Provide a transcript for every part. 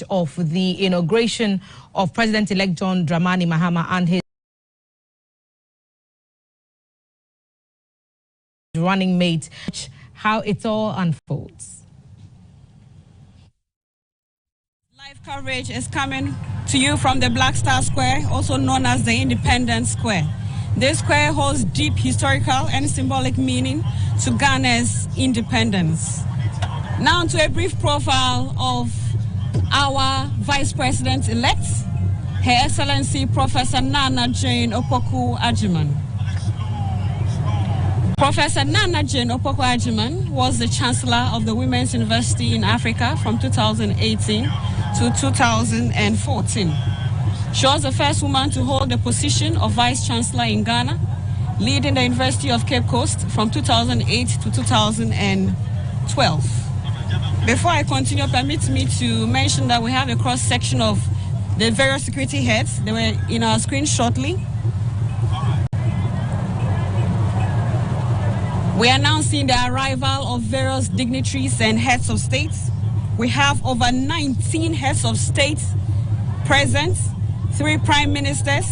of the inauguration of President-elect John Dramani Mahama and his running mate, how it all unfolds. Live coverage is coming to you from the Black Star Square, also known as the Independence Square. This square holds deep historical and symbolic meaning to Ghana's independence. Now to a brief profile of our Vice President-elect, Her Excellency Professor Nana Jane Opoku Agyeman. Professor Nana Jane Opoku Agyeman was the Chancellor of the Women's University in Africa from 2018 to 2014. She was the first woman to hold the position of Vice Chancellor in Ghana, leading the University of Cape Coast from 2008 to 2012. Before I continue, permit me to mention that we have a cross-section of the various security heads. They were in our screen shortly. We are now seeing the arrival of various dignitaries and heads of states. We have over 19 heads of state present, 3 prime ministers,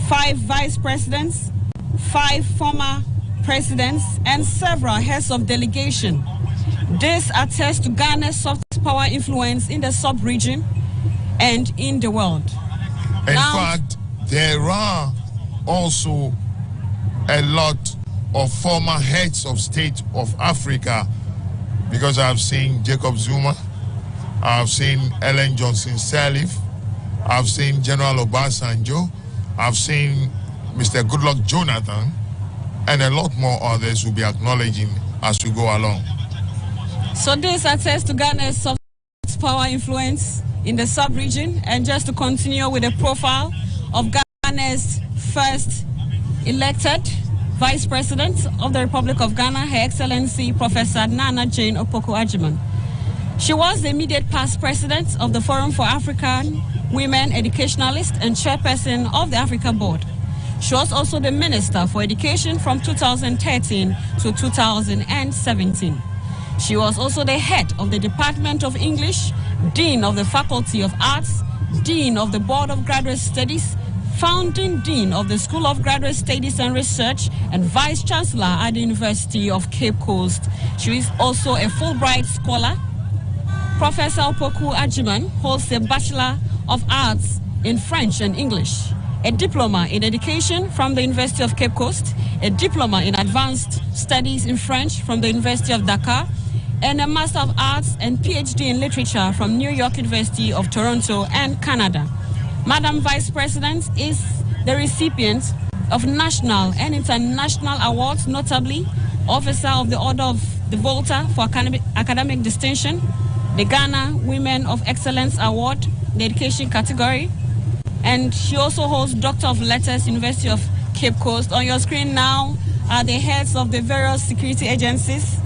5 vice presidents, 5 former presidents, and several heads of delegation. This attests to Ghana's soft power influence in the sub-region and in the world. In fact, there are also a lot of former heads of state of Africa, because I've seen Jacob Zuma, I've seen Ellen Johnson Sirleaf, I've seen General Obasanjo, I've seen Mr. Goodluck Jonathan, and a lot more others will be acknowledging as we go along. So this attests to Ghana's soft power influence in the sub-region. And just to continue with the profile of Ghana's first elected Vice President of the Republic of Ghana, Her Excellency Professor Nana Jane Opoku Agyeman. She was the immediate past president of the Forum for African Women Educationalists and chairperson of the Africa Board. She was also the Minister for Education from 2013 to 2017. She was also the head of the Department of English, Dean of the Faculty of Arts, Dean of the Board of Graduate Studies, Founding Dean of the School of Graduate Studies and Research, and Vice Chancellor at the University of Cape Coast. She is also a Fulbright Scholar. Professor Opoku Agyeman holds a Bachelor of Arts in French and English, a diploma in education from the University of Cape Coast, a diploma in advanced studies in French from the University of Dakar, and a Master of Arts and PhD in Literature from New York University of Toronto and Canada. Madam Vice President is the recipient of national and international awards, notably Officer of the Order of the Volta for academic distinction, the Ghana Women of Excellence Award, the education category, and she also holds Doctor of Letters, University of Cape Coast. On your screen now are the heads of the various security agencies.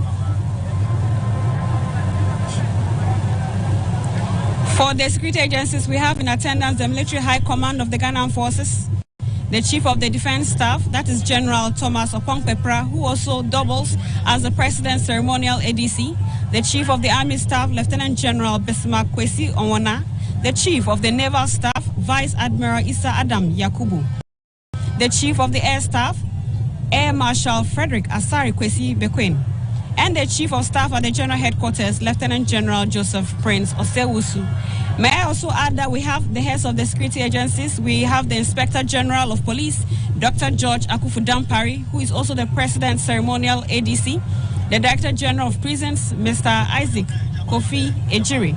For the security agencies, we have in attendance the Military High Command of the Ghana Forces, the Chief of the Defense Staff, that is General Thomas Opong-Pepra, who also doubles as the President's ceremonial ADC, the Chief of the Army Staff, Lieutenant General Bismarck Kwesi Onwona, the Chief of the Naval Staff, Vice Admiral Issa Adam Yakubu, the Chief of the Air Staff, Air Marshal Frederick Asari Kwesi Bekwin, and the Chief of Staff at the General Headquarters, Lieutenant General Joseph Prince Osewusu. May I also add that we have the heads of the security agencies. We have the Inspector General of Police, Dr. George Akufu-Dampari, who is also the President's ceremonial ADC, the Director General of Prisons, Mr. Isaac Kofi Ejiri,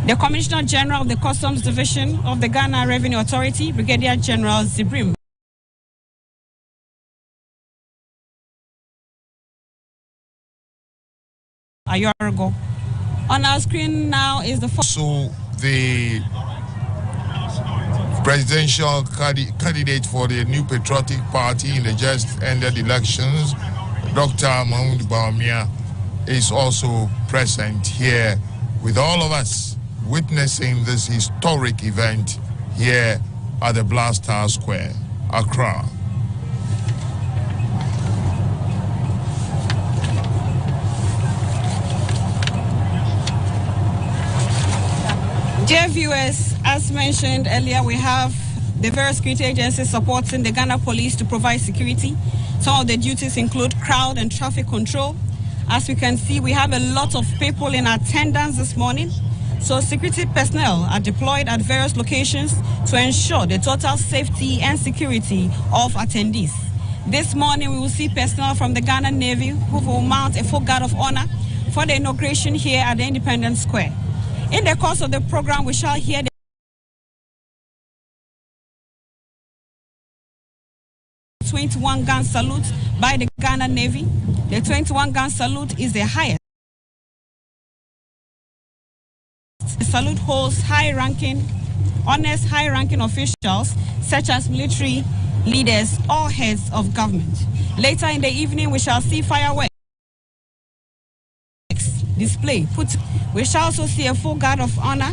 the Commissioner General of the Customs Division of the Ghana Revenue Authority, Brigadier General Zibrim Ayorigo. On our screen now is the presidential candidate for the New Patriotic Party in the just ended elections, Dr. Mahmoud Bawumia, is also present here with all of us, witnessing this historic event here at the Black Star Square, Accra. Dear viewers, as mentioned earlier, we have the various security agencies supporting the Ghana Police to provide security. Some of the duties include crowd and traffic control. As we can see, we have a lot of people in attendance this morning. So security personnel are deployed at various locations to ensure the total safety and security of attendees. This morning, we will see personnel from the Ghana Navy who will mount a full guard of honor for the inauguration here at the Independence Square. In the course of the program, we shall hear the 21-gun salute by the Ghana Navy. The 21-gun salute is the highest. The salute holds honest high-ranking officials such as military leaders or heads of government. Later in the evening, we shall see fireworks display. We shall also see a full guard of honor,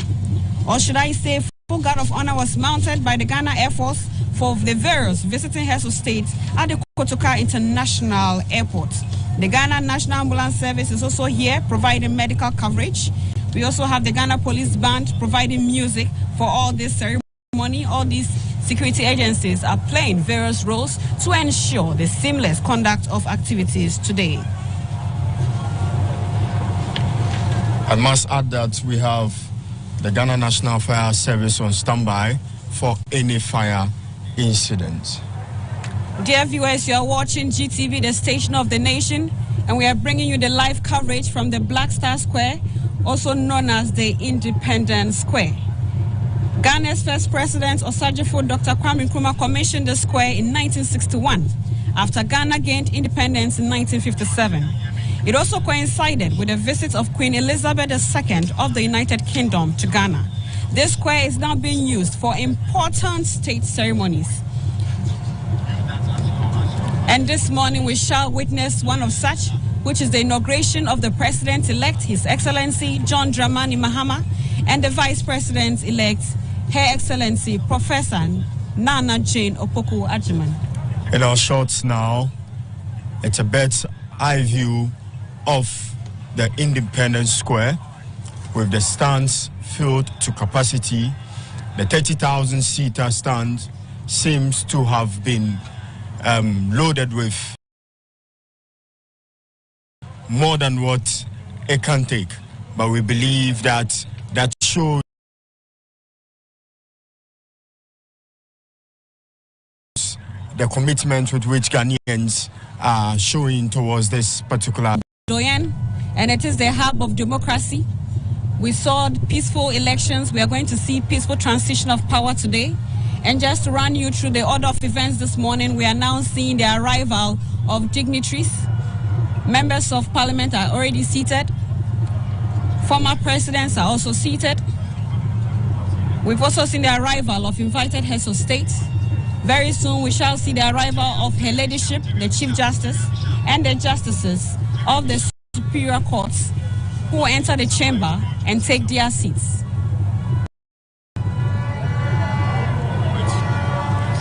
or should I say full guard of honor was mounted by the Ghana Air Force for the various visiting heads of state at the Kotoka International Airport. The Ghana National Ambulance Service is also here providing medical coverage. We also have the Ghana Police Band providing music for all this ceremony. All these security agencies are playing various roles to ensure the seamless conduct of activities today. I must add that we have the Ghana National Fire Service on standby for any fire incident. Dear viewers, you are watching GTV, the station of the nation, and we are bringing you the live coverage from the Black Star Square, also known as the Independence Square. Ghana's first president, Osajifo Dr. Kwame Nkrumah, commissioned the square in 1961 after Ghana gained independence in 1957. It also coincided with the visit of Queen Elizabeth II of the United Kingdom to Ghana. This square is now being used for important state ceremonies. And this morning we shall witness one of such, which is the inauguration of the President-elect, His Excellency John Dramani Mahama, and the Vice President-elect, Her Excellency Professor Nana Jane Opoku Ajiman. In our shots now, it's a bird's eye view of the Independence Square with the stands filled to capacity. The 30,000-seater stand seems to have been loaded with more than what it can take, but we believe that shows the commitment with which Ghanaians are showing towards this particular and it is the hub of democracy. We saw peaceful elections. We are going to see peaceful transition of power today. And just to run you through the order of events this morning, we are now seeing the arrival of dignitaries. Members of parliament are already seated. Former presidents are also seated. We've also seen the arrival of invited heads of state. Very soon we shall see the arrival of Her Ladyship, the Chief Justice, and the justices of the superior courts who will enter the chamber and take their seats.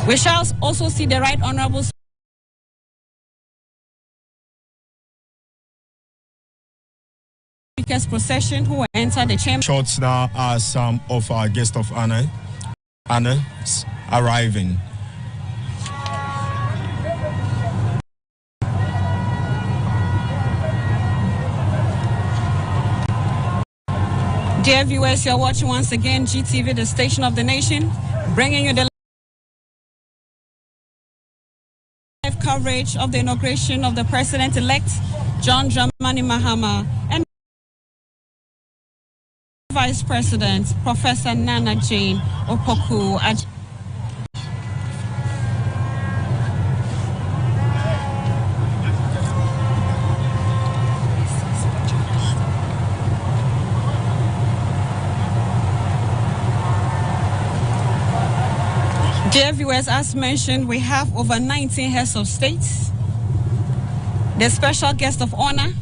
We shall also see the Right Honorable Speaker's procession who will enter the chamber. Shots now are some of our guests of honor arriving. Dear viewers, you are watching once again GTV, the station of the nation, bringing you the live coverage of the inauguration of the President-elect, John Dramani Mahama, and Vice President, Professor Nana Jane Opoku Ajiman. Dear viewers, as mentioned, we have over 19 heads of state. The special guest of honor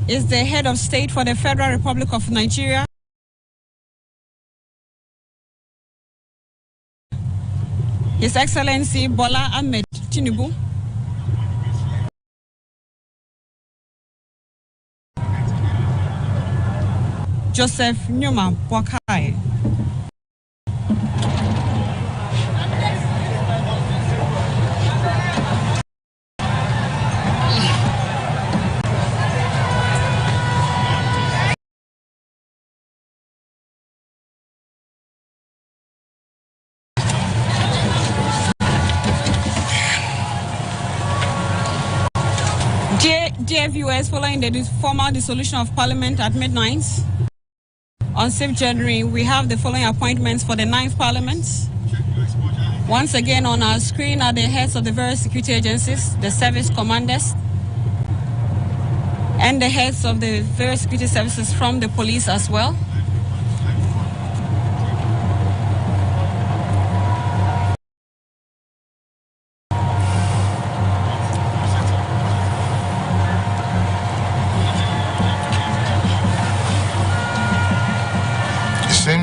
is the head of state for the Federal Republic of Nigeria, His Excellency Bola Ahmed Tinubu. Joseph Nyuma Boakai. Dear viewers, following the formal dissolution of Parliament at midnight on 6th January, we have the following appointments for the 9th Parliament. Once again on our screen are the heads of the various security agencies, the service commanders, and the heads of the various security services from the police as well.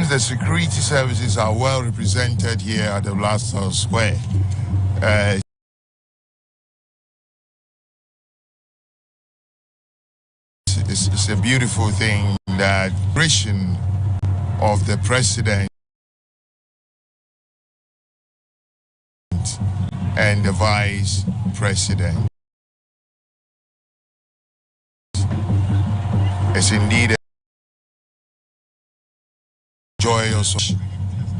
The security services are well represented here at the Blaster Square. It's a beautiful thing that inauguration of the president and the vice president is indeed joyous.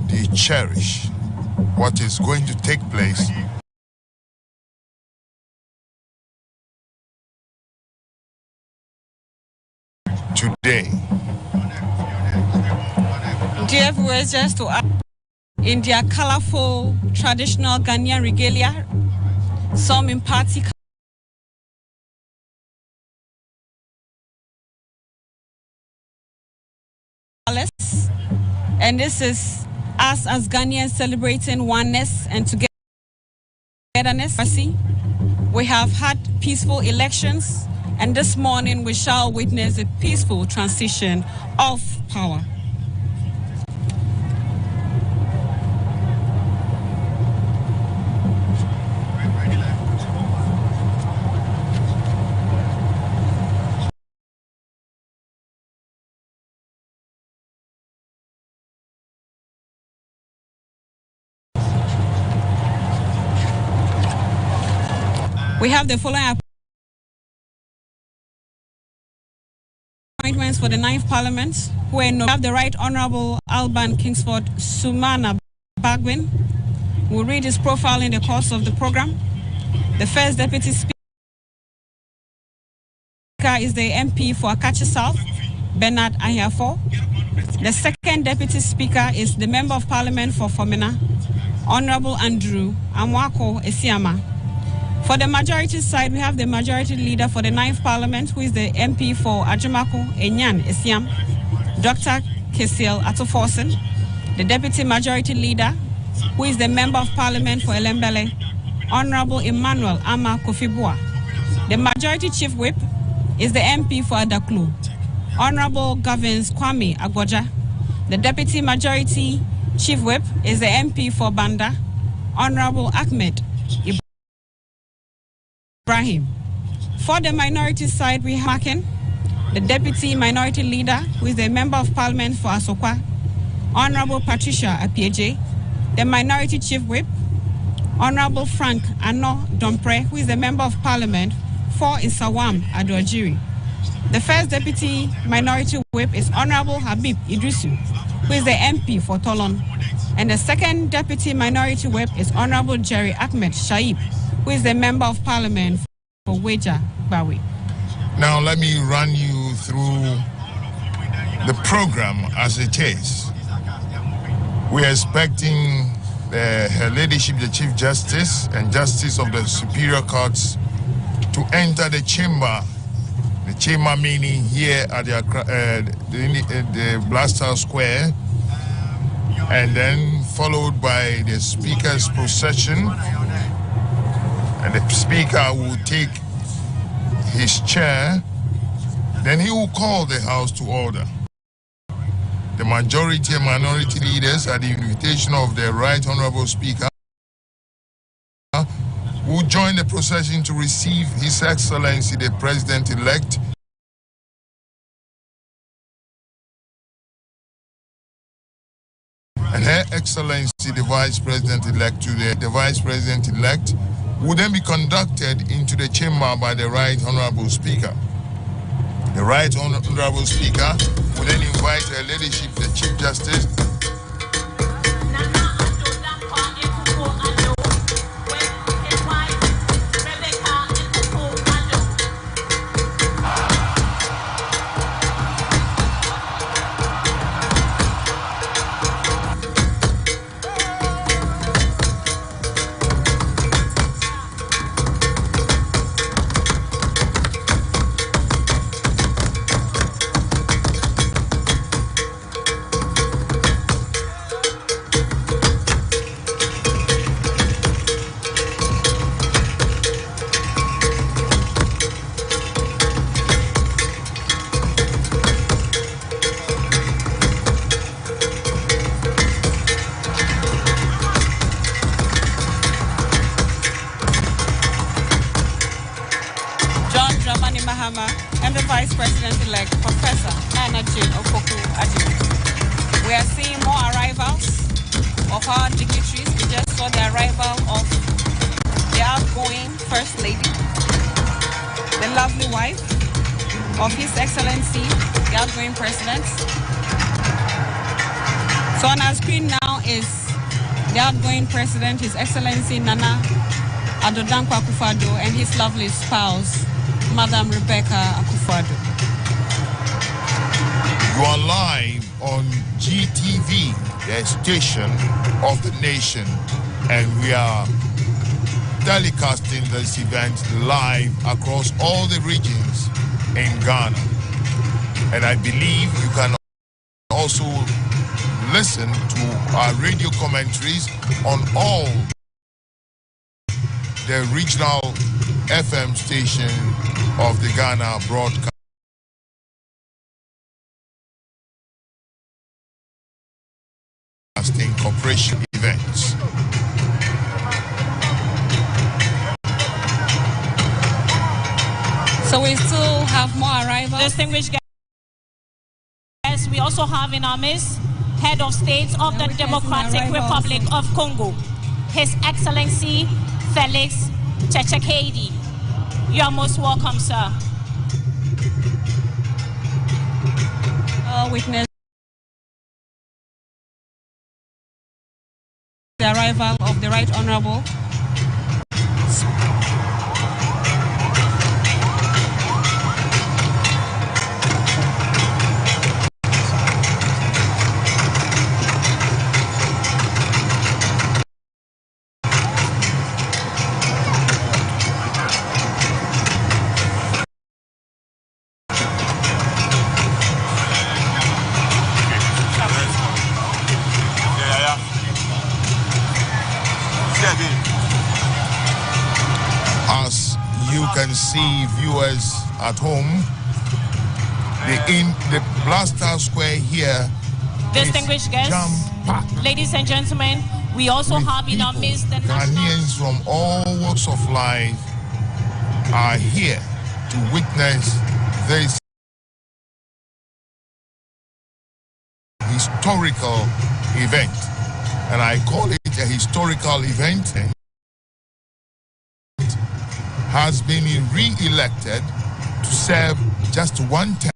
They cherish what is going to take place today. Dear viewers, just to add, in their colorful traditional Ghanaian regalia, some in party colors, and this is us as Ghanaians celebrating oneness and togetherness. We have had peaceful elections, and this morning we shall witness a peaceful transition of power. We have the following appointments for the 9th Parliament, where we have the Right Honourable Alban Kingsford Sumana Bagwin. We'll read his profile in the course of the program. The first Deputy Speaker is the MP for Akachi South, Bernard Ahiafo. The second Deputy Speaker is the Member of Parliament for Fomena, Honourable Andrew Amwako Esiama. For the majority side, we have the majority leader for the 9th Parliament, who is the MP for Ajumako Enyan Esiam, Dr. Kesiel Atoforsen. The deputy majority leader, who is the Member of Parliament for Elembele, Honorable Emmanuel Ama Kofibua. The majority chief whip is the MP for Adaklu, Honorable Governs Kwame Agboja. The deputy majority chief whip is the MP for Banda, Honorable Ahmed Ibrahim. For the minority side, we have Makin, the deputy minority leader, who is the Member of Parliament for Asokwa, Honorable Patricia Apieje. The minority chief whip, Honorable Frank Ano Dompre, who is the Member of Parliament for Isawam Adwajiri. The first deputy minority whip is Honorable Habib Idrisu, who is the MP for Tolon. And the second deputy minority whip is Honorable Jerry Ahmed Shaib, who is the Member of Parliament for Weja Bawi. Now let me run you through the program as it is. We are expecting Her Ladyship, the Chief Justice and Justice of the Superior Courts, to enter the chamber meaning here at the Blaster Square, and then followed by the Speaker's procession. And the Speaker will take his chair, then he will call the House to order. The majority and minority leaders, at the invitation of the Right Honourable Speaker, will join the procession to receive His Excellency the President-elect and Her Excellency the Vice President-elect. The Vice President-elect will then be conducted into the chamber by the Right Honourable Speaker. The Right Honourable Speaker will then invite Her Ladyship, the Chief Justice, Vice President-elect Professor Nana Jane Opoku-Adjei. We are seeing more arrivals of our dignitaries. We just saw the arrival of the outgoing First Lady, the lovely wife of His Excellency, the outgoing President. So on our screen now is the outgoing President, His Excellency Nana Adodankwa Akufo-Addo, and his lovely spouse, Madam Rebecca Akufo-Addo. You are live on GTV, the station of the nation, and we are telecasting this event live across all the regions in Ghana. And I believe you can also listen to our radio commentaries on all the regional FM station of the Ghana Broadcasting Corporation events. So we still have more arrivals. Distinguished guests, we also have in our midst Head of State of the Democratic Republic of Congo, His Excellency Felix Tshisekedi. You are most welcome, sir. Witness the arrival of the Right Honorable can see viewers at home. The Blaster Square here. Distinguished guests, ladies and gentlemen, we also have in our midst the Ghanaians from all walks of life are here to witness this historical event, and I call it a historical event. Has been re-elected to serve just one term.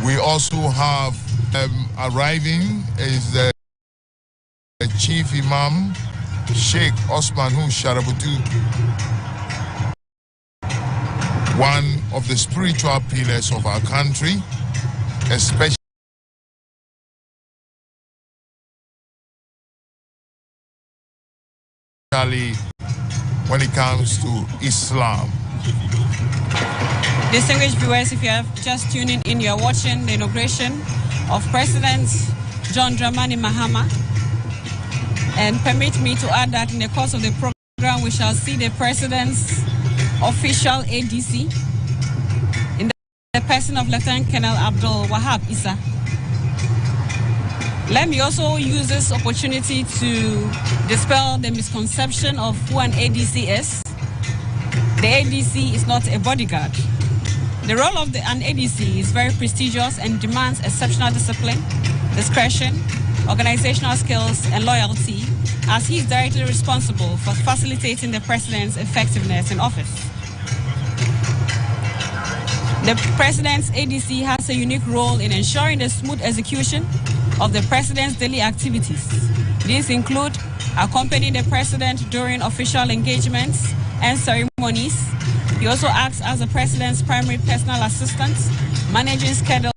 We also have arriving is the Chief Imam, Sheikh Osman Sharabutu, one of the spiritual pillars of our country, especially when it comes to Islam. Distinguished viewers, if you have just tuning in, you're watching the inauguration of President John Dramani Mahama. And permit me to add that in the course of the program, we shall see the President's official ADC in the person of Lieutenant Colonel Abdul Wahab Issa. Let me also use this opportunity to dispel the misconception of who an ADC is. The ADC is not a bodyguard. The role of an ADC is very prestigious and demands exceptional discipline, discretion, organizational skills, and loyalty, as he is directly responsible for facilitating the President's effectiveness in office. The President's ADC has a unique role in ensuring the smooth execution of the President's daily activities. These include accompanying the President during official engagements and ceremonies. He also acts as the President's primary personal assistant, managing schedules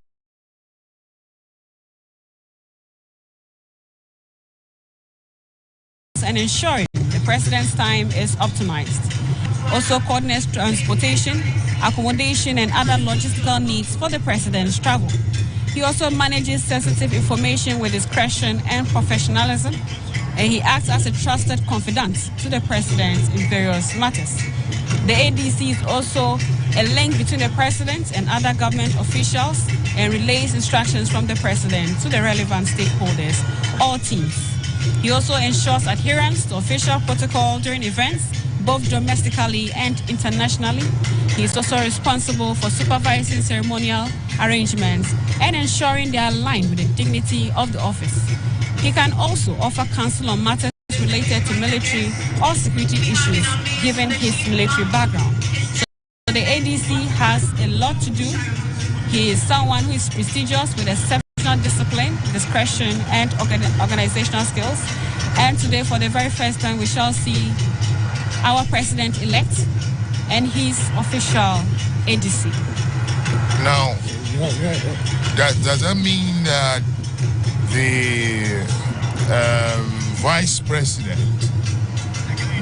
and ensuring the President's time is optimized. Also coordinates transportation, accommodation, and other logistical needs for the President's travel. He also manages sensitive information with discretion and professionalism, and he acts as a trusted confidant to the President in various matters. The ADC is also a link between the President and other government officials and relays instructions from the President to the relevant stakeholders, all teams. He also ensures adherence to official protocol during events, both domestically and internationally. He is also responsible for supervising ceremonial arrangements and ensuring they are aligned with the dignity of the office. He can also offer counsel on matters related to military or security issues, given his military background. So the ADC has a lot to do. He is someone who is prestigious with exceptional discipline, discretion, and organizational skills. And today, for the very first time, we shall see our president-elect and his official ADC. Now, does that mean that the vice president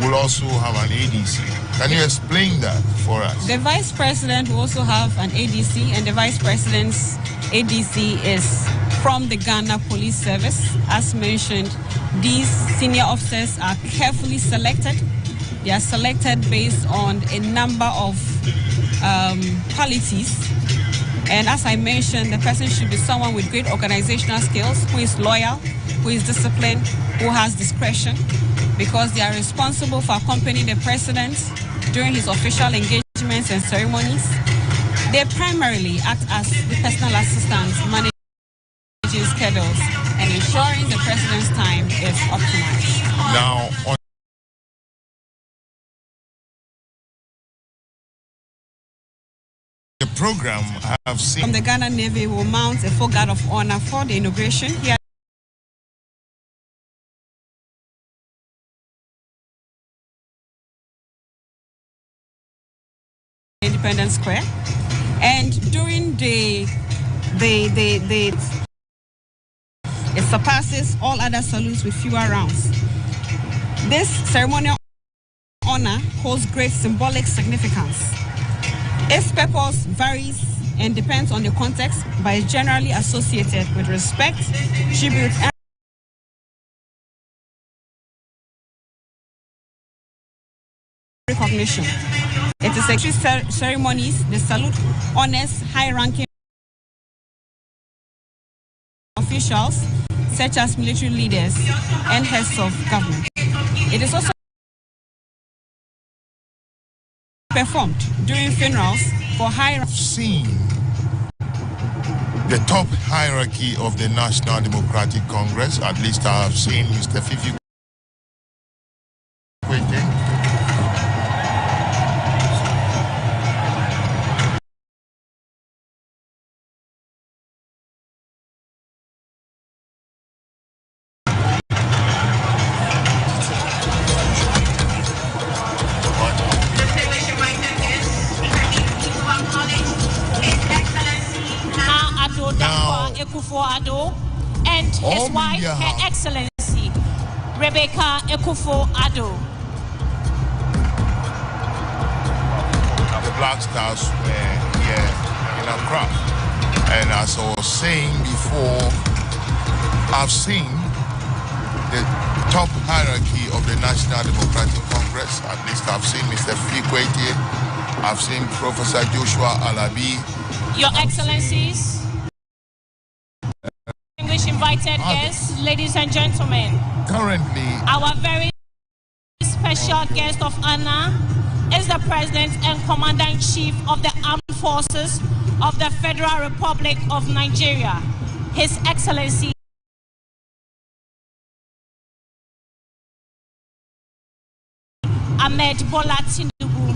will also have an ADC? Can you explain that for us? The vice president will also have an ADC, and the vice president's ADC is from the Ghana Police Service. As mentioned, these senior officers are carefully selected. They are selected based on a number of qualities. And as I mentioned, the person should be someone with great organizational skills, who is loyal, who is disciplined, who has discretion, because they are responsible for accompanying the president during his official engagements and ceremonies. They primarily act as the personal assistants, managing schedules and ensuring the president's time is optimized. Now, on the program, I have seen from the Ghana Navy will mount a full guard of honor for the inauguration here at Independence Square. And during it surpasses all other salutes with fewer rounds. This ceremonial honor holds great symbolic significance. Its purpose varies and depends on the context, but is generally associated with respect, tribute, and recognition. It is a ceremonies. The salute honors high-ranking officials, such as military leaders and heads of government. It is also performed during funerals for high. seen the top hierarchy of the National Democratic Congress. At least I have seen Mr. Fifi waiting. And his wife, Her Excellency Rebecca Akufo-Addo. The Black Stars were here in Accra. And as I was saying before, I've seen the top hierarchy of the National Democratic Congress. At least I've seen Mr. Fikwete, I've seen Professor Joshua Alabi. Your Excellencies, invited guests, ladies and gentlemen. Currently, our very special guest of honor is the President and Commander-in-Chief of the Armed Forces of the Federal Republic of Nigeria, His Excellency Ahmed Bola Tinubu.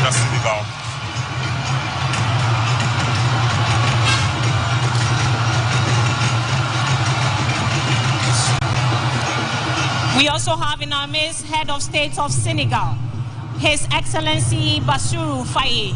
That's Senegal. We also have in our midst Head of State of Senegal, His Excellency Bassirou Faye.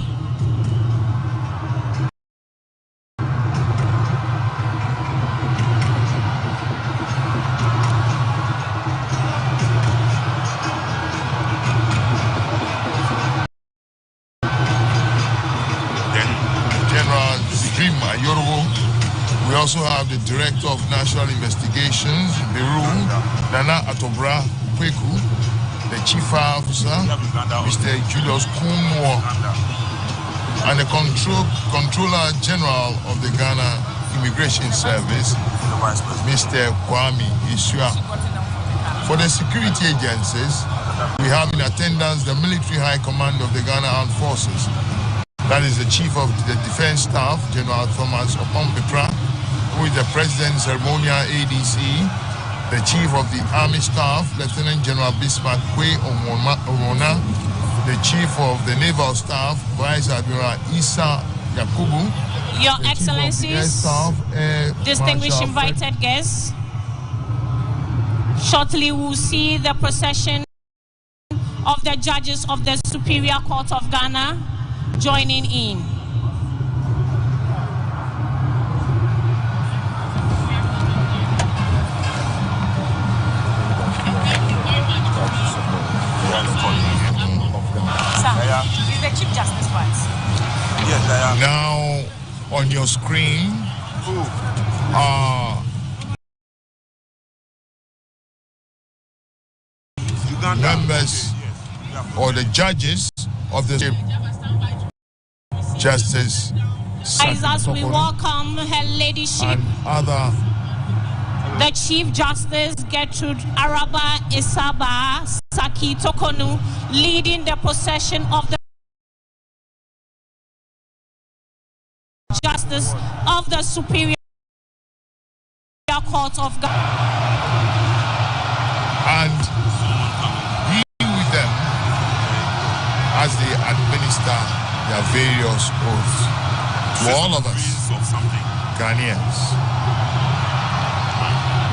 We also have the Director of National Investigations, Beru, Nana Atobra Kweku, the Chief Officer, Mr. Julius Kumwo. and the Controller General of the Ghana Immigration Service, Mr. Kwame Isua. For the security agencies, we have in attendance the Military High Command of the Ghana Armed Forces. That is the Chief of the Defense Staff, General Thomas Opompepra, who is the President's Ceremonial ADC, the Chief of the Army Staff, Lieutenant General Bismarck Kwe Omona, the Chief of the Naval Staff, Vice Admiral Issa Yakubu, Your Excellencies, distinguished invited guests, shortly we'll see the procession of the judges of the Superior Court of Ghana joining in. Is the Chief Justice right? Yes, I am. Now on your screen members or the judges of the Justice As we welcome Her Ladyship and other the Chief Justice Gertrude Araba Isaba Saki Tokonu, leading the procession of the Justice of the Superior Court of Ghana. And be with them as they administer their various oaths to all of us Ghanaians.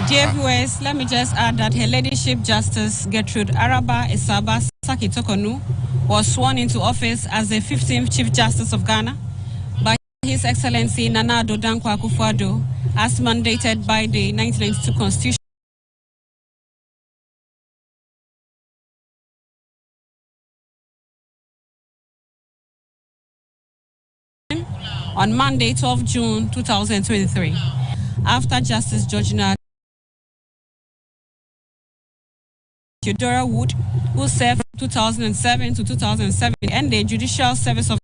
Dear viewers, let me just add that Her Ladyship Justice Gertrude Araba Isaba Saki Tokonu was sworn into office as the 15th Chief Justice of Ghana by His Excellency Nana Addo Dankwa Akufo-Addo as mandated by the 1992 Constitution. On Monday, 12 June 2023, after Justice Georgina Theodora Wood, who served from 2007 to 2007 in the Judicial Service of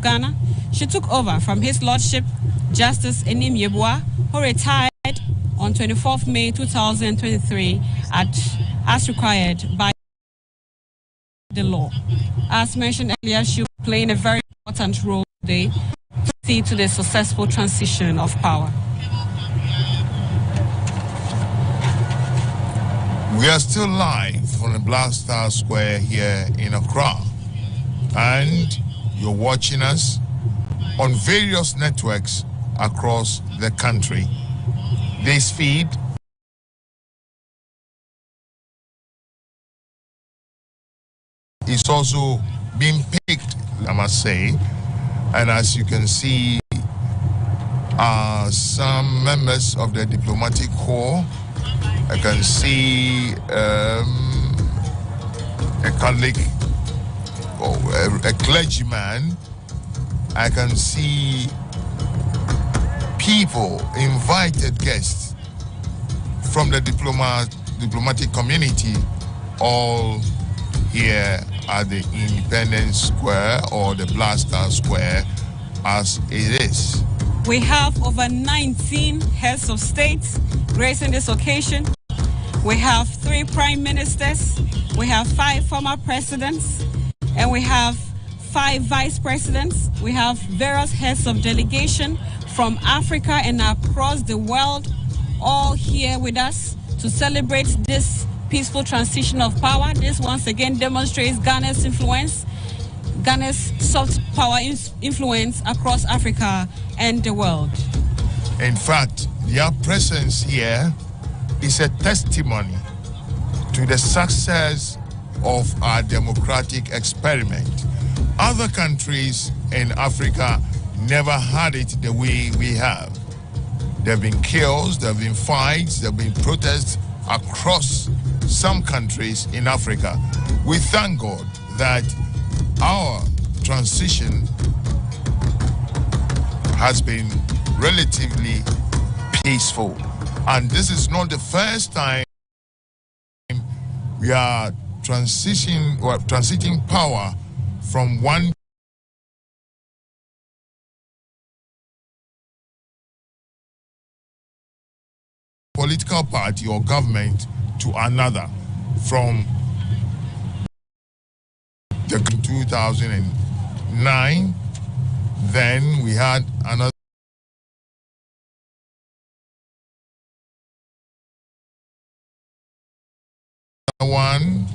Ghana, she took over from His Lordship Justice Enim Yeboah, who retired on 24th May 2023 as required by the law. As mentioned earlier, she will play a very important role today to see to the successful transition of power. We are still live from the Black Star Square here in Accra, and you're watching us on various networks across the country. This feed is also being picked, I must say, and as you can see, some members of the diplomatic corps. I can see a Catholic or a clergyman. I can see people, invited guests from the diplomatic community, all here at the Independence Square or the Black Star Square as it is. We have over 19 heads of state gracing this occasion. We have 3 prime ministers, we have 5 former presidents, and we have 5 vice presidents. We have various heads of delegation from Africa and across the world, all here with us to celebrate this peaceful transition of power. This once again demonstrates Ghana's influence, Ghana's soft power influence across Africa and the world. In fact, their presence here is a testimony to the success of our democratic experiment. Other countries in Africa never had it the way we have. There have been chaos, there have been fights, there have been protests across some countries in Africa. We thank God that our transition has been relatively peaceful. And this is not the first time we are transiting power from one political party or government to another. From the 2009, then we had another one,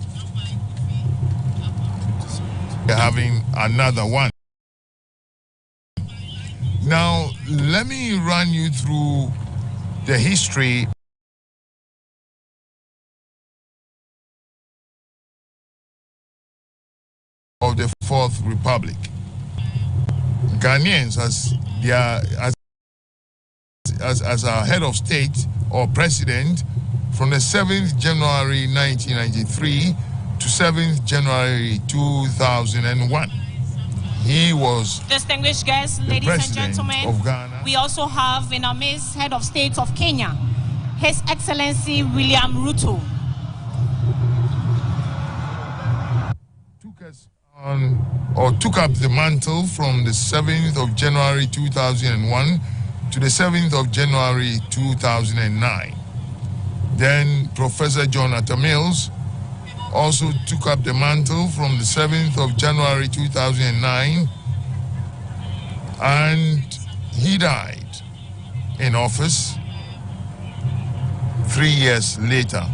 we're having another one. Now, let me run you through the history of the Fourth Republic. Ghanaians, as our head of state or president, from the 7th January 1993 to 7th January 2001. He was distinguished guests, ladies and gentlemen. Of Ghana. We also have in our midst head of state of Kenya, His Excellency William Ruto. Took up the mantle from the 7th of January 2001 to the 7th of January 2009. Then Professor John Atta Mills also took up the mantle from the 7th of January 2009, and he died in office 3 years later.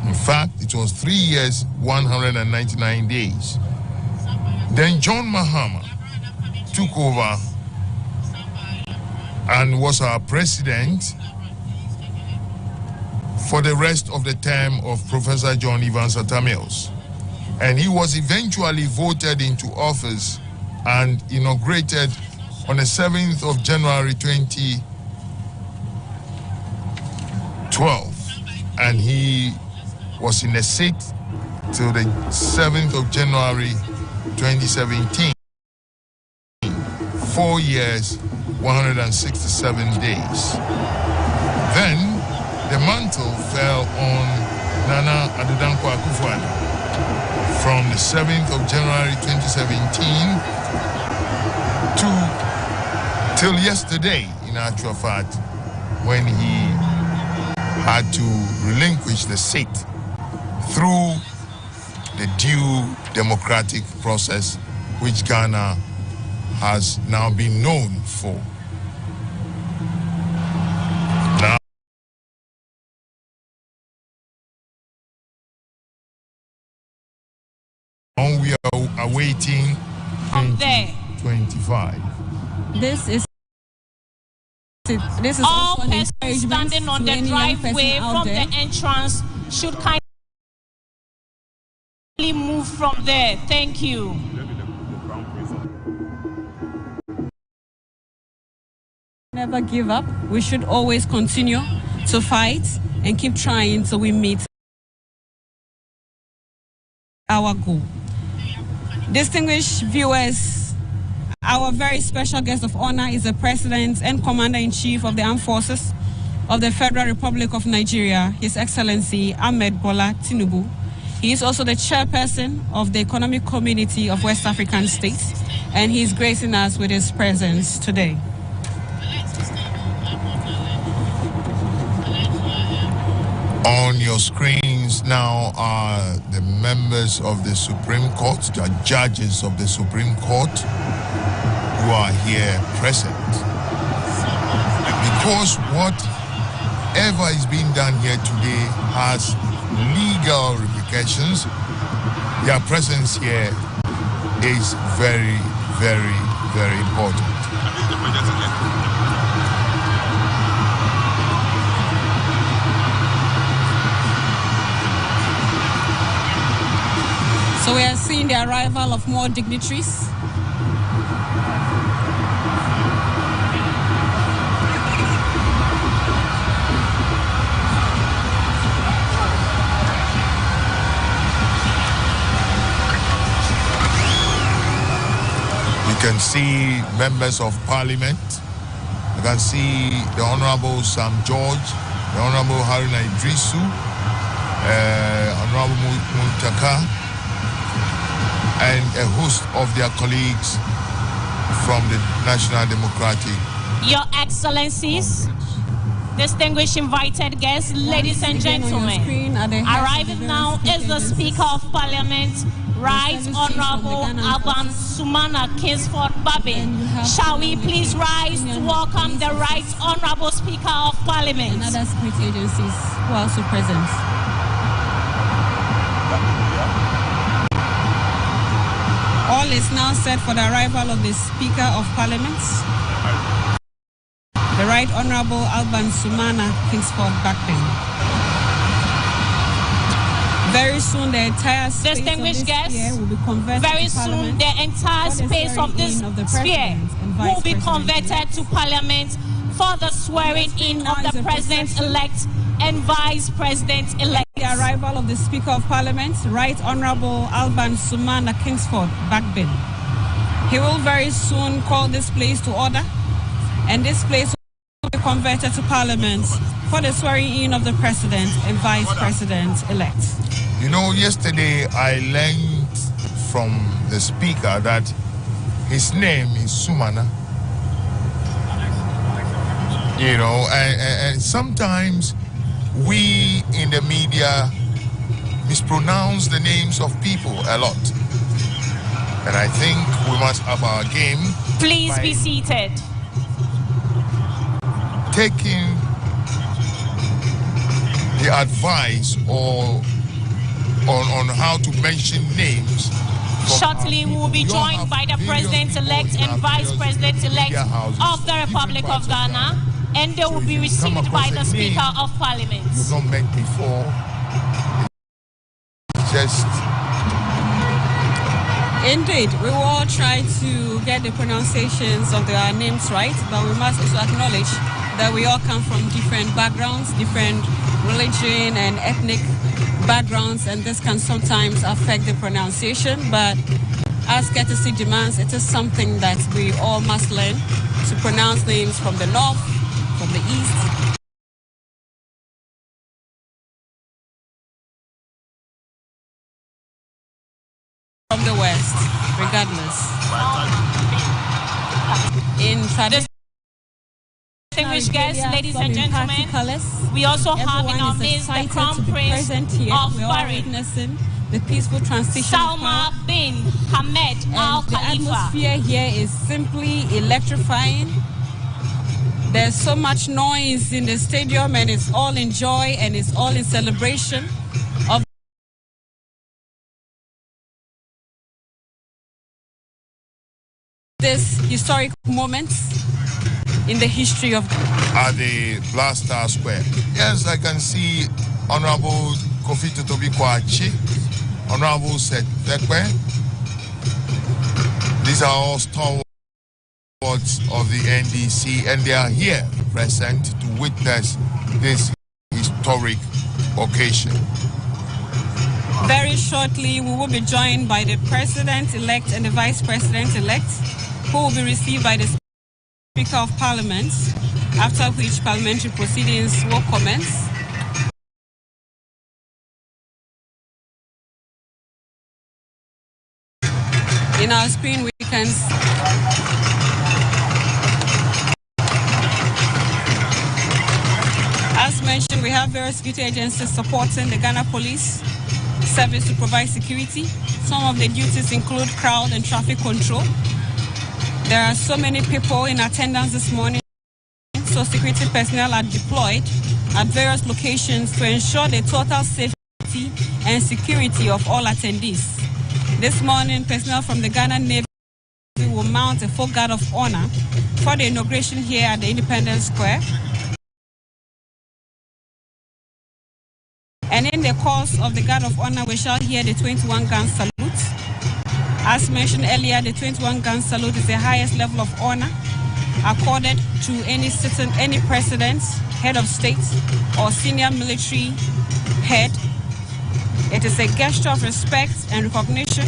In fact, it was 3 years, 199 days. Then John Mahama took over and was our president for the rest of the term of Professor John Evans Atta Mills. And he was eventually voted into office and inaugurated on the 7th of January 2012. And he was in the seat till the 7th of January 2017. 4 years, 167 days. Then the mantle fell on Nana Addo Akufo-Addo from the 7th of January 2017 till yesterday, in actual fact, when he had to relinquish the seat through the due democratic process which Ghana has now been known for. Now we are awaiting 2025. This is all persons standing on the driveway from the entrance should kindly move from there. Thank you. Never give up. We should always continue to fight and keep trying till we meet our goal. Distinguished viewers, our very special guest of honor is the President and Commander-in-Chief of the Armed Forces of the Federal Republic of Nigeria, His Excellency Ahmed Bola Tinubu. He is also the chairperson of the Economic Community of West African States, and he is gracing us with his presence today. On your screens now are the members of the Supreme Court, the judges of the Supreme Court who are here present. Because whatever is being done here today has legal repercussions, their presence here is very, very, very important. So we are seeing the arrival of more dignitaries. You can see members of parliament. You can see the Honorable Sam George, the Honorable Haruna Idrisu, Honorable Muntaka, and a host of their colleagues from the National Democratic Your Excellencies, Congress. Distinguished invited guests, ladies and gentlemen, arriving now is the Speaker of Parliament, Right Honorable Alban Sumana Kingsford Babin. Shall we please rise to welcome the Right Honorable Speaker of Parliament? And other security agencies who are also present. All is now set for the arrival of the Speaker of Parliament, the Right Honorable Alban Sumana Kingsford Babin. Very soon, the entire space distinguished guests, will be converted very to soon the entire space of this sphere will be converted to Parliament for the swearing in of the President-elect and Vice President-elect. The arrival of the Speaker of Parliament, Right Honorable Alban Sumana Kingsford Babin. He will very soon call this place to order, and this place will be converted to Parliament for the swearing in of the President and Vice President-elect. You know, yesterday I learned from the Speaker that his name is Sumana. You know, and sometimes we in the media mispronounce the names of people a lot. And I think we must have our game. Please be seated. Taking the advice or on how to mention names. Shortly, we will be joined by the President-elect and Vice President-elect of the Republic of Ghana, and they will be received by the Speaker of Parliament. You've not met before. Just... Indeed, we will all try to get the pronunciations of our names right, but we must also acknowledge that we all come from different backgrounds, different religion and ethnic backgrounds, and this can sometimes affect the pronunciation, but as courtesy demands, it is something that we all must learn to pronounce names from the north, from the east. From the west, regardless. In tradition, distinguished guests, ladies and gentlemen, we also have in our midst the Crown Prince of Bahrain, the peaceful transition. Salma bin Hamad Al The Khalifa. atmosphere here is simply electrifying. There's so much noise in the stadium, and it's all in joy and it's all in celebration of this historic moment in the history of at the Blaster Square. Yes, I can see Honorable Kofi Totobi Kwachi, Honorable Seth Tekwe. These are all stalwarts of the NDC, and they are here present to witness this historic occasion. Very shortly, we will be joined by the President-elect and the Vice President-elect, who will be received by the Speaker of Parliament, after which parliamentary proceedings will commence. In our screen, we can see as mentioned, we have various security agencies supporting the Ghana Police Service to provide security. Some of the duties include crowd and traffic control. There are so many people in attendance this morning, so security personnel are deployed at various locations to ensure the total safety and security of all attendees. This morning, personnel from the Ghana Navy will mount a full guard of honor for the inauguration here at the Independence Square. And in the course of the guard of honor, we shall hear the 21-gun salute. As mentioned earlier, the 21-gun salute is the highest level of honor accorded to any president, head of state, or senior military head. It is a gesture of respect and recognition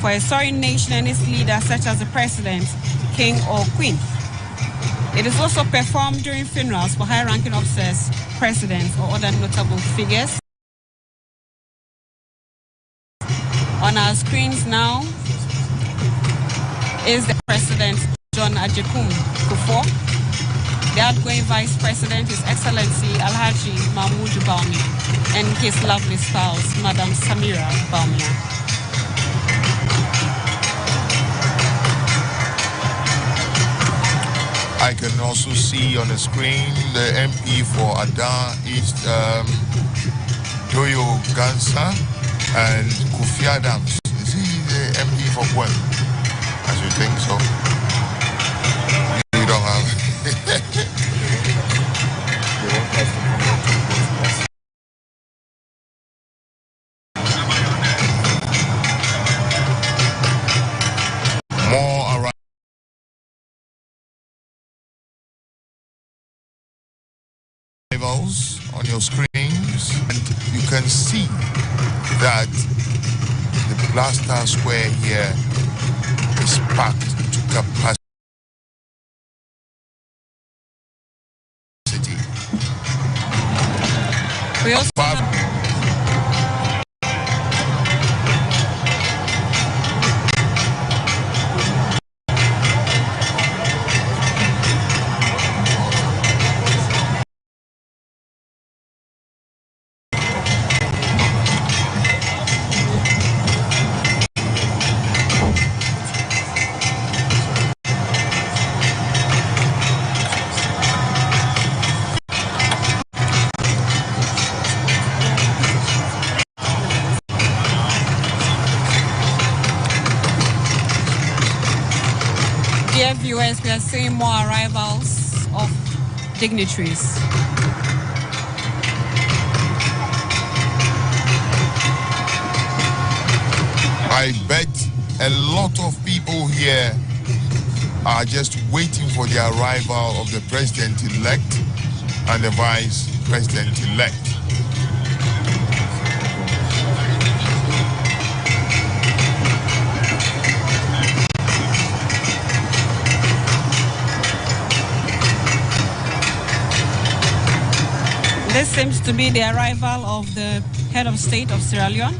for a sovereign nation and its leader, such as the president, king, or queen. It is also performed during funerals for high-ranking officers, presidents, or other notable figures. On our screens now is the President John Ajekun Kufuor. the outgoing Vice President, His Excellency Alhaji Mahmoud Bawumia, and his lovely spouse, Madam Samira Bawumia. I can also see on the screen the MP for Adan East, Doyo Gansa, and Kofi Adams. Is he the MP for Gwen? I should think so. You don't have. More arrivals on your screens, and you can see that the Blaster Square here is packed to capacity. We also dear viewers, we are seeing more arrivals of dignitaries. I bet a lot of people here are just waiting for the arrival of the president-elect and the vice president-elect. This seems to be the arrival of the head of state of Sierra Leone,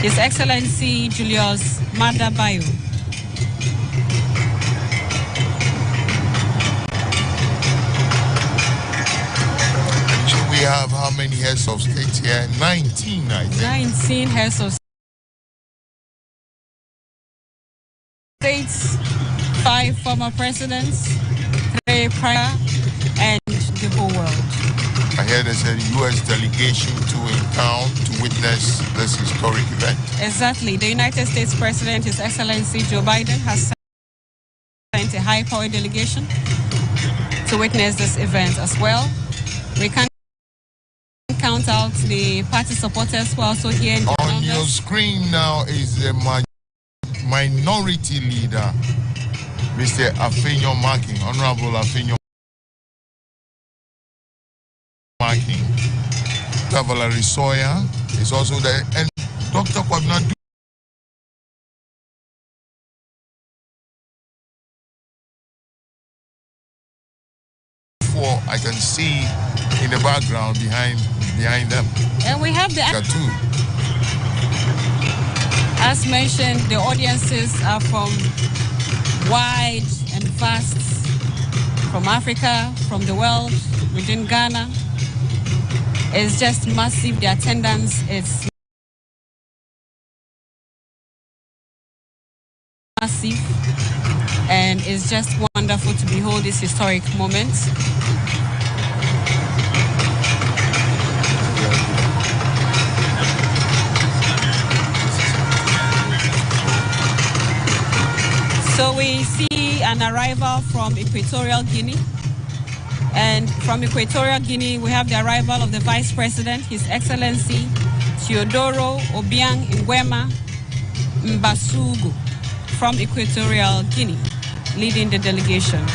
His Excellency Julius Maada Bio. We have how many heads of state here? 19, I think. 19 heads of states, 5 former presidents, 3 prior, and the whole world. I hear there's a U.S. delegation too in town to witness this historic event. Exactly. The United States President, His Excellency Joe Biden, has sent a high-powered delegation to witness this event as well. We can't count out the party supporters who are also here in the On your screen now is the minority leader, Mr. Afenyo Marking, Honorable Afenyo Marking. Valerie Sawyer is also there, and Dr. Kwabena I can see in the background behind them. And we have the as mentioned, the audiences are from wide and vast, from Africa, from the world, within Ghana. It's just massive. The attendance is massive, and it's just wonderful to behold this historic moment. So we see an arrival from Equatorial Guinea. And from Equatorial Guinea, we have the arrival of the Vice President, His Excellency Teodoro Obiang Nguema Mbasugu from Equatorial Guinea, leading the delegation.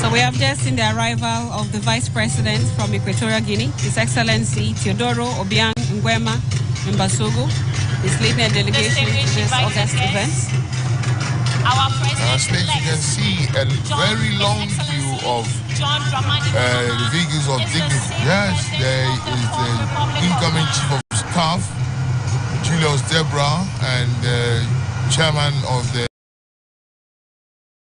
So we have just seen the arrival of the Vice President from Equatorial Guinea, His Excellency Teodoro Obiang Nguema Mbasogo. He's leading a delegation to this August event. Our president, you can see a very long queue of vehicles of dignity. Yes, there is the incoming Chief of Staff, Julius Debra, and Chairman of the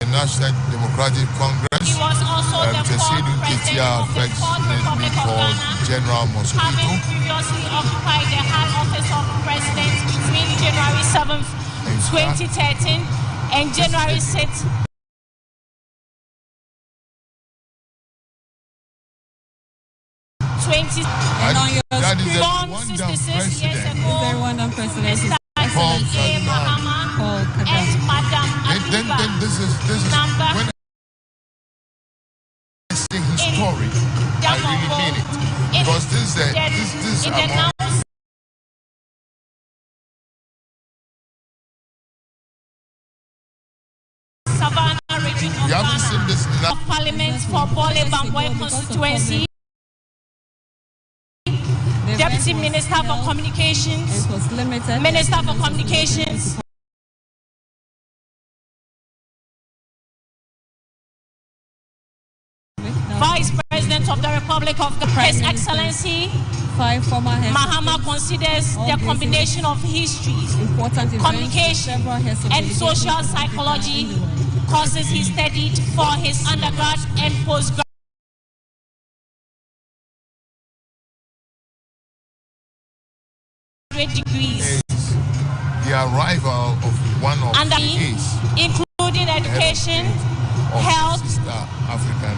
National Democratic Congress. He was also the President affectionately called General Mosquito. Having previously occupied the high office of president between January 7th, 2013 and January 6th, 20. And on your screen, born 66 years ago, Rwandan president, Mr. Excellency Mahama and Madam Then this is when I say his story, I really mean it. Because this is among Savannah region of Ghana, of Parliament for Bole Bamboi constituency, Deputy Minister for Communications, Minister for Communications, Vice President of the Republic of Ghana, His Excellency Mahama considers the combination of history, communication, and social psychology courses he studied for his undergrad and postgraduate degrees. The arrival of one of his, including education, health,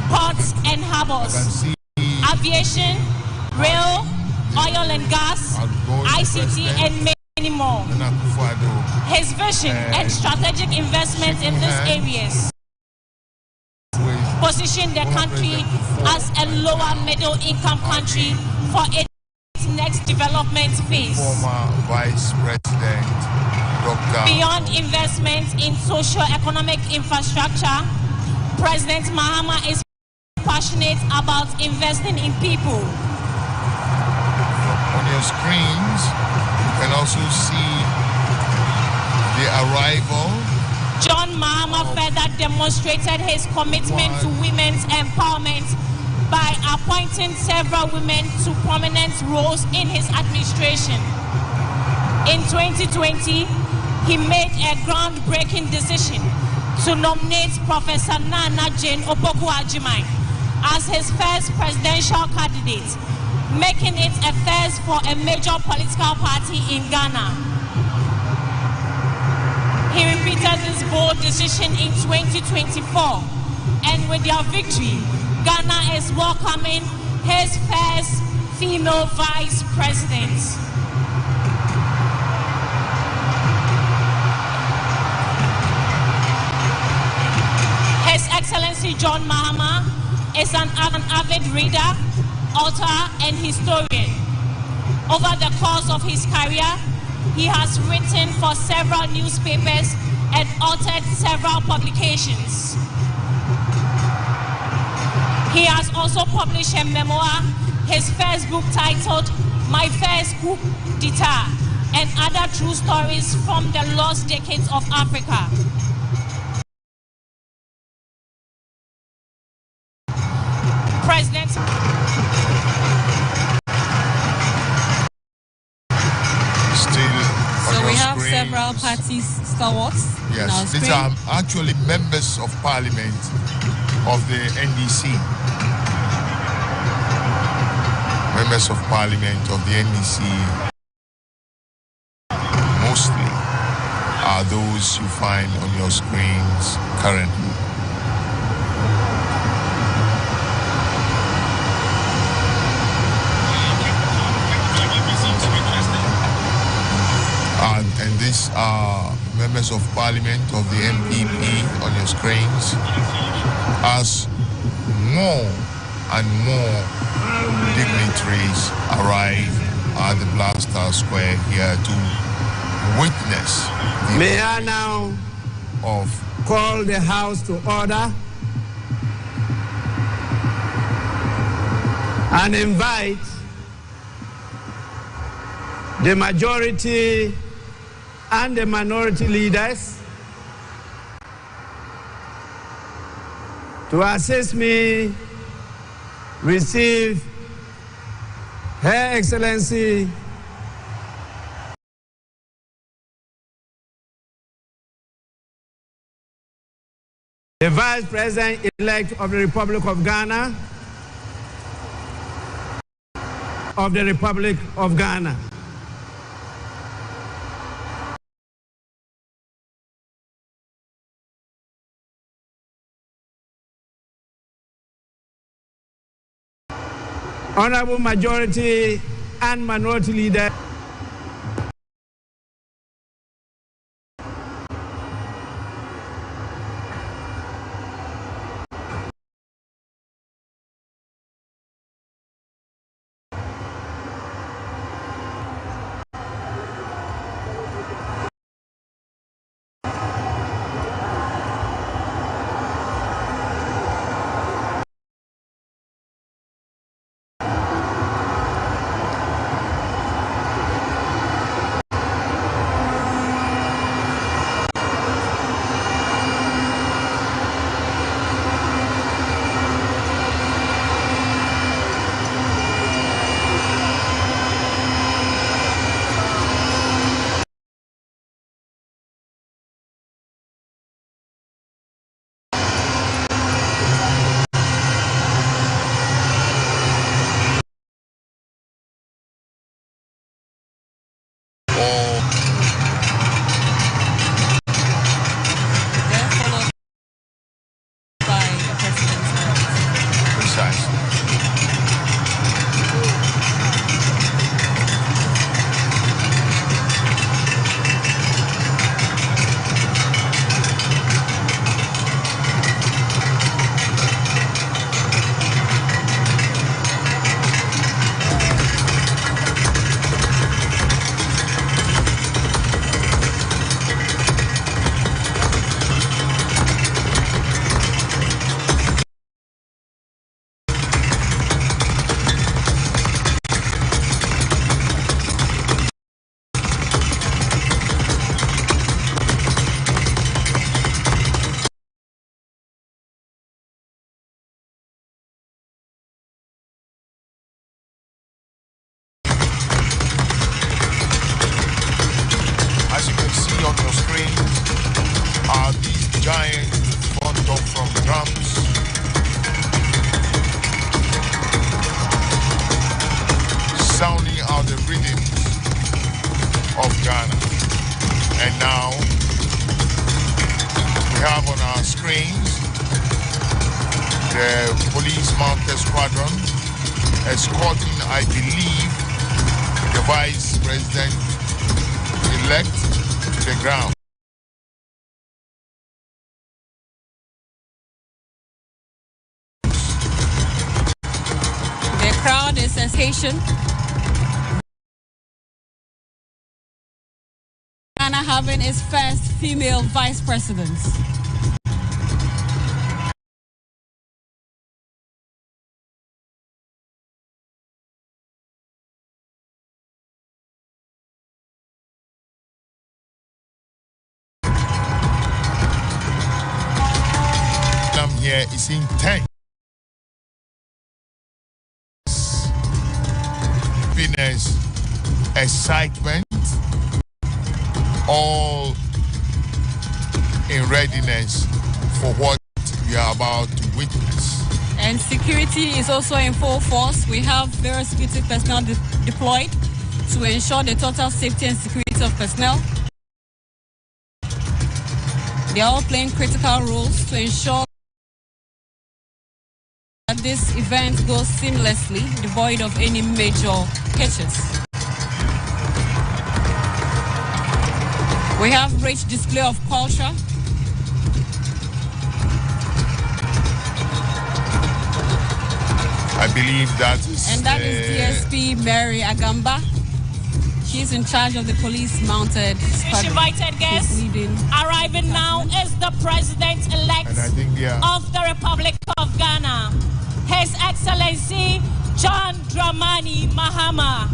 ports and harbors, aviation, rail, oil and gas, ICT, and many more. His vision and strategic investment in these areas position the country as a lower middle income country for its next development phase. Former Vice President Dr. Beyond investment in socio-economic infrastructure, President Mahama is passionate about investing in people. On your screens, you can also see the arrival. John Mahama further demonstrated his commitment to women's empowerment by appointing several women to prominent roles in his administration. In 2020, he made a groundbreaking decision to nominate Professor Nana Jane Opoku-Agyeman as his first presidential candidate, making it a first for a major political party in Ghana. He repeated this bold decision in 2024, and with their victory, Ghana is welcoming his first female vice president. His Excellency John Mahama is an avid reader, author, and historian. Over the course of his career, he has written for several newspapers and authored several publications. He has also published a memoir, his first book titled My First Coup d'Etat, and other true stories from the lost decades of Africa. President. So we have several parties stalwarts. Yes, these are actually members of parliament of the NDC. Members of parliament of the NDC mostly are those you find on your screens currently. And these are members of parliament of the MPP on your screens, as more and more dignitaries arrive at the Black Star Square here to witness the May I now call the House to order? and invite the majority and the minority leaders to assist me receive Her Excellency the Vice President-elect of the Republic of Ghana, Honorable Majority and Minority Leader. Ghana having its first female vice president. Here is intense. Happiness, excitement, all in readiness for what we are about to witness. And security is also in full force. We have various security personnel deployed to ensure the total safety and security of personnel. They are all playing critical roles to ensure that this event goes seamlessly, devoid of any major hitches. We have rich display of culture. I believe that is... And that is DSP Mary Agamba. She's in charge of the police mounted squadron. Invited guests arriving now is the President-elect of the Republic of Ghana, His Excellency John Dramani Mahama.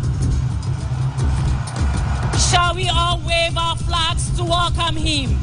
Shall we all wave our flags to welcome him?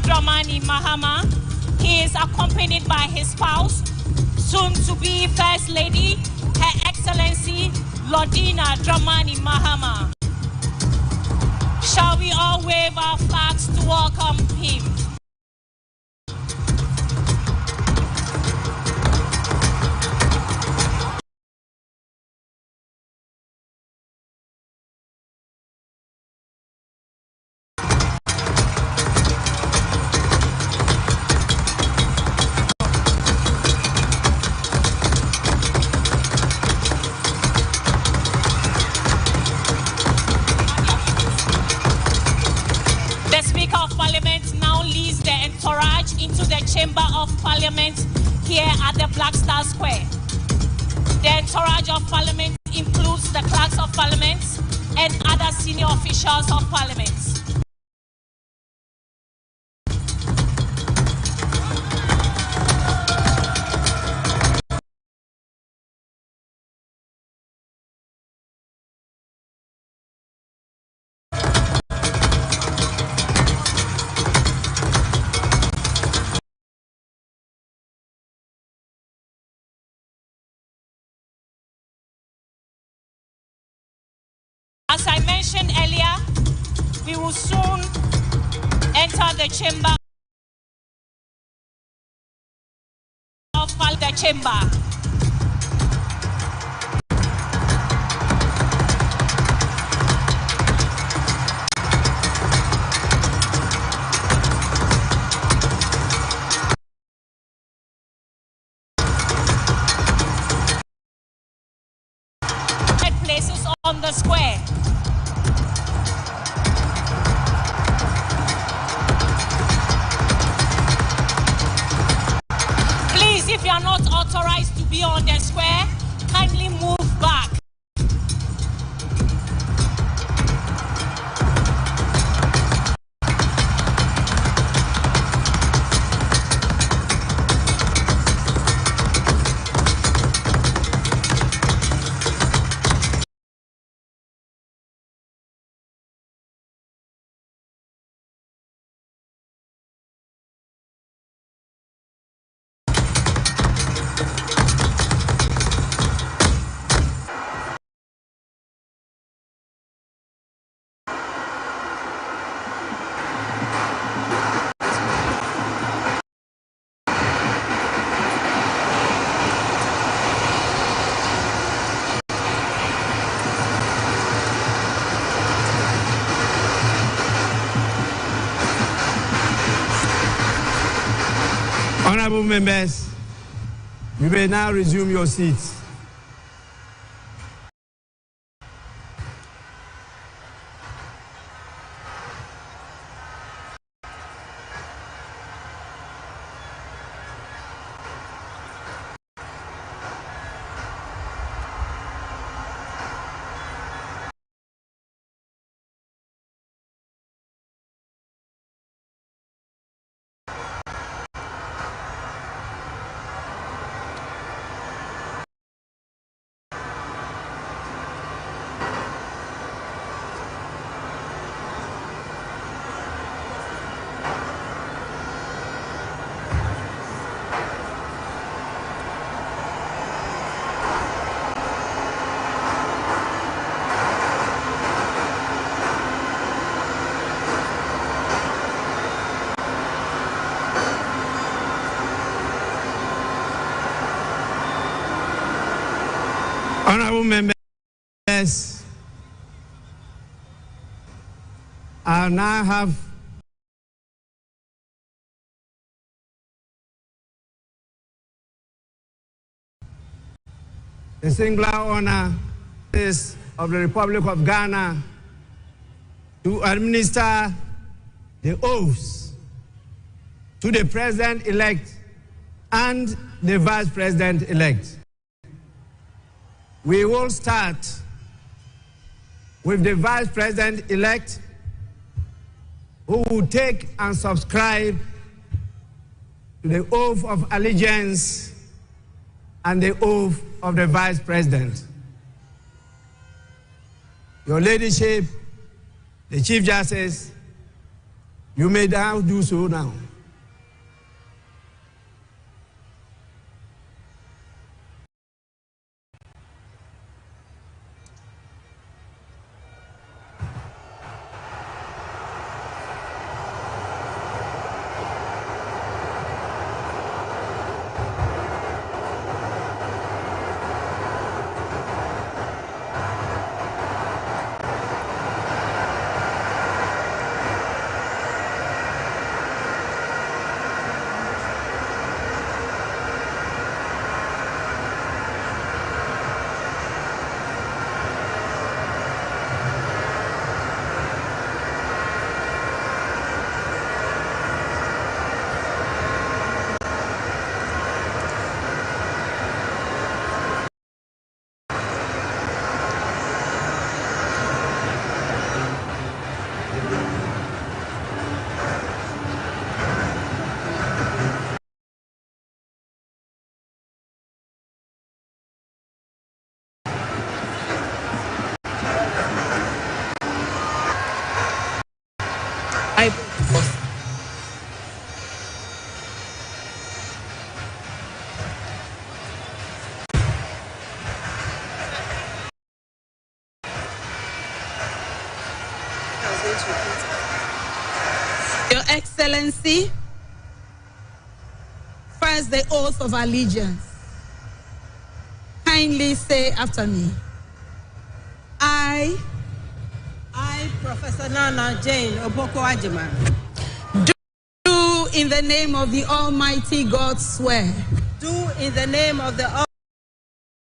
Dramani Mahama. He is accompanied by his spouse, soon-to-be First Lady, Her Excellency Lordina Dramani Mahama. Shall we all wave our flags to welcome him? Into the Chamber of Parliament here at the Black Star Square. The entourage of Parliament includes the clerks of Parliament and other senior officials of Parliament. As I mentioned earlier, we will soon enter the chamber of the chamber. Places on the square. Please, if you are not authorized to be on the square, kindly move back. Honorable members, you may now resume your seats. Honorable members, I now have the singular honor of the Republic of Ghana to administer the oaths to the President-elect and the Vice President-elect. We will start with the Vice President-elect, who will take and subscribe to the oath of allegiance and the oath of the Vice President. Your Ladyship, the Chief Justice, you may now do so now. Your Excellency, first the oath of allegiance. Kindly say after me. I, Professor Nana Jane Oboko Ajiman, do in the name of the Almighty God swear. Do in the name of the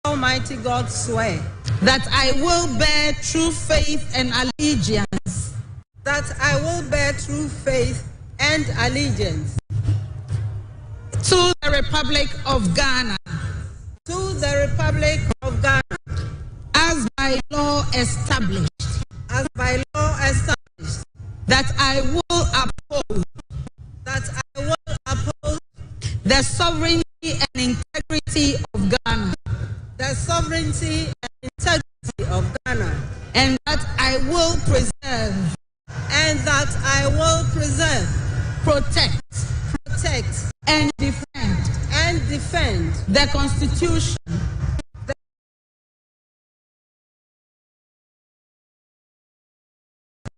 Almighty God swear. That I will bear true faith and allegiance. That I will bear true faith and allegiance. To the Republic of Ghana. To the Republic of Ghana. As by law established. As by law established. That I will uphold. That I will uphold. The sovereignty and integrity of Ghana. The sovereignty and integrity of Ghana. And that I will preserve. And that I will preserve. Protect. Protect. And defend. And defend. The Constitution. The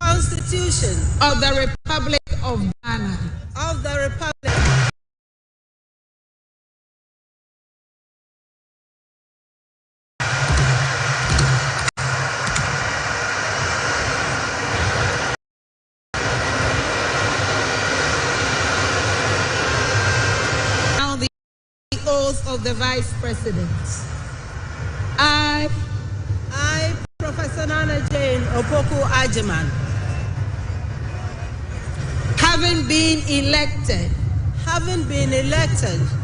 Constitution. Of the Republic of Ghana. Of the Republic. Of the Vice President. I, Professor Nana Jane Opoku Ajiman, having been elected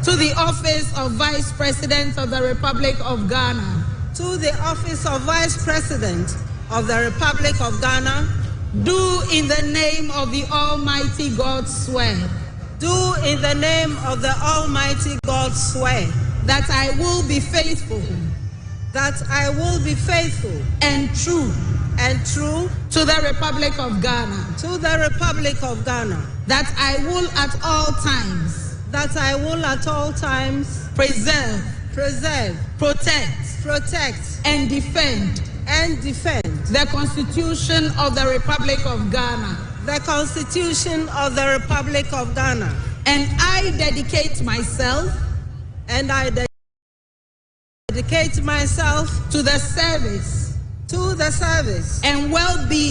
to the office of Vice President of the Republic of Ghana, to the office of Vice President of the Republic of Ghana, do in the name of the Almighty God swear. Do in the name of the Almighty God swear. That I will be faithful. That I will be faithful. And true. And true. To the Republic of Ghana. To the Republic of Ghana. That I will at all times. That I will at all times. Preserve. Preserve. Protect. Protect. And defend. And defend. The Constitution of the Republic of Ghana. The Constitution of the Republic of Ghana. And I dedicate myself. And I dedicate dedicate myself to the service and well-being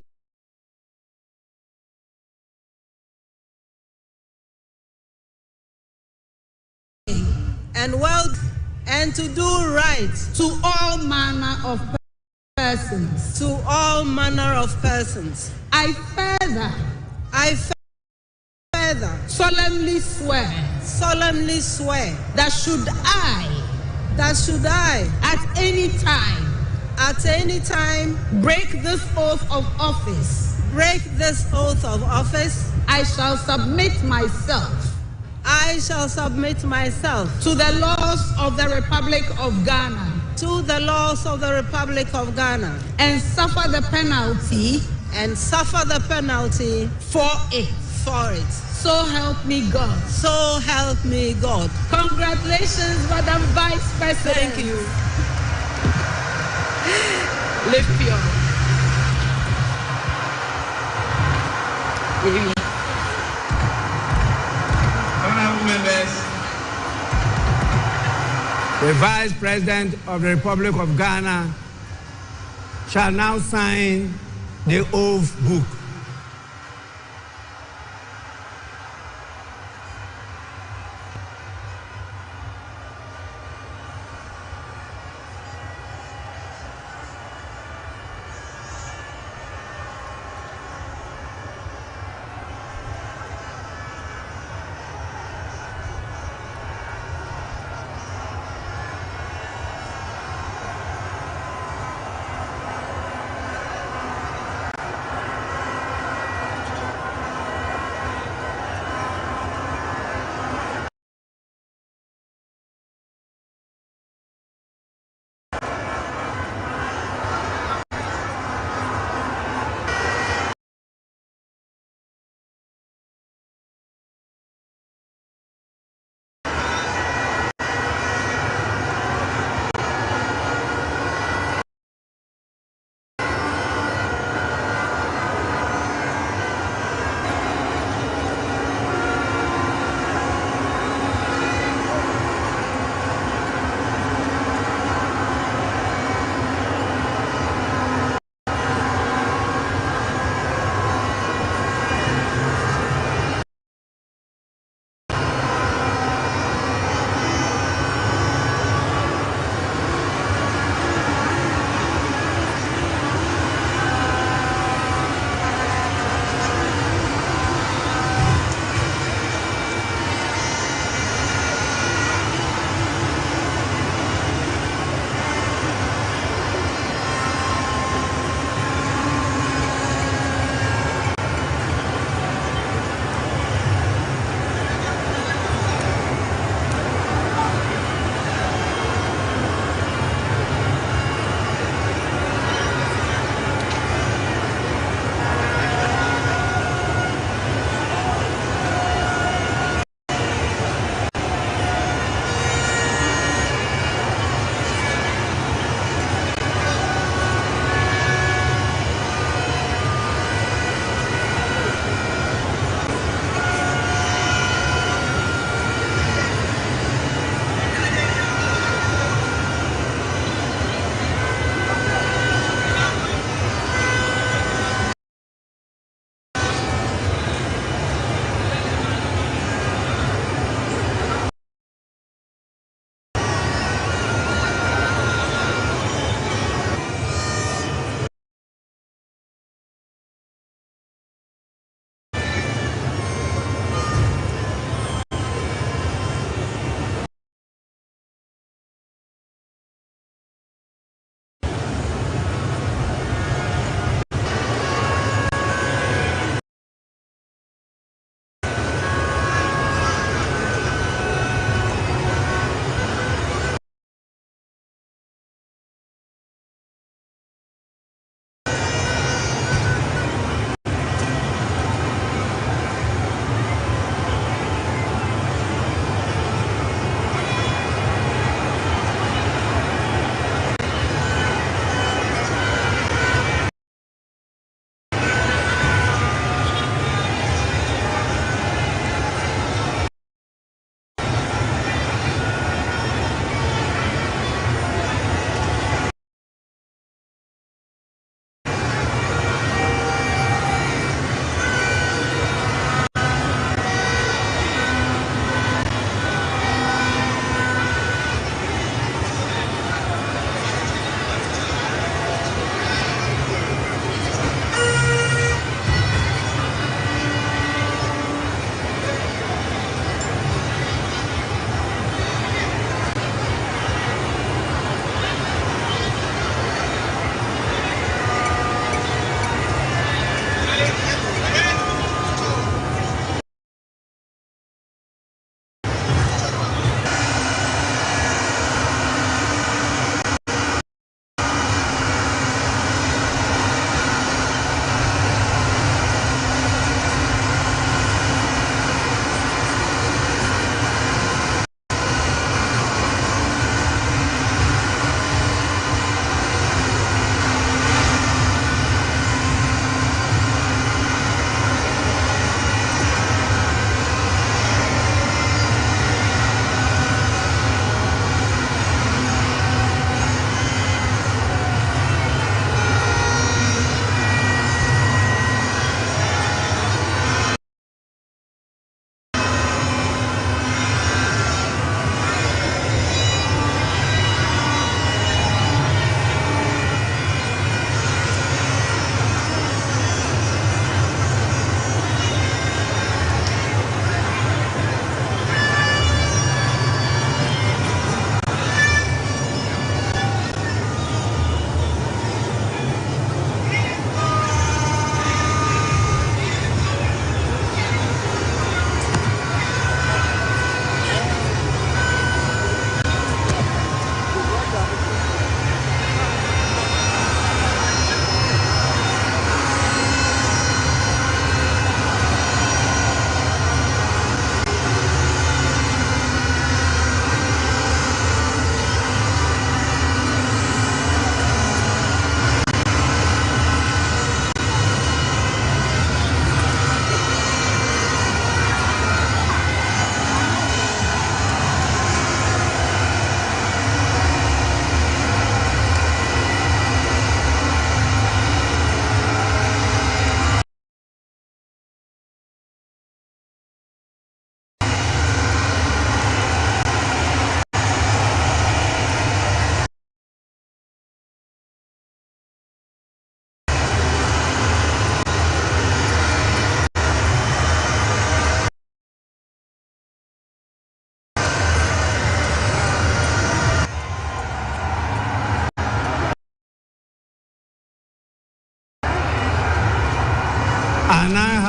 and to do right to all manner of persons. I further solemnly swear that should I at any time break this oath of office, I shall submit myself to the laws of the Republic of Ghana, and suffer the penalty for it. So help me God. Congratulations, Madam Vice President. Thank you. Lift your Honorable members, the Vice President of the Republic of Ghana shall now sign the oath book.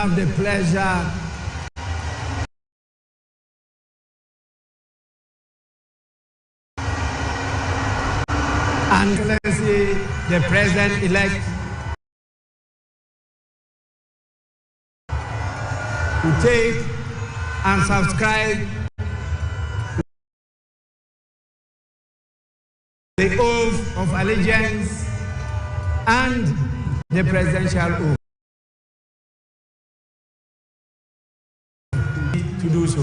have the pleasure and Excellency, the President-elect, to take and subscribe the oath of allegiance and the presidential oath. To do so.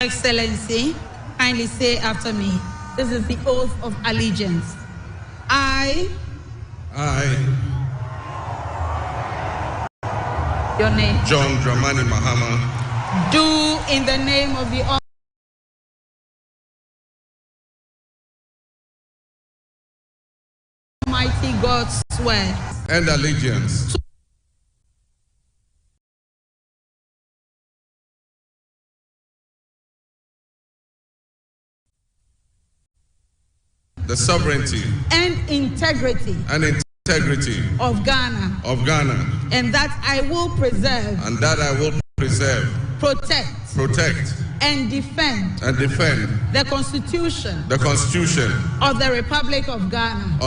Excellency, kindly say after me. This is the oath of allegiance. I. Your name. John Dramani Mahama. Do in the name of the Almighty God swear. And allegiance. The sovereignty and integrity of Ghana, and that I will preserve, protect and defend the Constitution of the Republic of Ghana,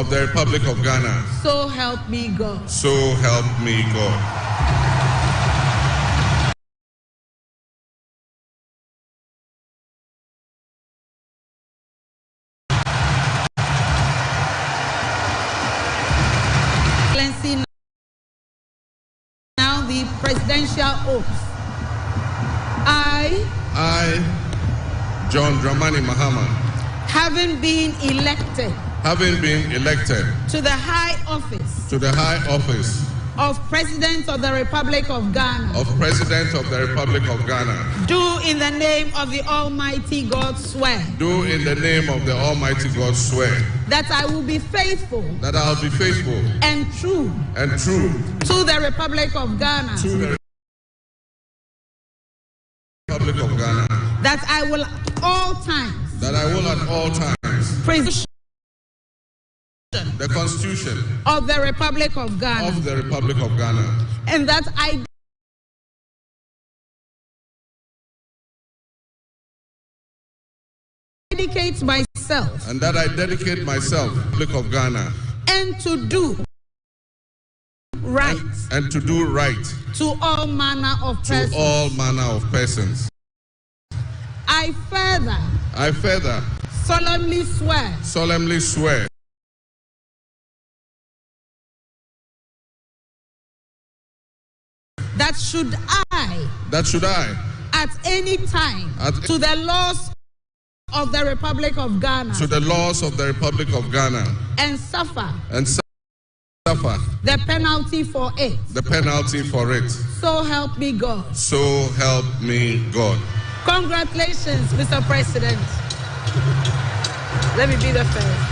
so help me God. Now the presidential oath. I, John Dramani Mahama, having been elected to the high office of President of the Republic of Ghana, do in the name of the Almighty God swear, that I will be faithful, and true to the Republic of Ghana, that I will at all times preserve the Constitution of the Republic of Ghana, and that I dedicate myself, Republic of Ghana, and to do right, to all manner of persons. I further solemnly swear that should I at any time to the laws of the Republic of Ghana and suffer the penalty for it, so help me God. Congratulations, Mr. President. Let me be the first.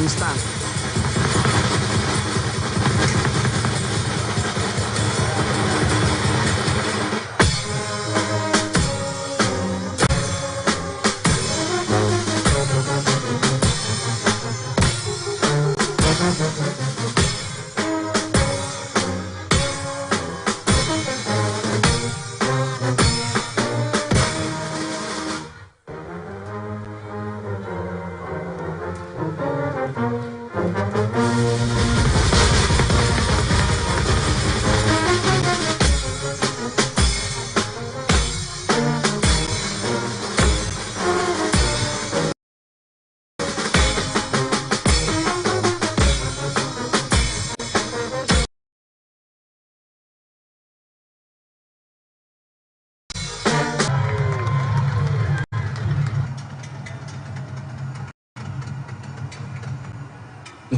Please stand.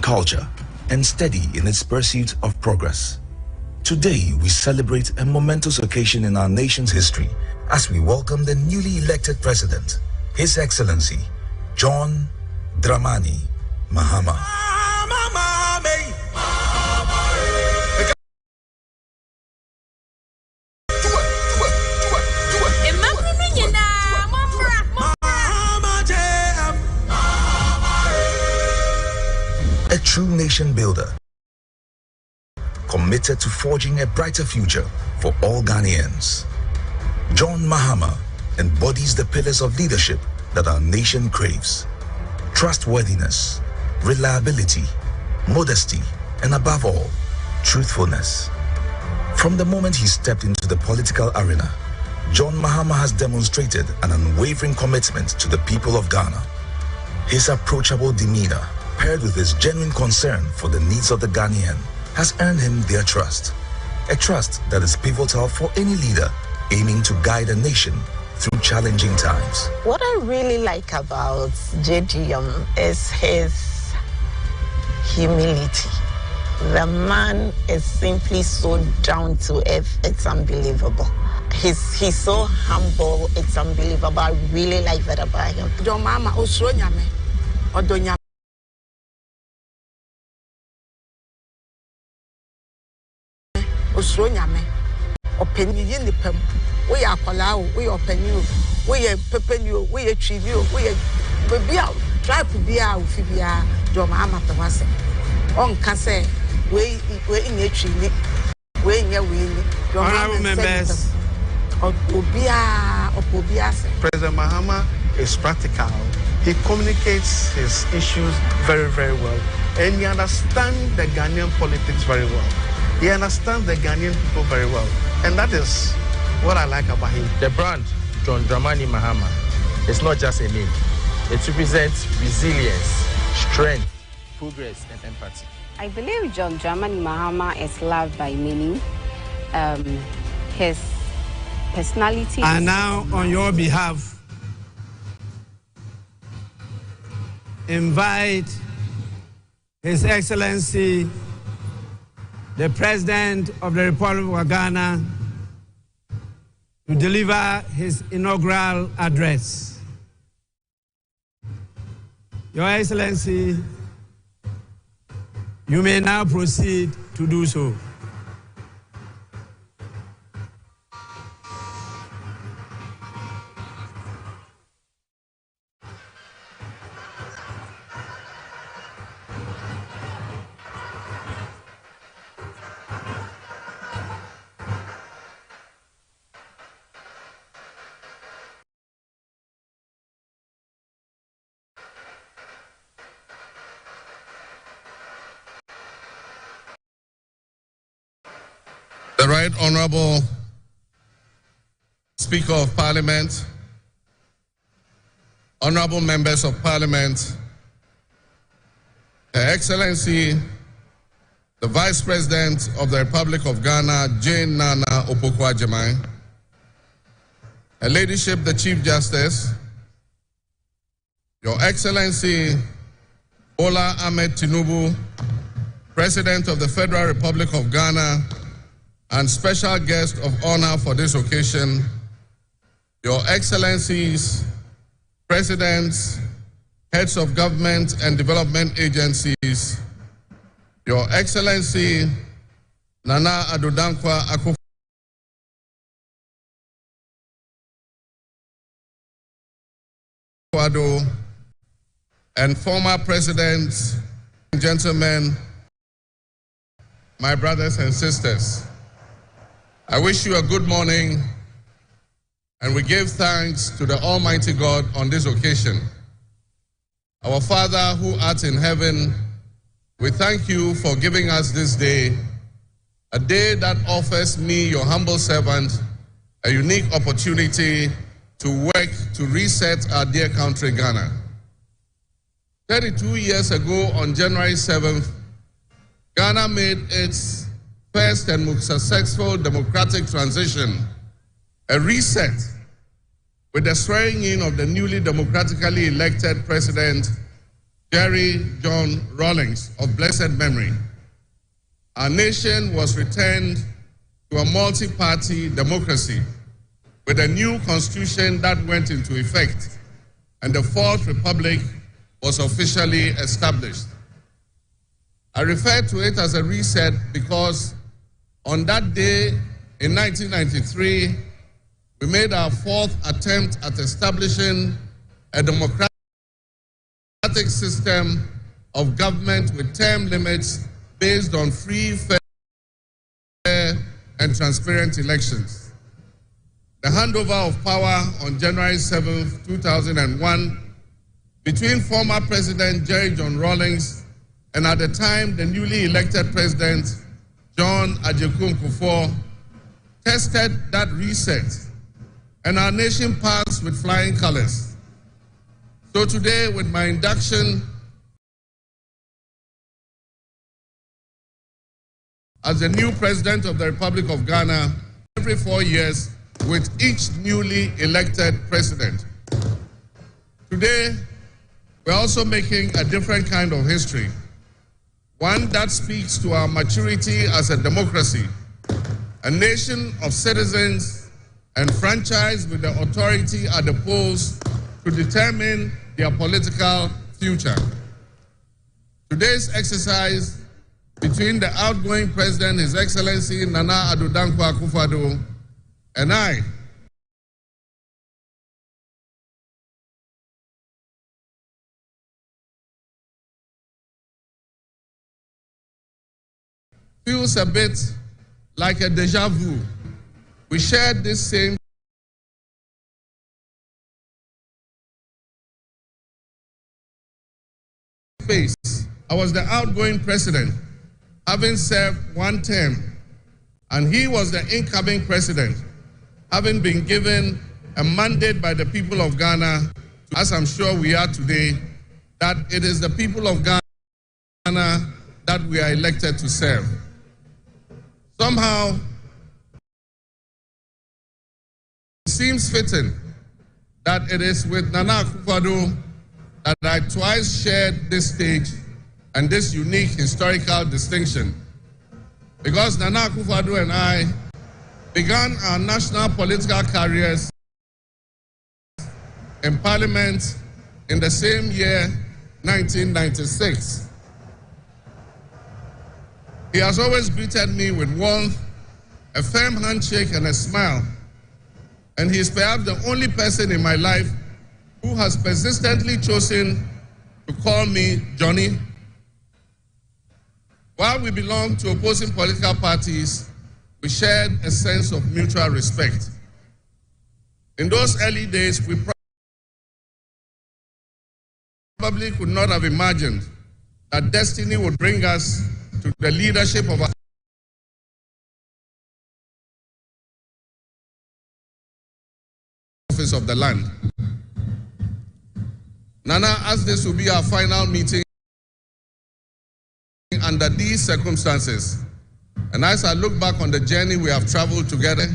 Culture and steady in its pursuit of progress. Today, we celebrate a momentous occasion in our nation's history as we welcome the newly elected president, His Excellency John Dramani Mahama. A true nation builder, committed to forging a brighter future for all Ghanaians. John Mahama embodies the pillars of leadership that our nation craves: trustworthiness, reliability, modesty, and above all, truthfulness. From the moment he stepped into the political arena, John Mahama has demonstrated an unwavering commitment to the people of Ghana. His approachable demeanor, paired with his genuine concern for the needs of the Ghanaian, has earned him their trust. A trust that is pivotal for any leader aiming to guide a nation through challenging times. What I really like about JDM is his humility. The man is simply so down to earth, it's unbelievable. He's so humble, it's unbelievable. I really like that about him. John Mahama Osronyame, Odonya. Osronyame, Openi Nipem, we are Palau, we are Penu, we are Pepenu, we are Chivio, we are Babia, try to be out with Fibia, John Mahama Tawase. On Casse, we in a tree, we in a wheel, Honorable members. President Mahama is practical. He communicates his issues very, very well. And he understands the Ghanaian politics very well. He understands the Ghanaian people very well. And that is what I like about him. The brand, John Dramani Mahama, is not just a name. It represents resilience, strength, progress, and empathy. I believe John Dramani Mahama is loved by many. His personality. And now, on your behalf, invite His Excellency, the President of the Republic of Ghana, to deliver his inaugural address. Your Excellency, you may now proceed to do so. The Right Honorable Speaker of Parliament, Honorable Members of Parliament, Her Excellency, the Vice President of the Republic of Ghana, Jane Nana Opoku-Agyeman, Her Ladyship, the Chief Justice, Your Excellency, Bola Ahmed Tinubu, President of the Federal Republic of Ghana, and special guest of honor for this occasion, Your Excellencies, Presidents, heads of government and development agencies, Your Excellency Nana Addo Dankwa Akufo-Addo, and former presidents, gentlemen, my brothers and sisters, I wish you a good morning, and we give thanks to the Almighty God on this occasion. Our Father who art in heaven, we thank you for giving us this day, a day that offers me, your humble servant, a unique opportunity to work to reset our dear country, Ghana. 32 years ago, on January 7th, Ghana made its first and most successful democratic transition, a reset, with the swearing in of the newly democratically elected President Jerry John Rawlings of blessed memory. Our nation was returned to a multi-party democracy with a new constitution that went into effect, and the Fourth Republic was officially established. I refer to it as a reset because on that day in 1993, we made our fourth attempt at establishing a democratic system of government with term limits based on free, fair, and transparent elections. The handover of power on January 7, 2001, between former President Jerry John Rawlings and at the time the newly elected President John Agyekum Kufuor, tested that reset, and our nation passed with flying colors. So today, with my induction as the new President of the Republic of Ghana, every 4 years with each newly elected president. Today, we're also making a different kind of history, one that speaks to our maturity as a democracy, a nation of citizens enfranchised with the authority at the polls to determine their political future. Today's exercise between the outgoing President, His Excellency Nana Addo Dankwa Akufo-Addo, and I feels a bit like a deja vu. We shared this same space. I was the outgoing president, having served one term, and he was the incoming president, having been given a mandate by the people of Ghana, as I'm sure we are today, that it is the people of Ghana that we are elected to serve. Somehow, it seems fitting that it is with Nana Akufo-Addo that I twice shared this stage and this unique historical distinction, because Nana Akufo-Addo and I began our national political careers in Parliament in the same year, 1996. He has always greeted me with warmth, a firm handshake, and a smile. And he is perhaps the only person in my life who has persistently chosen to call me Johnny. While we belong to opposing political parties, we shared a sense of mutual respect. In those early days, we probably could not have imagined that destiny would bring us to the leadership of our office of the land. Nana, as this will be our final meeting under these circumstances, and as I look back on the journey we have traveled together,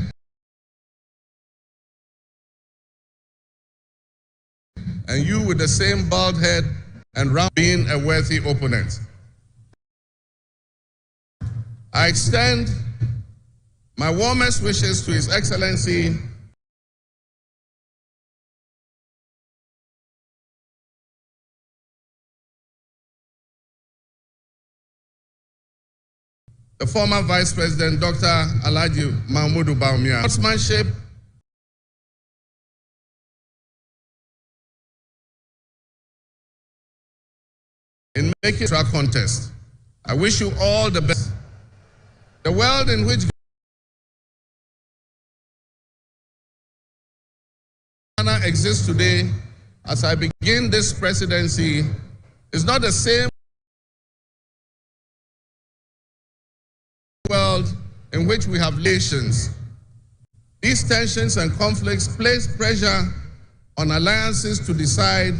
and you with the same bald head and round being a worthy opponent, I extend my warmest wishes to His Excellency the former Vice President, Dr. Alhaji Mahmoud Bawumia. Sportsmanship in making track contest. I wish you all the best. The world in which Ghana exists today, as I begin this presidency, is not the same world in which we have relations. These tensions and conflicts place pressure on alliances to decide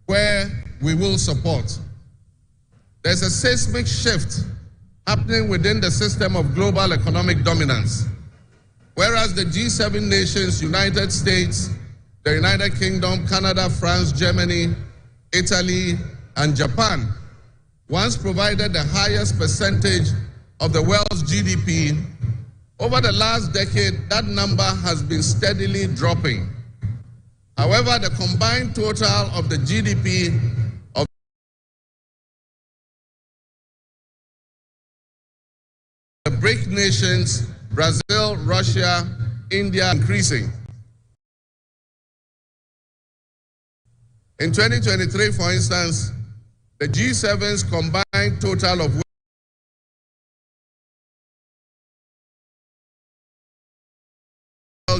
where we will support. There's a seismic shift happening within the system of global economic dominance. Whereas the G7 nations, United States, the United Kingdom, Canada, France, Germany, Italy, and Japan once provided the highest percentage of the world's GDP, over the last decade, that number has been steadily dropping. However, the combined total of the GDP of the BRIC nations, Brazil, Russia, India, increasing. In 2023, for instance, the G7's combined total of world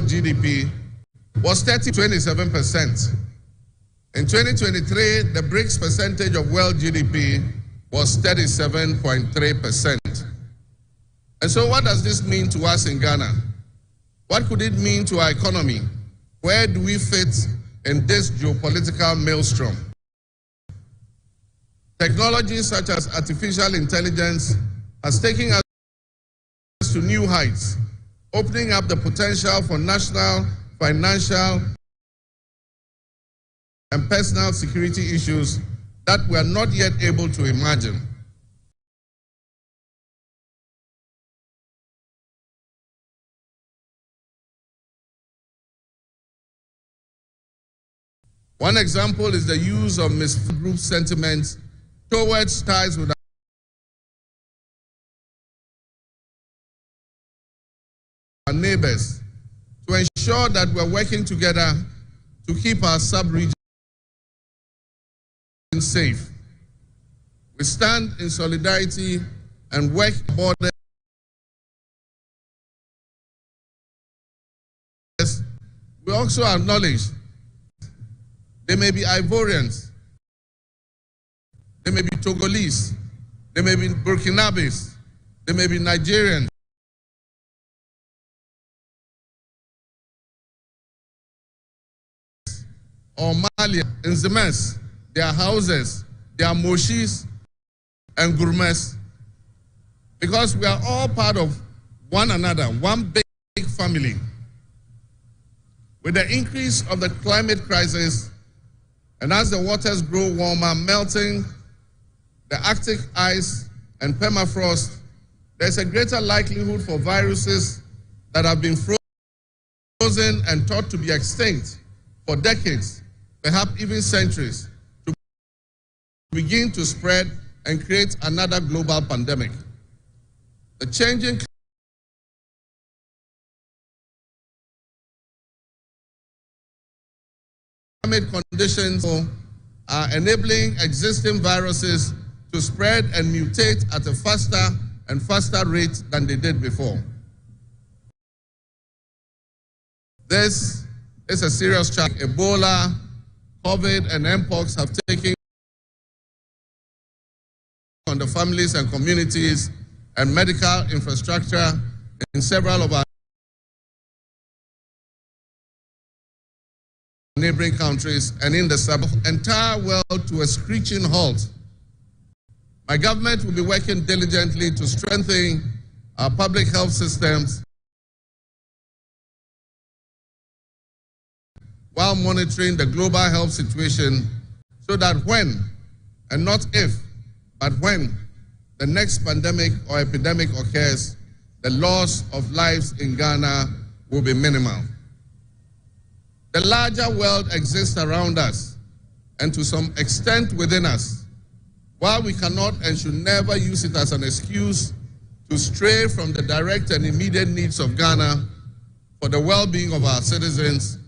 GDP was 27%. In 2023, the BRICS percentage of world GDP was 37.3%. And so what does this mean to us in Ghana? What could it mean to our economy? Where do we fit in this geopolitical maelstrom? Technology such as artificial intelligence has taken us to new heights, opening up the potential for national, financial, and personal security issues that we are not yet able to imagine. One example is the use of misguided group sentiments towards ties with our neighbors to ensure that we're working together to keep our sub-region safe. We stand in solidarity and work borders. We also acknowledge they may be Ivorians, they may be Togolese, they may be Burkinabes, they may be Nigerians, or Mali, in Zemes, their houses, their moshis and gourmets, because we are all part of one another, one big family. With the increase of the climate crisis, and as the waters grow warmer, melting the Arctic ice and permafrost, there's a greater likelihood for viruses that have been frozen and thought to be extinct for decades, perhaps even centuries, to begin to spread and create another global pandemic. The changing climate conditions are enabling existing viruses to spread and mutate at a faster and faster rate than they did before. This is a serious challenge. Ebola, COVID, and Mpox have taken on the families and communities and medical infrastructure in several of our neighboring countries and in the entire world to a screeching halt. My government will be working diligently to strengthen our public health systems while monitoring the global health situation so that when, and not if, but when the next pandemic or epidemic occurs, the loss of lives in Ghana will be minimal. The larger world exists around us and to some extent within us. While we cannot and should never use it as an excuse to stray from the direct and immediate needs of Ghana for the well-being of our citizens,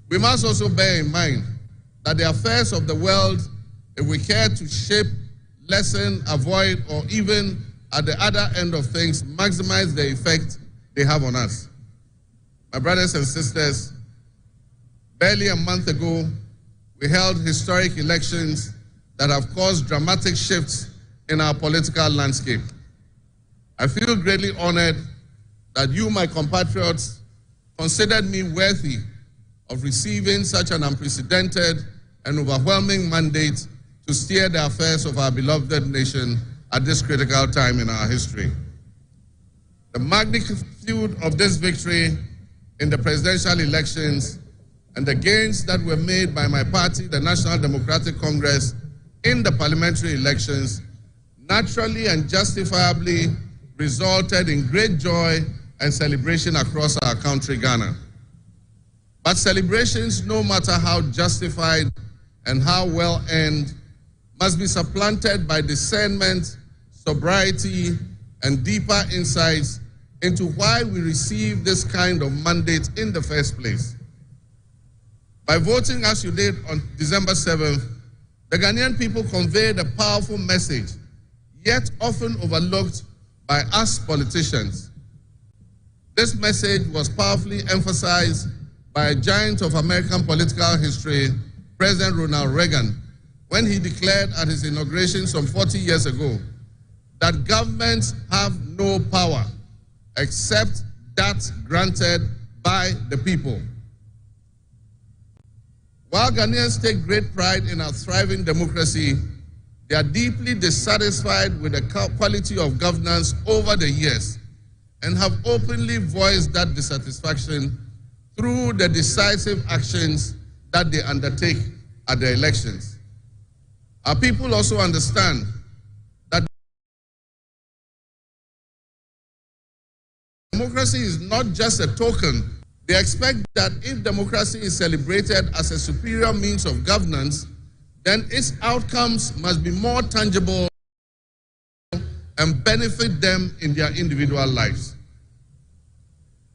we must also bear in mind that the affairs of the world, if we care to shape, lessen, avoid, or even at the other end of things, maximize the effect they have on us. My brothers and sisters, barely a month ago, we held historic elections that have caused dramatic shifts in our political landscape. I feel greatly honored that you, my compatriots, considered me worthy of receiving such an unprecedented and overwhelming mandate to steer the affairs of our beloved nation at this critical time in our history. The magnitude of this victory in the presidential elections and the gains that were made by my party, the National Democratic Congress, in the parliamentary elections naturally and justifiably resulted in great joy and celebration across our country, Ghana. But celebrations, no matter how justified and how well earned, must be supplanted by discernment, sobriety, and deeper insights into why we received this kind of mandate in the first place. By voting as you did on December 7th, the Ghanaian people conveyed a powerful message, yet often overlooked by us politicians. This message was powerfully emphasized by a giant of American political history, President Ronald Reagan, when he declared at his inauguration some 40 years ago that governments have no power except that granted by the people. While Ghanaians take great pride in our thriving democracy, they are deeply dissatisfied with the quality of governance over the years and have openly voiced that dissatisfaction through the decisive actions that they undertake at the elections. Our people also understand that democracy is not just a token. They expect that if democracy is celebrated as a superior means of governance, then its outcomes must be more tangible and benefit them in their individual lives.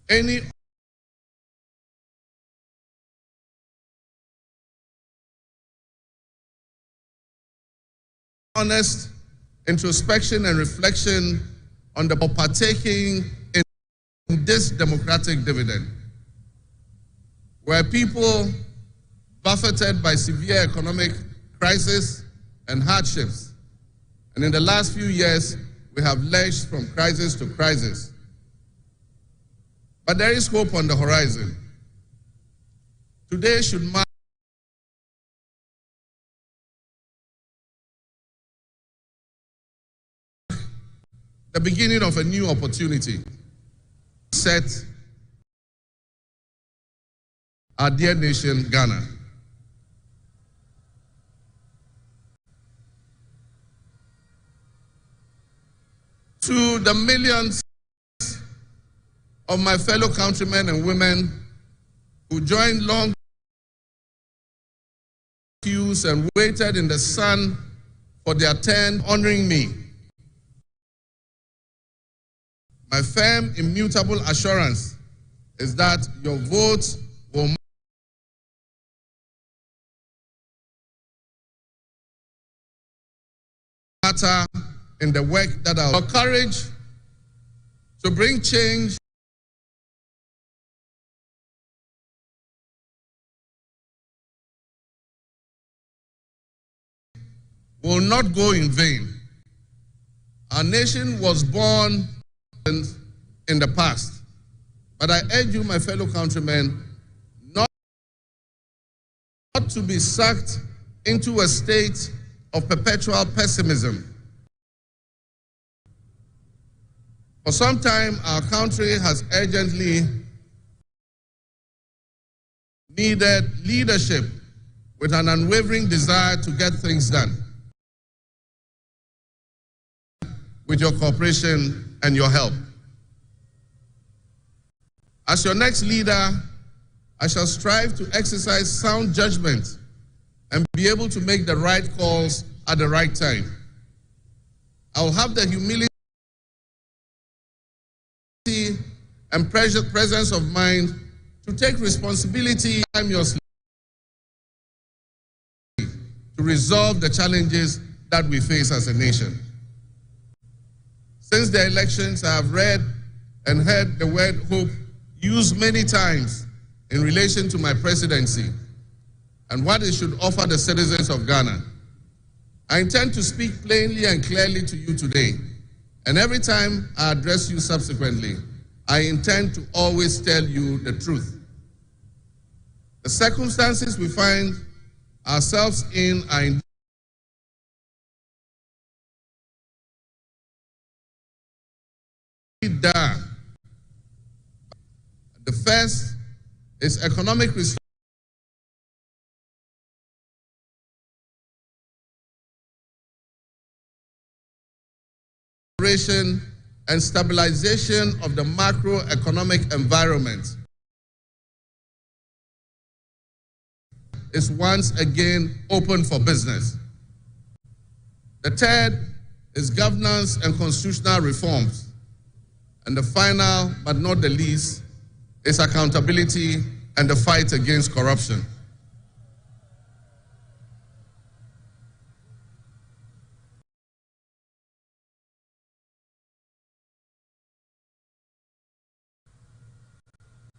Any honest introspection and reflection on the partaking in this democratic dividend, where people buffeted by severe economic crisis and hardships. And in the last few years, we have lurched from crisis to crisis. But there is hope on the horizon. Today should mark the beginning of a new opportunity. Set our dear nation, Ghana. To the millions of my fellow countrymen and women who joined long queues and waited in the sun for their turn honoring me, my firm, immutable assurance is that your votes will matter in the work that I'll have courage to bring change will not go in vain. Our nation was born in the past, but I urge you, my fellow countrymen, not to be sucked into a state of perpetual pessimism. For some time, our country has urgently needed leadership with an unwavering desire to get things done. With your cooperation and your help. As your next leader, I shall strive to exercise sound judgment and be able to make the right calls at the right time. I will have the humility and presence of mind to take responsibility timelessly to resolve the challenges that we face as a nation. Since the elections, I have read and heard the word hope used many times in relation to my presidency and what it should offer the citizens of Ghana. I intend to speak plainly and clearly to you today, and every time I address you subsequently, I intend to always tell you the truth. The circumstances we find ourselves in are indeed dire. The first is economic restoration and stabilization of the macroeconomic environment is once again open for business. The third is governance and constitutional reforms. And the final, but not the least, is accountability and the fight against corruption.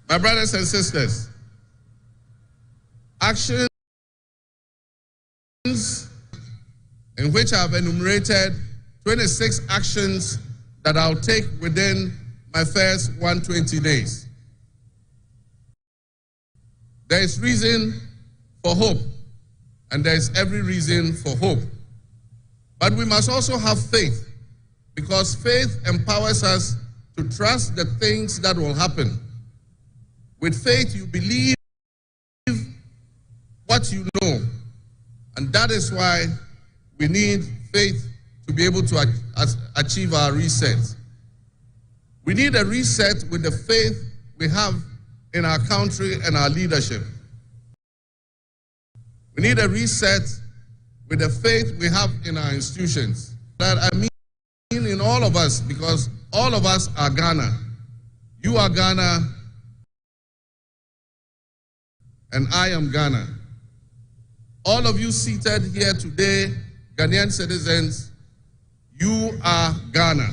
My brothers and sisters, actions in which I have enumerated 26 actions that I'll take within my first 120 days. There is reason for hope, and there is every reason for hope. But we must also have faith, because faith empowers us to trust the things that will happen. With faith, you believe what you know, and that is why we need faith to be able to achieve our reset. We need a reset with the faith we have in our country and our leadership. We need a reset with the faith we have in our institutions. That I mean in all of us, because all of us are Ghana. You are Ghana, and I am Ghana. All of you seated here today, Ghanaian citizens, you are Ghana.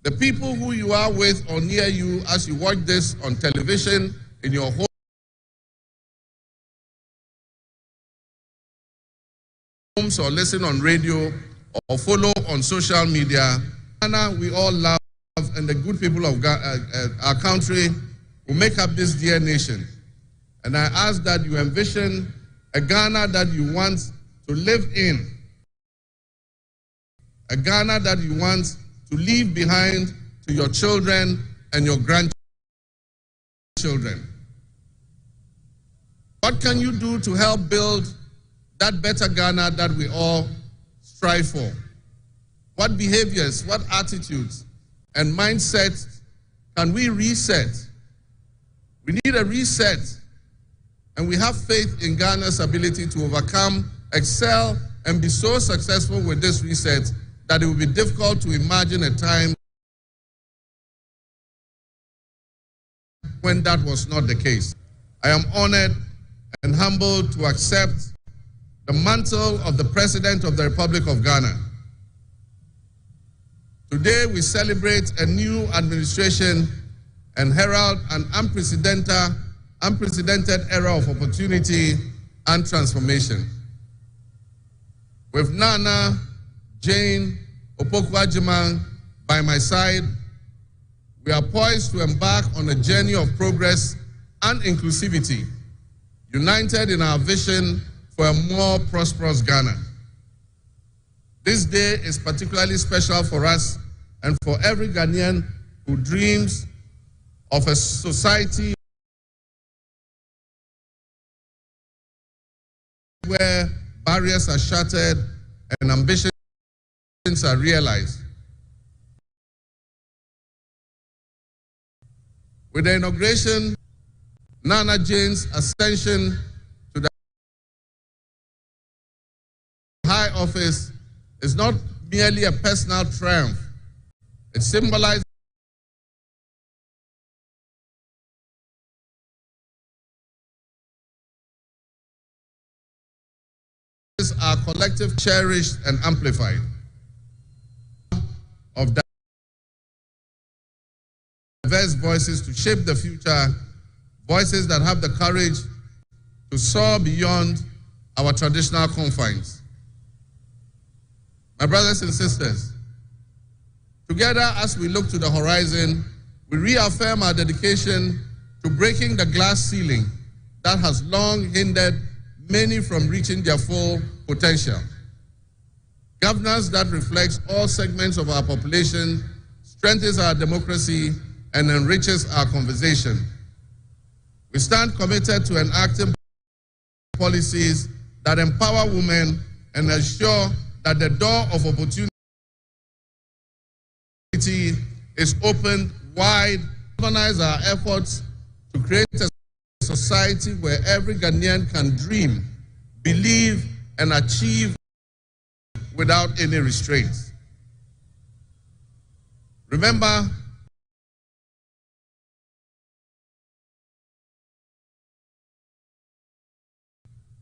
The people who you are with or near you as you watch this on television, in your homes, or listen on radio, or follow on social media, Ghana we all love, and the good people of our country who make up this dear nation. And I ask that you envision a Ghana that you want to live in, a Ghana that you want to leave behind to your children and your grandchildren. What can you do to help build that better Ghana that we all strive for? What behaviors, what attitudes and mindsets can we reset? We need a reset, and we have faith in Ghana's ability to overcome, excel, and be so successful with this reset that it will be difficult to imagine a time when that was not the case. I am honored and humbled to accept the mantle of the President of the Republic of Ghana. Today we celebrate a new administration and herald an unprecedented era of opportunity and transformation. With Nana Jane Opoku-Agyeman by my side, we are poised to embark on a journey of progress and inclusivity, united in our vision for a more prosperous Ghana. This day is particularly special for us and for every Ghanaian who dreams of a society where barriers are shattered and ambitions are realized. With the inauguration, Nana Jane's ascension to the high office is not merely a personal triumph. It symbolizes voices are collective, cherished, and amplified. Of diverse voices to shape the future, voices that have the courage to soar beyond our traditional confines. My brothers and sisters, together as we look to the horizon, we reaffirm our dedication to breaking the glass ceiling that has long hindered many from reaching their full potential. Governance that reflects all segments of our population, strengthens our democracy, and enriches our conversation. We stand committed to enacting policies that empower women and ensure that the door of opportunity is opened wide. Organize our efforts to create a society where every Ghanaian can dream, believe, and achieve without any restraints. Remember,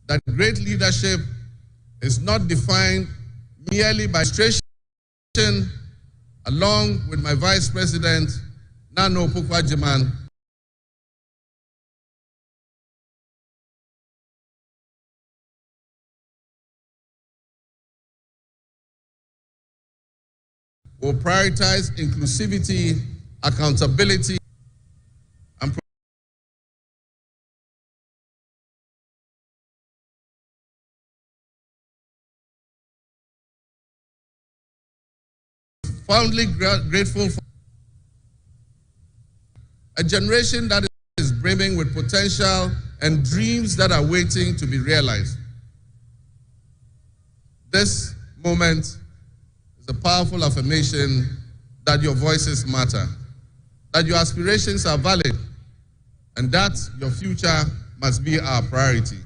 that great leadership is not defined merely by administration. Along with my Vice President, Nana Opoku-Agyeman, will prioritize inclusivity, accountability, and profoundly grateful for a generation that is brimming with potential and dreams that are waiting to be realized. This moment is a powerful affirmation that your voices matter, that your aspirations are valid, and that your future must be our priority.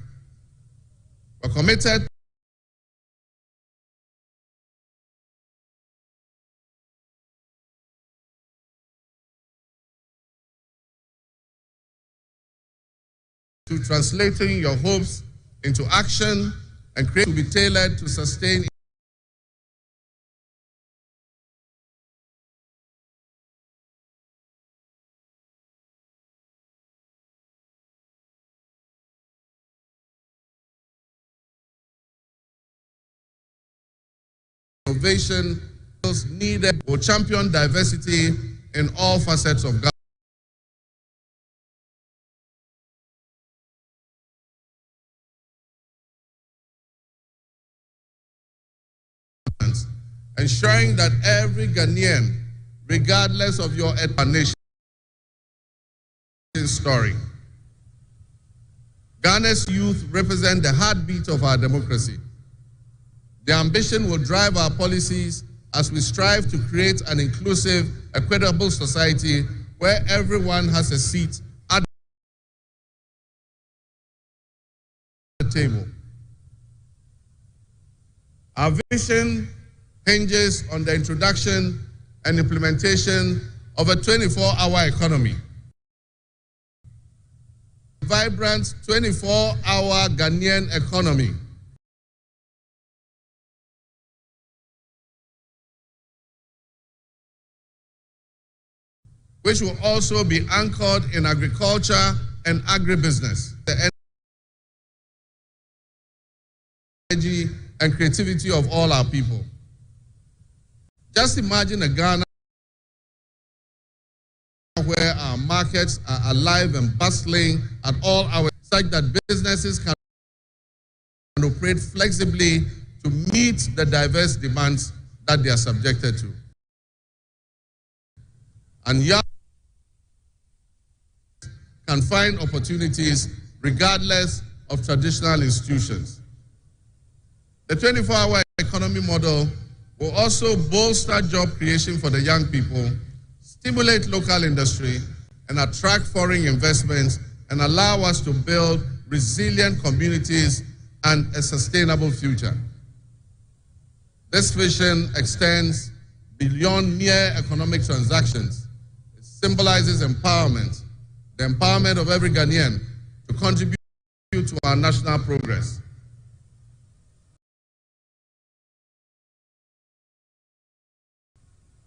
We're committed to translating your hopes into action and create to be tailored to sustain innovation needed will champion diversity in all facets of government. Ensuring that every Ghanaian, regardless of your nation story. Ghana's youth represent the heartbeat of our democracy. Their ambition will drive our policies as we strive to create an inclusive, equitable society where everyone has a seat at the table. Our vision hinges on the introduction and implementation of a 24-hour economy. A vibrant 24-hour Ghanaian economy which will also be anchored in agriculture and agribusiness, the energy and creativity of all our people. Just imagine a Ghana where our markets are alive and bustling at all hours, such that businesses can operate flexibly to meet the diverse demands that they are subjected to. And young can find opportunities regardless of traditional institutions. The 24-hour economy model will also bolster job creation for the young people, stimulate local industry, and attract foreign investments, and allow us to build resilient communities and a sustainable future. This vision extends beyond mere economic transactions. It symbolizes empowerment, the empowerment of every Ghanaian to contribute to our national progress.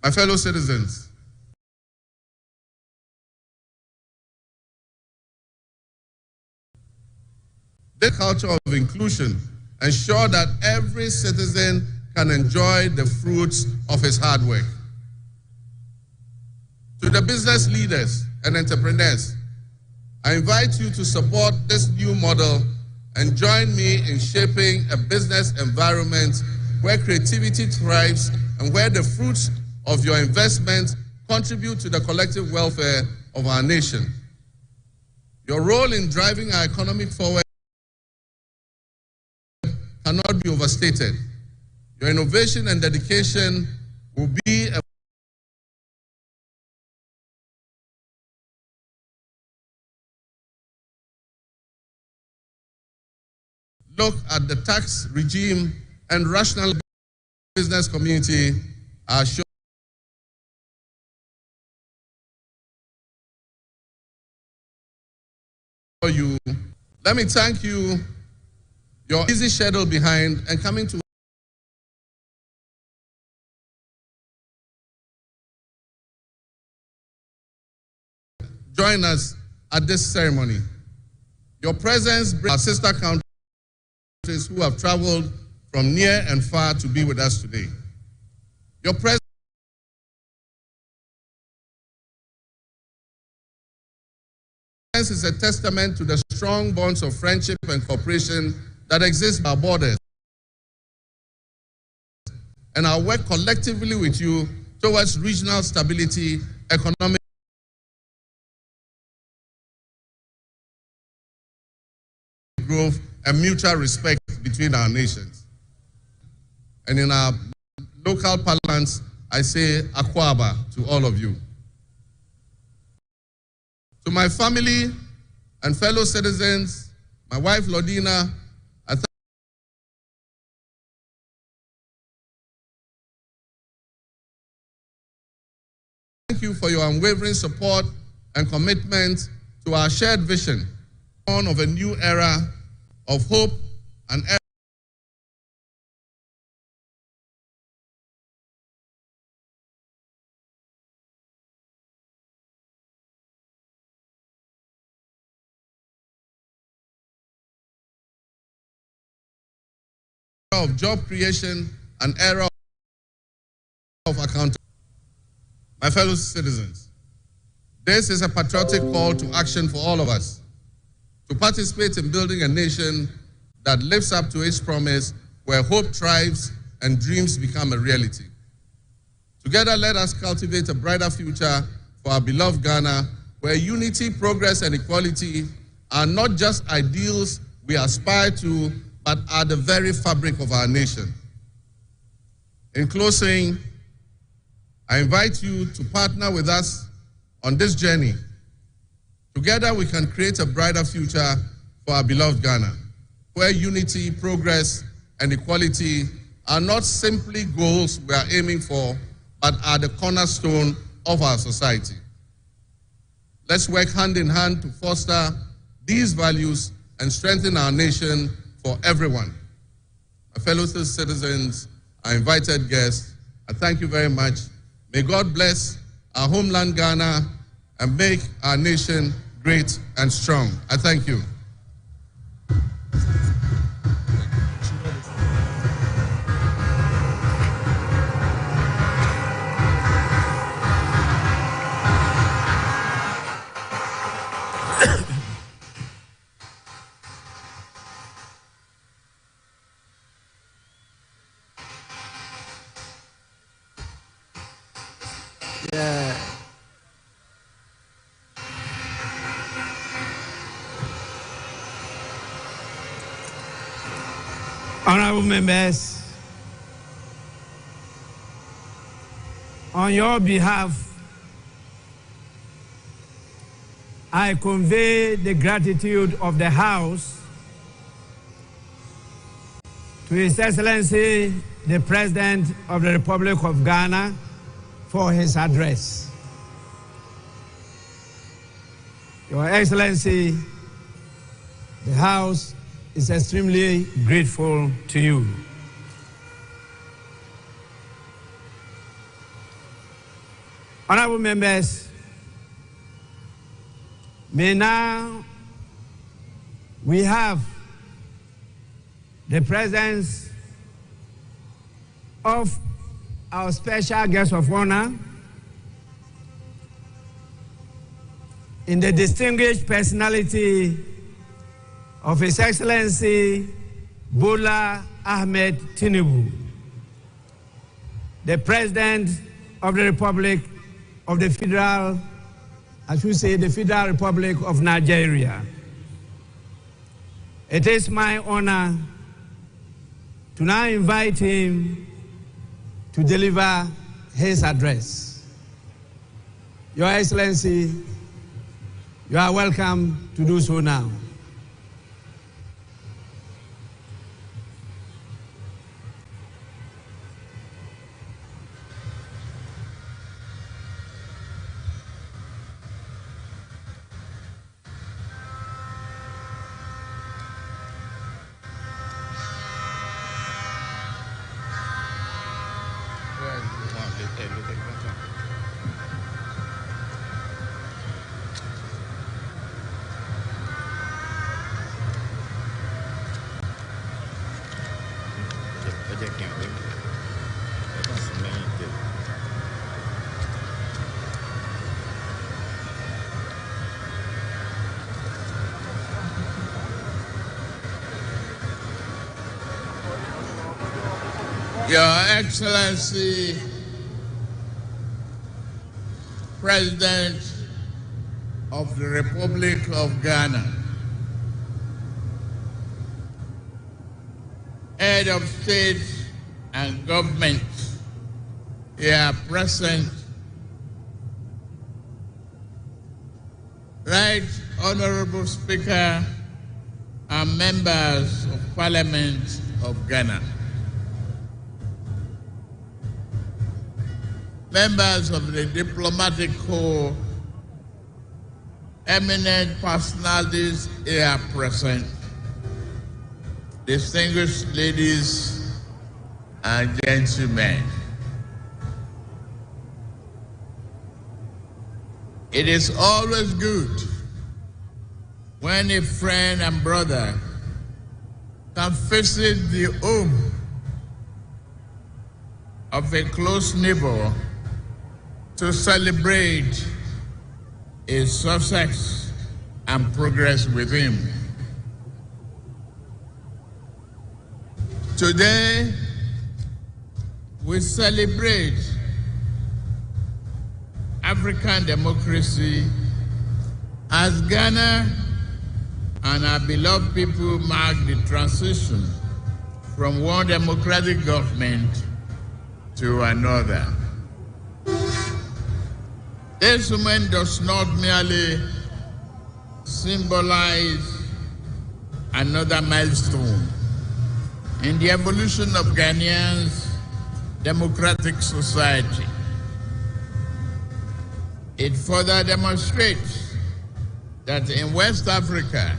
My fellow citizens, the culture of inclusion ensure that every citizen can enjoy the fruits of his hard work. To the business leaders and entrepreneurs, I invite you to support this new model and join me in shaping a business environment where creativity thrives and where the fruits of your investment contribute to the collective welfare of our nation. Your role in driving our economy forward cannot be overstated. Your innovation and dedication will be a look at the tax regime and rational business community are sure you. Let me thank you, your busy schedule behind and coming to join us at this ceremony. Your presence brings our sister countries who have traveled from near and far to be with us today. Your presence is a testament to the strong bonds of friendship and cooperation that exist by our borders, and our work collectively with you towards regional stability, economic growth, and mutual respect between our nations. And in our local parlance, I say Akwaba to all of you. To my family and fellow citizens, my wife Lodina, I thank you for your unwavering support and commitment to our shared vision of a new era of hope and of job creation, an era of accountability. My fellow citizens, this is a patriotic call to action for all of us to participate in building a nation that lives up to its promise, where hope thrives and dreams become a reality. Together, let us cultivate a brighter future for our beloved Ghana, where unity, progress, and equality are not just ideals we aspire to, but are the very fabric of our nation. In closing, I invite you to partner with us on this journey. Together, we can create a brighter future for our beloved Ghana, where unity, progress, and equality are not simply goals we are aiming for, but are the cornerstone of our society. Let's work hand in hand to foster these values and strengthen our nation for everyone. My fellow citizens, our invited guests, I thank you very much. May God bless our homeland Ghana and make our nation great and strong. I thank you. Honorable members, on your behalf, I convey the gratitude of the House to His Excellency, the President of the Republic of Ghana, for his address. Your Excellency, the House is extremely grateful to you. Honorable members, now we have the presence of our special guest of honor in the distinguished personality of His Excellency Bola Ahmed Tinubu, the President of the Republic of the Federal, I should say the Federal Republic of Nigeria. It is my honor to now invite him to deliver his address. Your Excellency, you are welcome to do so now. Your Excellency, President of the Republic of Ghana, Head of State and Government here present, Right Honorable Speaker and members of Parliament of Ghana, members of the diplomatic corps, eminent personalities here present, distinguished ladies and gentlemen. It is always good when a friend and brother can visit the home of a close neighbor to celebrate his success and progress with him. Today, we celebrate African democracy as Ghana and our beloved people mark the transition from one democratic government to another. This moment does not merely symbolize another milestone in the evolution of Ghanaians' democratic society. It further demonstrates that in West Africa,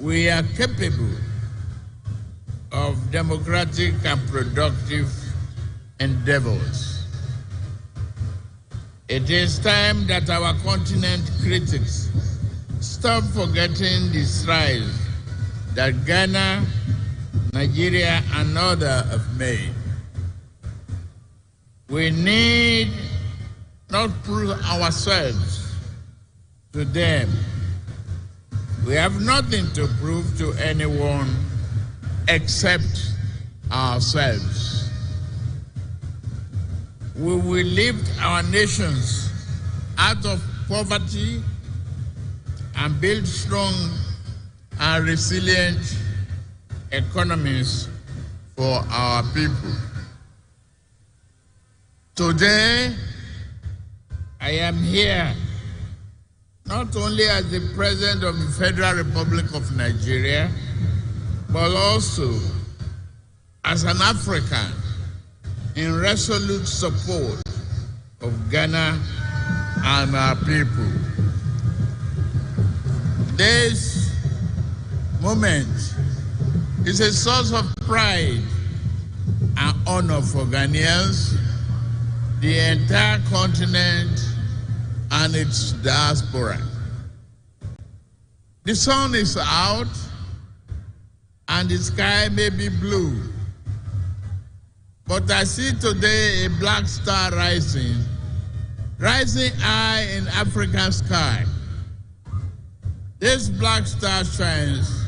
we are capable of democratic and productive endeavors. It is time that our continent critics stop forgetting the strides that Ghana, Nigeria, and others have made. We need not prove ourselves to them. We have nothing to prove to anyone except ourselves. We will lift our nations out of poverty and build strong and resilient economies for our people. Today, I am here not only as the President of the Federal Republic of Nigeria, but also as an African in resolute support of Ghana and our people. This moment is a source of pride and honor for Ghanaians the entire continent and its diaspora. The sun is out and the sky may be blue, but I see today a black star rising high in African sky. This black star shines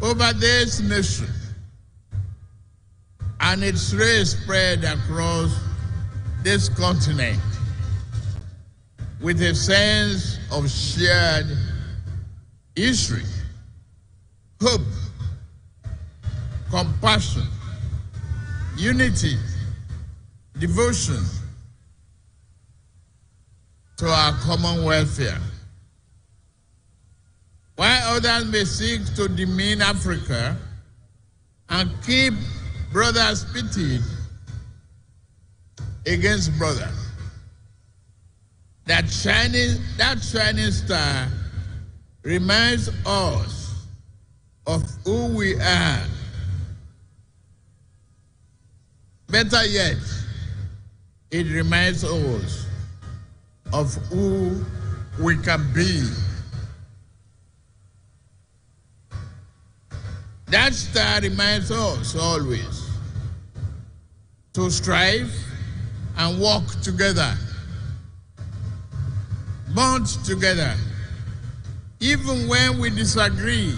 over this nation, and its rays spread across this continent with a sense of shared history, hope, compassion, unity, devotion to our common welfare. While others may seek to demean Africa and keep brothers pitted against brothers, that shining star reminds us of who we are. Better yet, it reminds us of who we can be. That star reminds us always to strive and walk together, bond together, even when we disagree.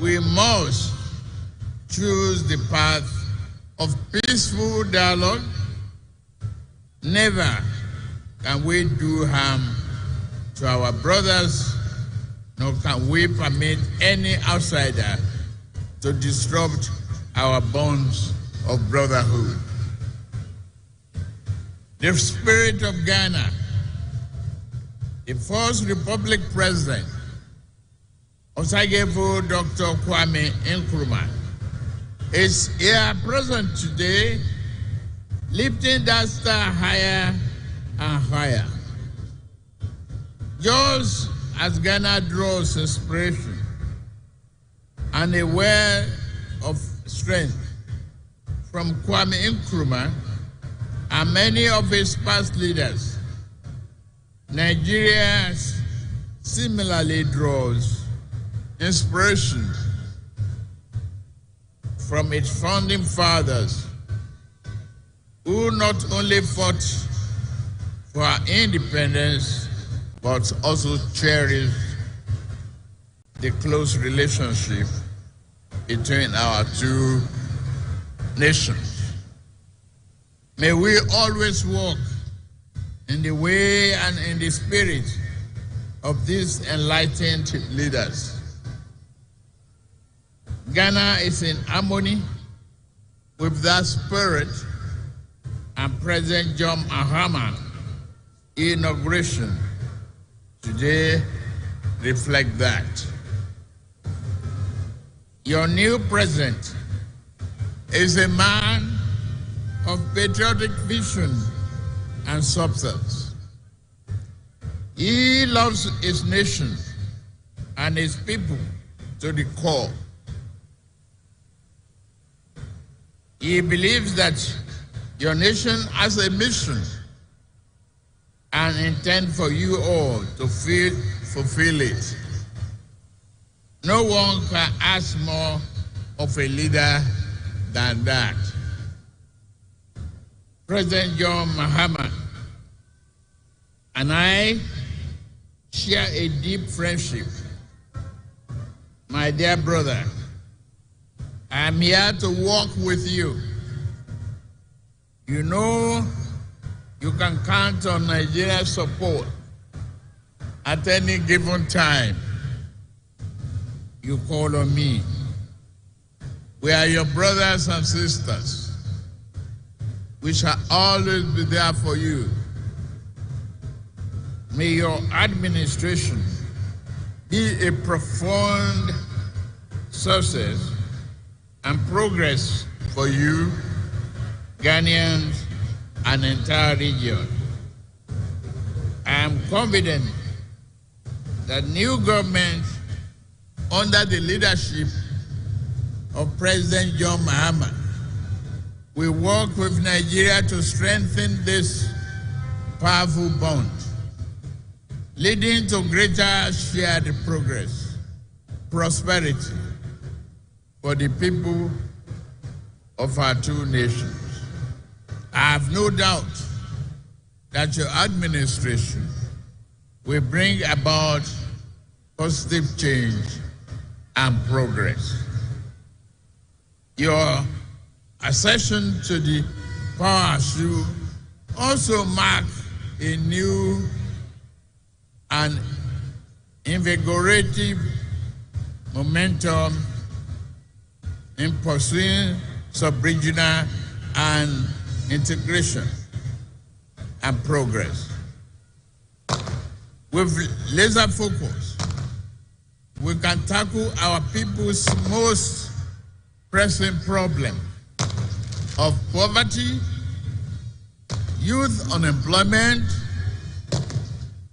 We must choose the path of peaceful dialogue. Never can we do harm to our brothers, nor can we permit any outsider to disrupt our bonds of brotherhood. The spirit of Ghana, the first Republic President, Osagyefo Dr. Kwame Nkrumah, is here present today, lifting that star higher and higher. Just as Ghana draws inspiration and a well of strength from Kwame Nkrumah and many of his past leaders, Nigeria similarly draws inspiration from its founding fathers, who not only fought for our independence, but also cherished the close relationship between our two nations. May we always walk in the way and in the spirit of these enlightened leaders. Ghana is in harmony with that spirit, and President John Mahama inauguration today reflect that. Your new president is a man of patriotic vision and substance. He loves his nation and his people to the core. He believes that your nation has a mission and intend for you all to fulfill it. No one can ask more of a leader than that. President John Mahama and I share a deep friendship. My dear brother, I am here to walk with you. You know you can count on Nigeria's support at any given time. You call on me. We are your brothers and sisters. We shall always be there for you. May your administration be a profound success and progress for you, Ghanaians, and entire region. I am confident that new government under the leadership of President John Mahama we work with Nigeria to strengthen this powerful bond, leading to greater shared progress, prosperity for the people of our two nations. I have no doubt that your administration will bring about positive change and progress. Your accession to the power should also mark a new and invigorating momentum in pursuing sub-regional and integration and progress. With laser focus, we can tackle our people's most pressing problem of poverty, youth unemployment,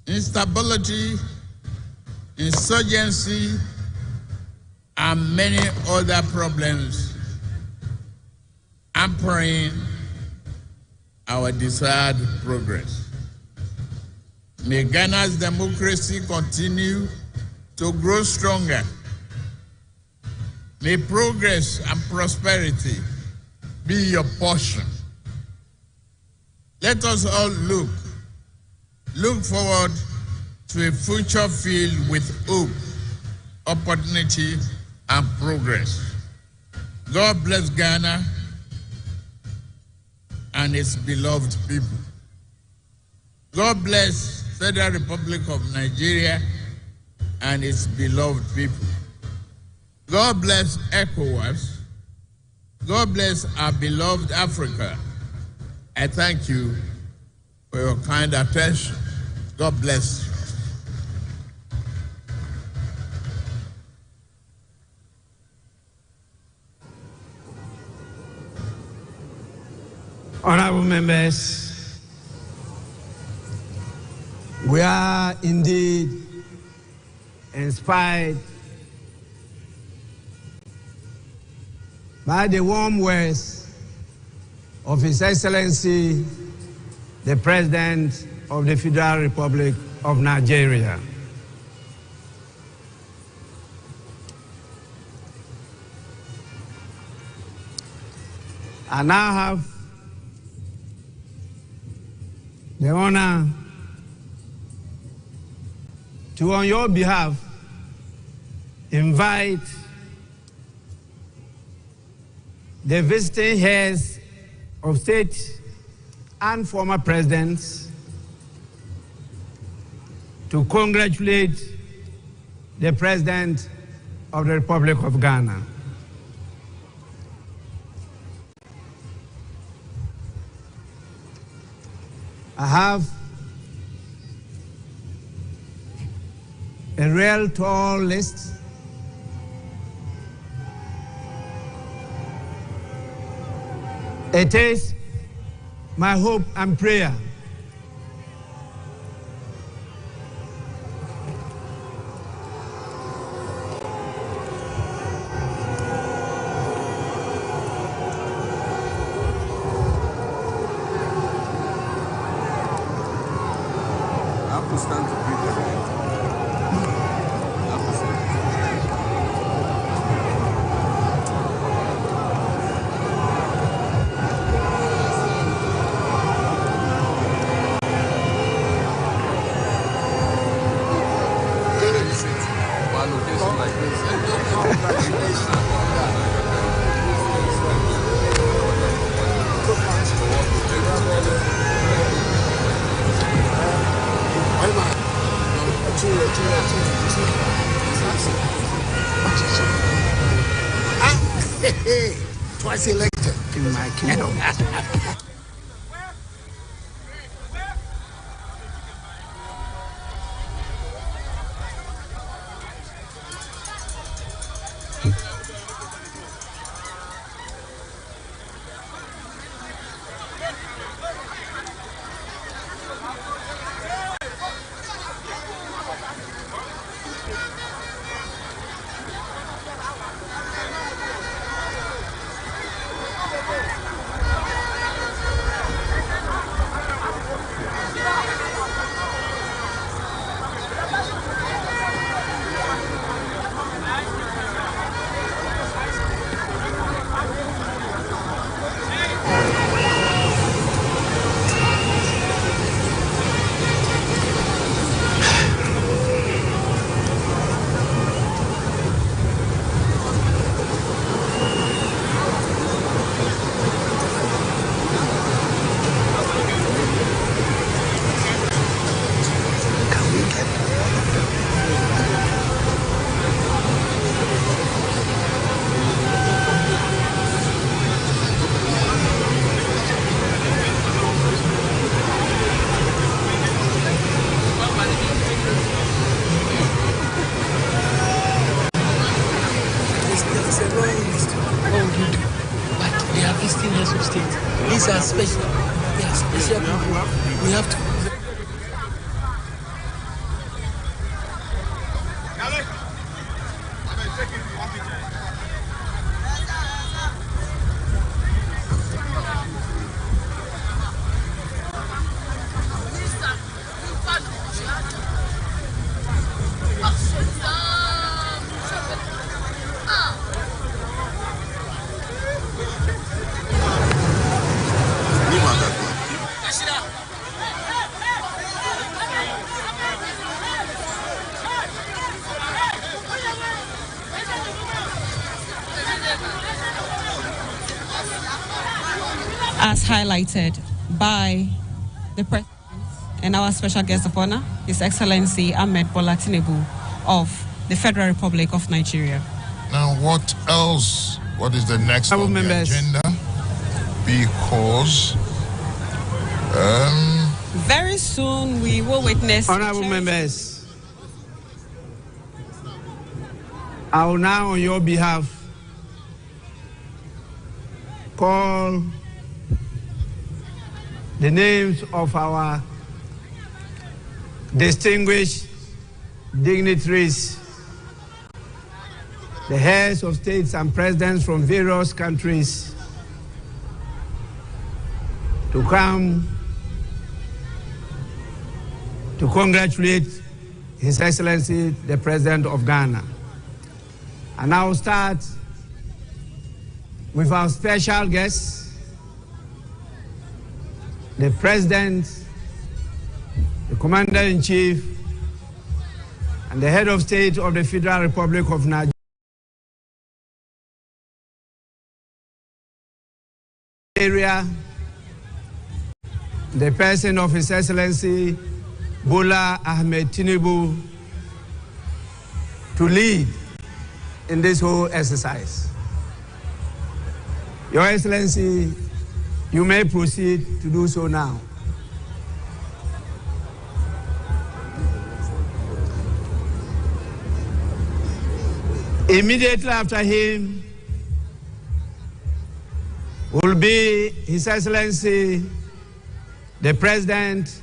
instability, insurgency, and many other problems hampering our desired progress. May Ghana's democracy continue to grow stronger. May progress and prosperity be your portion. Let us all look forward to a future filled with hope, opportunity, and progress. God bless Ghana and its beloved people. God bless Federal Republic of Nigeria and its beloved people. God bless ECOWAS. God bless our beloved Africa. I thank you for your kind attention. God bless you. Honorable members, we are indeed inspired by the warm words of His Excellency, the President of the Federal Republic of Nigeria. I now have the honor to, on your behalf, invite the visiting heads of state and former presidents to congratulate the President of the Republic of Ghana. I have a real tall list It is my hope and prayer twice elected in my kingdom. It's a long list. What would you do? But they are visiting heads of state. These are special. They are special people. We have to. As highlighted by the President and our special guest of honor, His Excellency Ahmed Bola Tinubu of the Federal Republic of Nigeria. Now, what else? What is the next on the agenda? Because very soon we will witness. Honorable members, I will now, on your behalf, call the names of our distinguished dignitaries, the heads of states and presidents from various countries, to come to congratulate His Excellency, the President of Ghana. And I will start with our special guest, the President, the Commander-in-Chief, and the Head of State of the Federal Republic of Nigeria, the person of His Excellency Bola Ahmed Tinubu, to lead in this whole exercise. Your Excellency, you may proceed to do so now. Immediately after him will be His Excellency, the President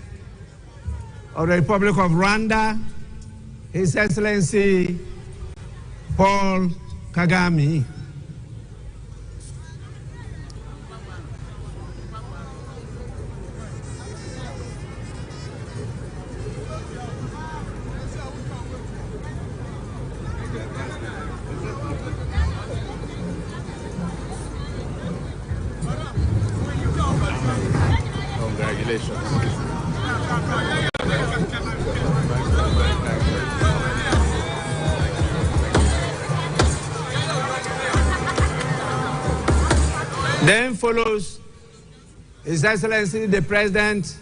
of the Republic of Rwanda, His Excellency Paul Kagame. Then follows His Excellency, the President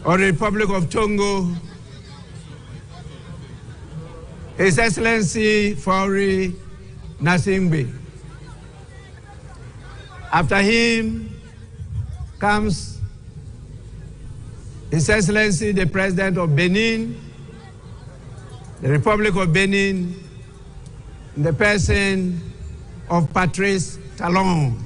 of the Republic of Congo, His Excellency Faure Gnassingbé. After him comes His Excellency, the President of Benin, the Republic of Benin, in the person of Patrice Talon.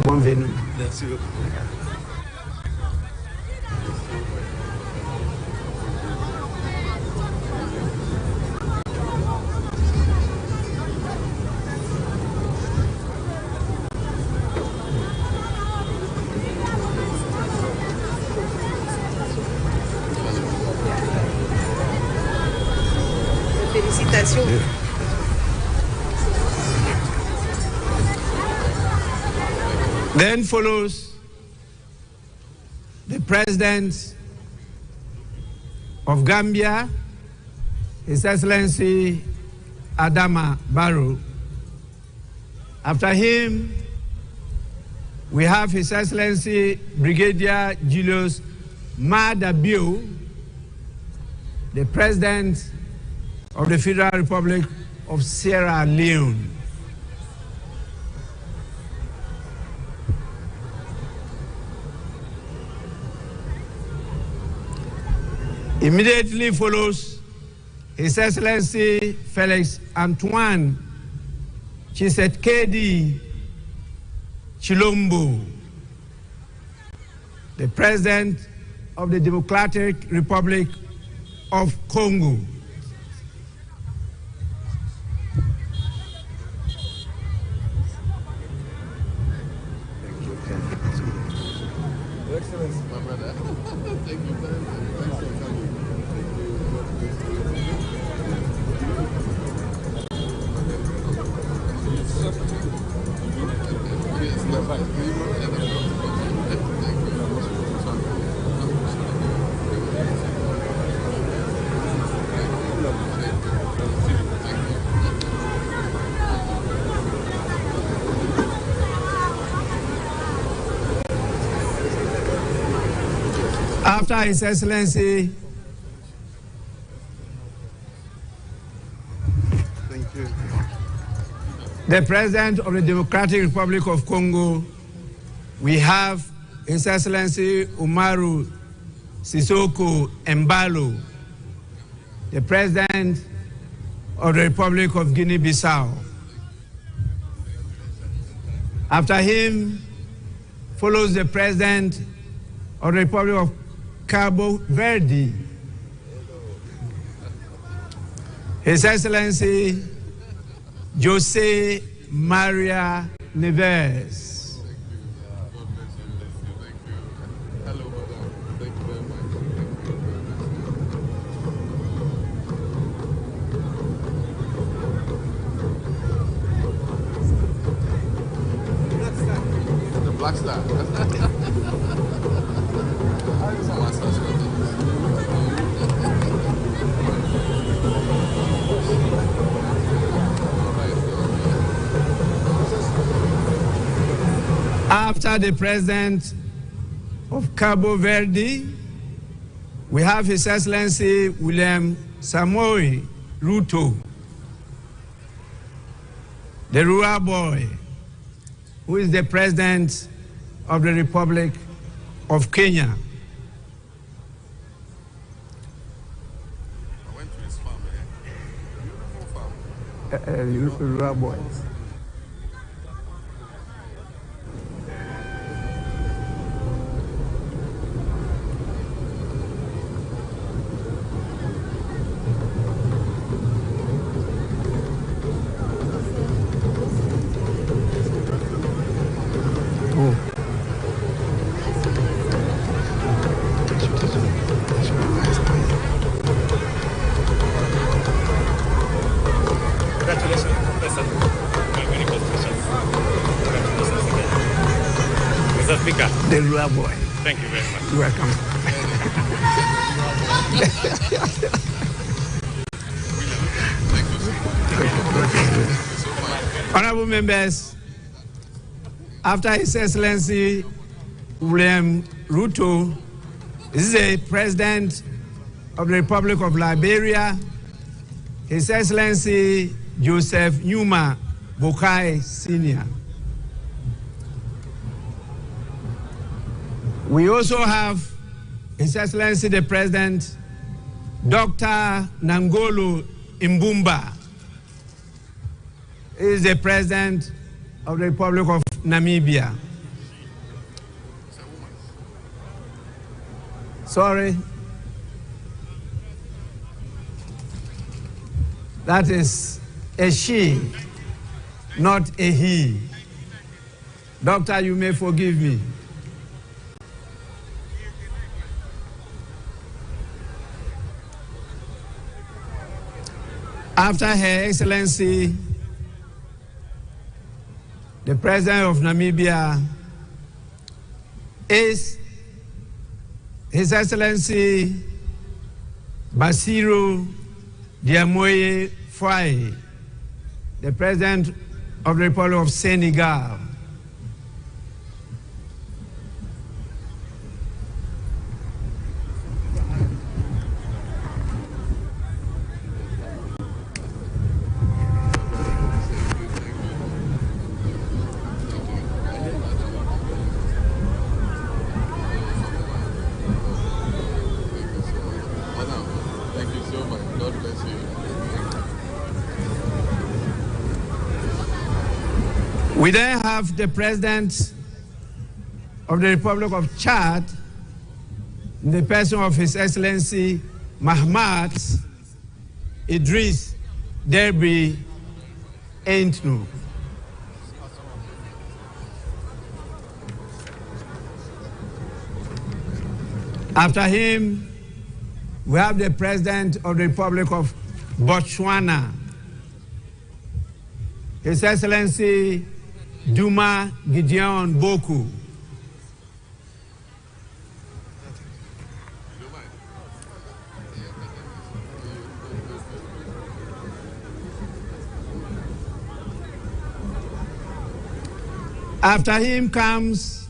Bienvenue. Merci beaucoup. Félicitations. Then follows the President of Gambia, His Excellency Adama Barrow. After him, we have His Excellency Brigadier Julius Maada Bio, the President of the Federal Republic of Sierra Leone. Immediately follows His Excellency Felix Antoine Tshisekedi Chilombo, the President of the Democratic Republic of Congo. Your Excellency, my brother. Thank you very much. Thanks for coming. Yes, you're right. After His Excellency, Thank you. the President of the Democratic Republic of Congo, we have His Excellency Umaru Sissoco Embalo, the President of the Republic of Guinea-Bissau. After him follows the President of the Republic of Cabo Verde, His Excellency Jose Maria Neves. Hello, madam. Thank you very much. The Black Star. After the President of Cabo Verde, we have His Excellency William Samoei Ruto, the rural boy, who is the President of the Republic of Kenya. I went to his farm, Beautiful farm. Rural boy. Congratulations, Professor. My very congratulations. Congratulations again. Mr. Speaker. The rural boy. Thank you very much. You're welcome. Honorable members, after His Excellency William Ruto, this is the President of the Republic of Liberia, His Excellency Joseph Numa Boakai Sr. We also have His Excellency the President, Dr. Nangolo Mbumba. He is the President of the Republic of Namibia. Sorry. That is a she, not a he. Doctor, you may forgive me. After Her Excellency, the President of Namibia, is His Excellency Bassirou Diomaye Faye, the President of the Republic of Senegal. We then have the President of the Republic of Chad, in the person of His Excellency Mahamat Idris Deby Itno. After him, we have the President of the Republic of Botswana, His Excellency Duma Gideon Boku. After him comes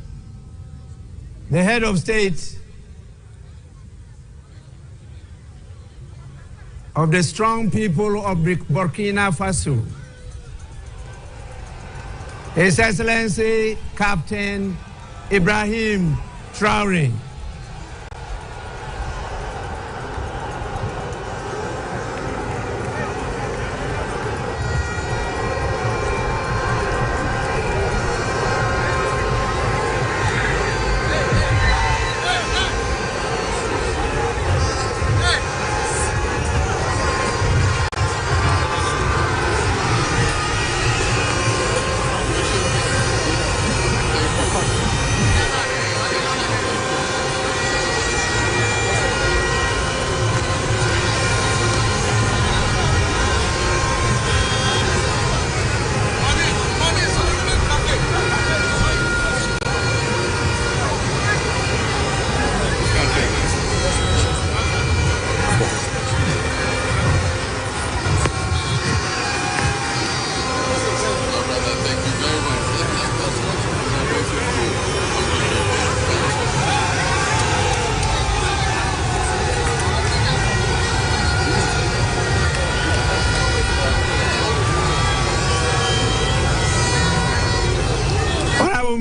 the head of state of the strong people of Burkina Faso, His Excellency Captain Ibrahim Traoré.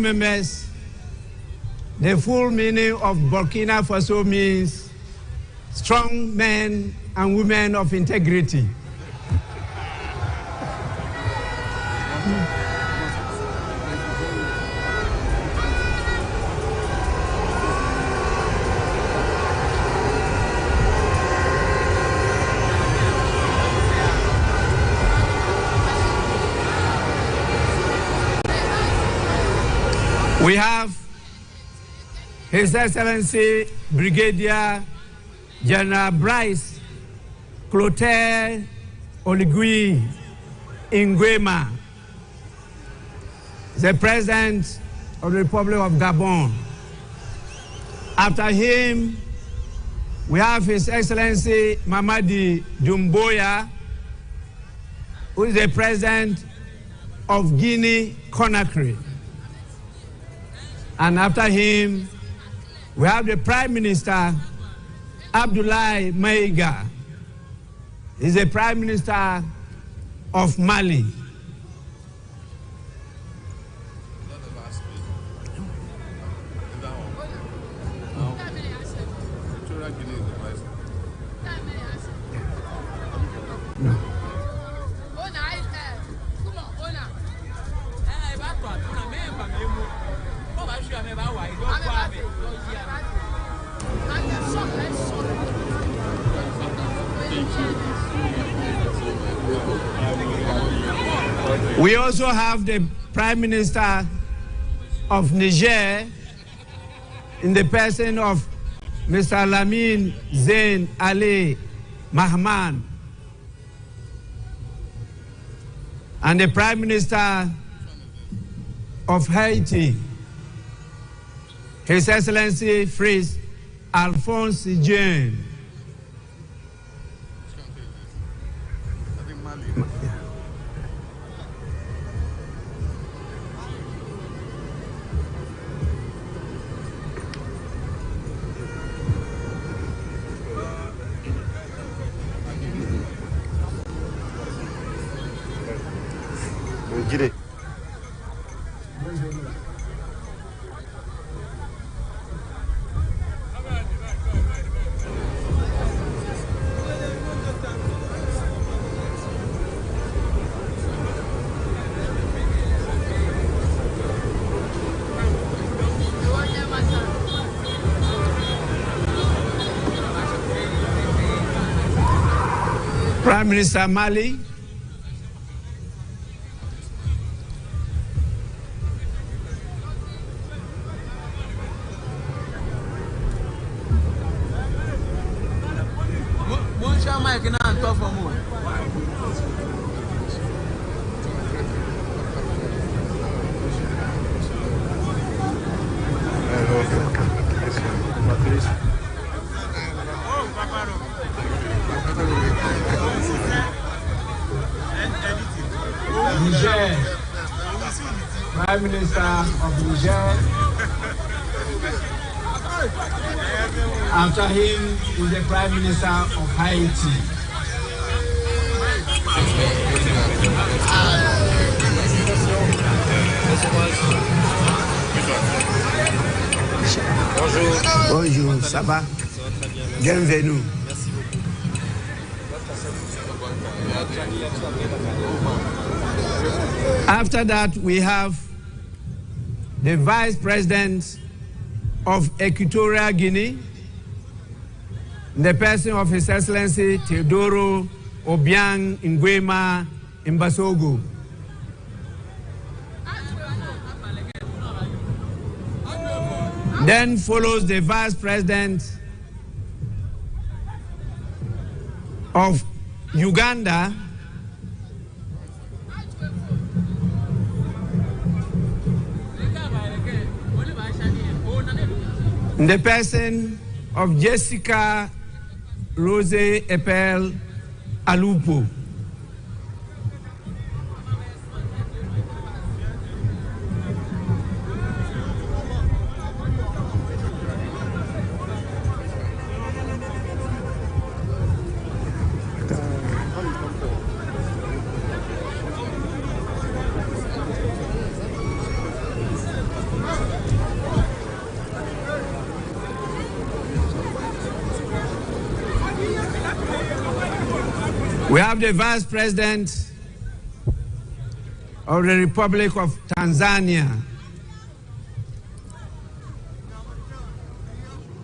Members, the full meaning of Burkina Faso means strong men and women of integrity. We have His Excellency Brigadier General Bryce Clotaire Oligui Nguema, the President of the Republic of Gabon. After him, we have His Excellency Mamadi Doumbouya, who is the President of Guinea-Conakry. And after him, we have the Prime Minister, Abdoulaye Maïga. He's the Prime Minister of Mali. We also have the Prime Minister of Niger in the person of Mr. Lamine Zain Ali Mahman, and the Prime Minister of Haiti, His Excellency Fritz Alphonse Jean. Prime Minister Mali, Niger, Prime Minister of Niger. After him is the Prime Minister of Haiti. Bonjour, ça va? Bienvenue. After that, we have the Vice President of Equatorial Guinea, the person of His Excellency Teodoro Obiang Nguema Mbasogo. Then follows the Vice President of Uganda, the person of Jessica Rose Epel Alupo. We have the Vice President of the Republic of Tanzania,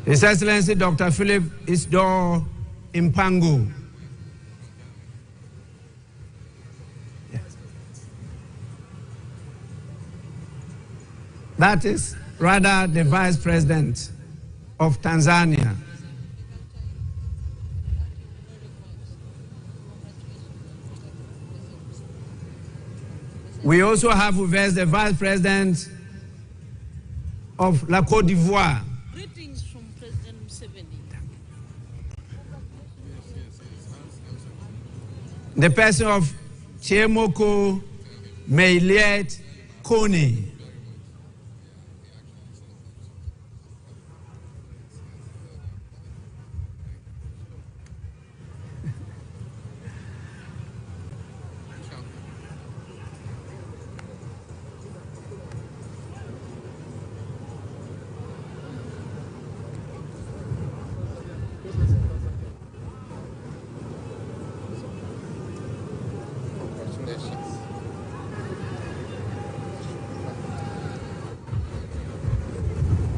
His Excellency Dr. Philip Isdor Mpango. Yes. That is rather the Vice President of Tanzania. We also have with us the Vice President of La Côte d'Ivoire. Greetings from President Museveni. The person of Chiemoko Meiliet Kone.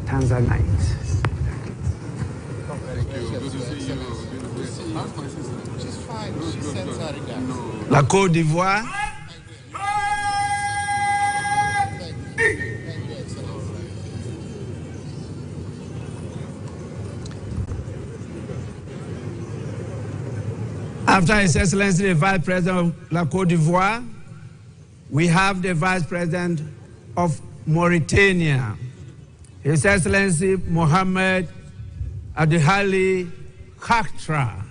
Tanzanite. She's fine. She sends her regards. La Côte d'Ivoire. After His Excellency the Vice President of La Côte d'Ivoire, we have the Vice President of Mauritania, His Excellency Mohamed Adihali Khatra.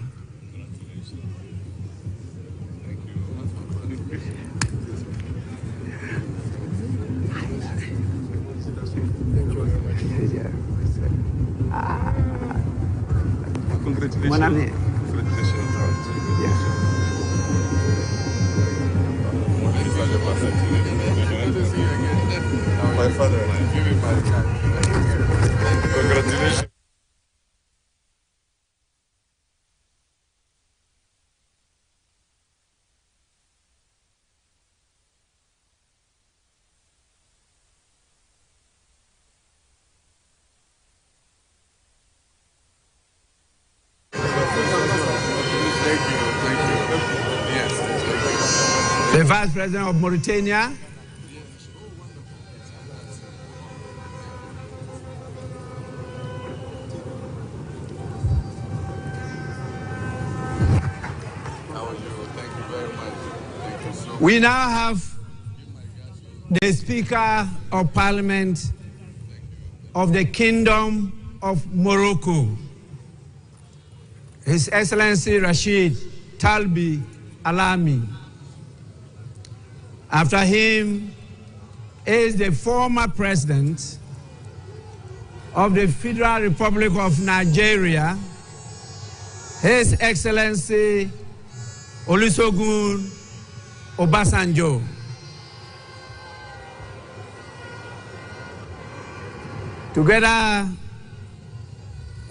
Congratulations. My father and I. Give me my card. Congratulations. Thank you. the Vice President of Mauritania, we now have the Speaker of Parliament of the Kingdom of Morocco, His Excellency Rashid Talbi Alami. After him is the former President of the Federal Republic of Nigeria, His Excellency Olusegun Obasanjo. Together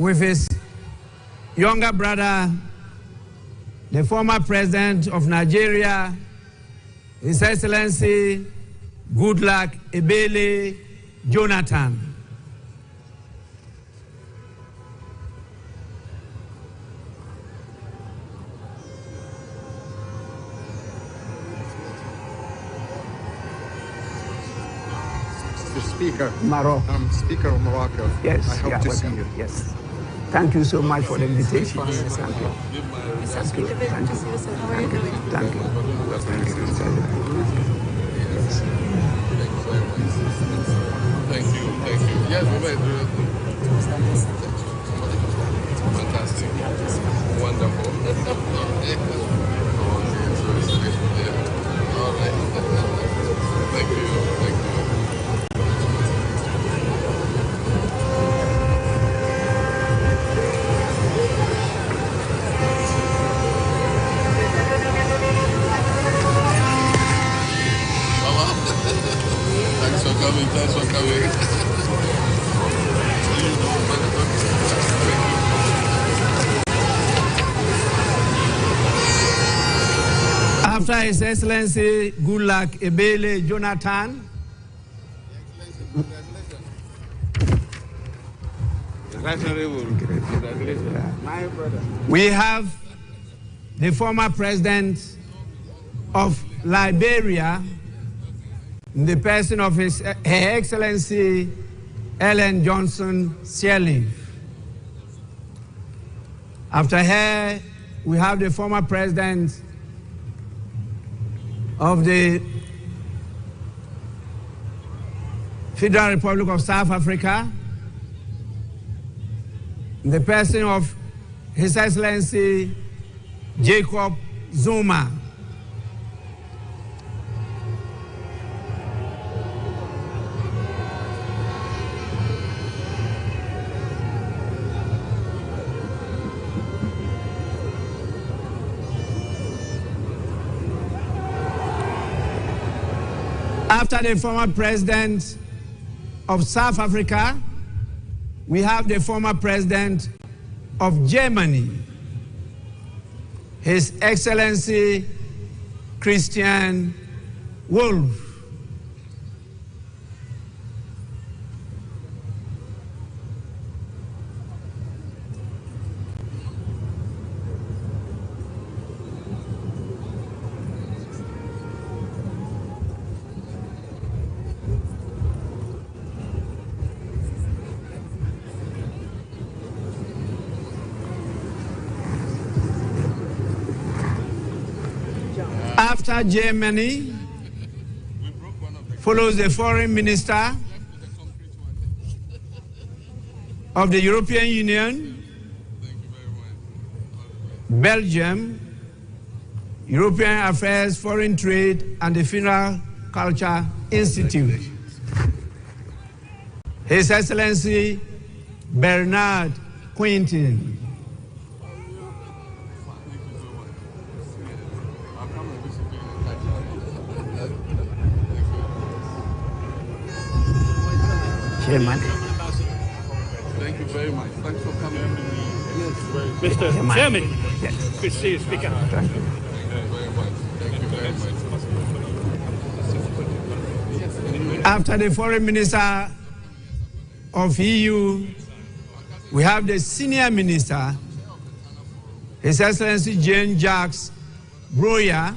with his younger brother, the former President of Nigeria, His Excellency Goodluck Ebele Jonathan. Speaker. Morocco. I'm Speaker of Morocco. Yes. I hope to see you. Yes. Thank you so much for the invitation. Yes, thank you. Thank you. Thank you. Thank you. Thank you. Thank you. Thank you. Yes, we might do it. Fantastic. Wonderful. All right. Thank you. Thank you. Thanks for coming. Thanks for coming. After His Excellency Goodluck Ebele Jonathan, we have the former President of Liberia, in the person of Her Excellency Ellen Johnson Sirleaf. After her, we have the former President of the Federal Republic of South Africa, in the person of His Excellency Jacob Zuma. After the former President of South Africa, we have the former President of Germany, His Excellency Christian Wolff. After Germany, follows the Foreign Minister of the European Union, Belgium, European Affairs, Foreign Trade, and the Funeral Culture Institute. His Excellency Bernard Quintin. Chairman. Thank you very much. Thanks for coming. Yes. Mr. Chairman. Yes. Good to see you, Speaker. Thank you very much. Thank you very much. After the Foreign Minister of EU, we have the Senior Minister, His Excellency Jean-Jacques Broya,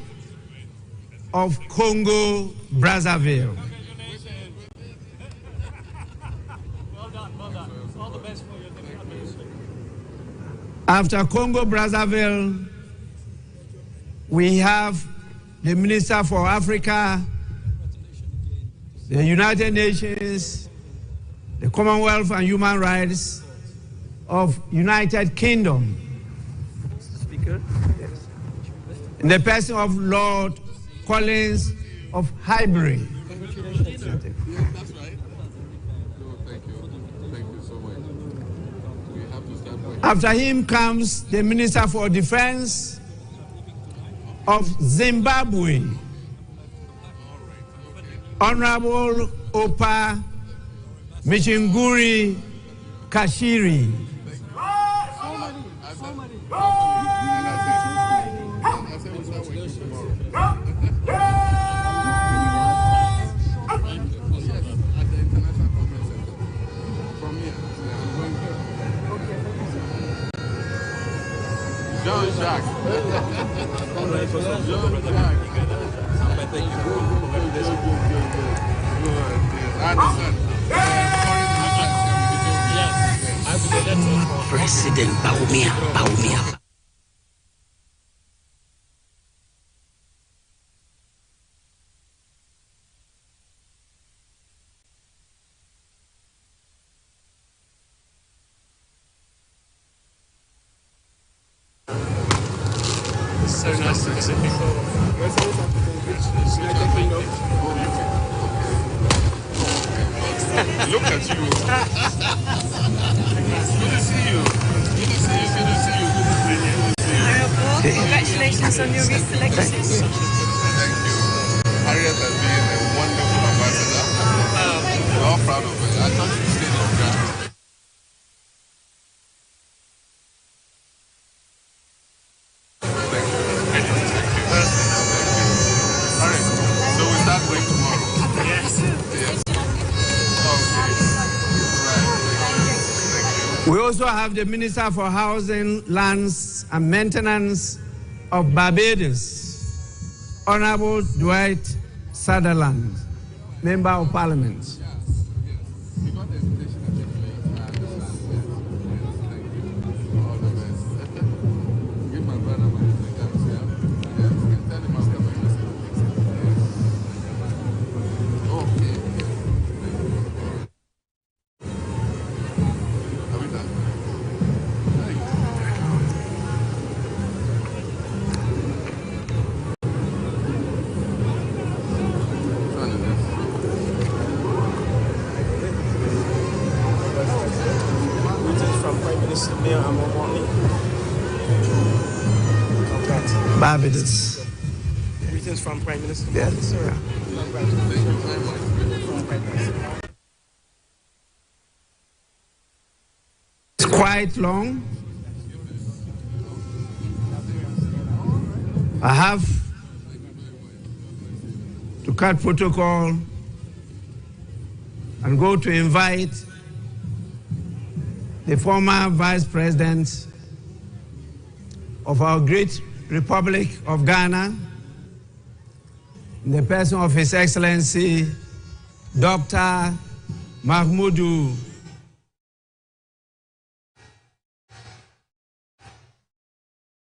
of Congo, Brazzaville. After Congo, Brazzaville, we have the Minister for Africa, the United Nations, the Commonwealth and Human Rights of United Kingdom. Speaker? Yes. In the person of Lord Collins of Highbury. That's right. No, thank you so much. We have to start working. After him comes the Minister for Defense of Zimbabwe, Honorable Opa Michinguri Kashiri. Jean-Jacques. President Baumia. So nice to visit before. Look at you. Good to see you. Good to see you. Good to see you. Good to see you. Congratulations on your recent election. Thank you. Harriet has been a wonderful ambassador. We're all proud of her. I thought you stayed in Ghana. We also have the Minister for Housing, Lands and Maintenance of Barbados, Honorable Dwight Sutherland, Member of Parliament. Barbados. Greetings from Prime Minister. Yes, sir. It's quite long. I have to cut protocol and go to invite the former Vice President of our great Republic of Ghana, in the person of His Excellency, Dr. Mahmoudou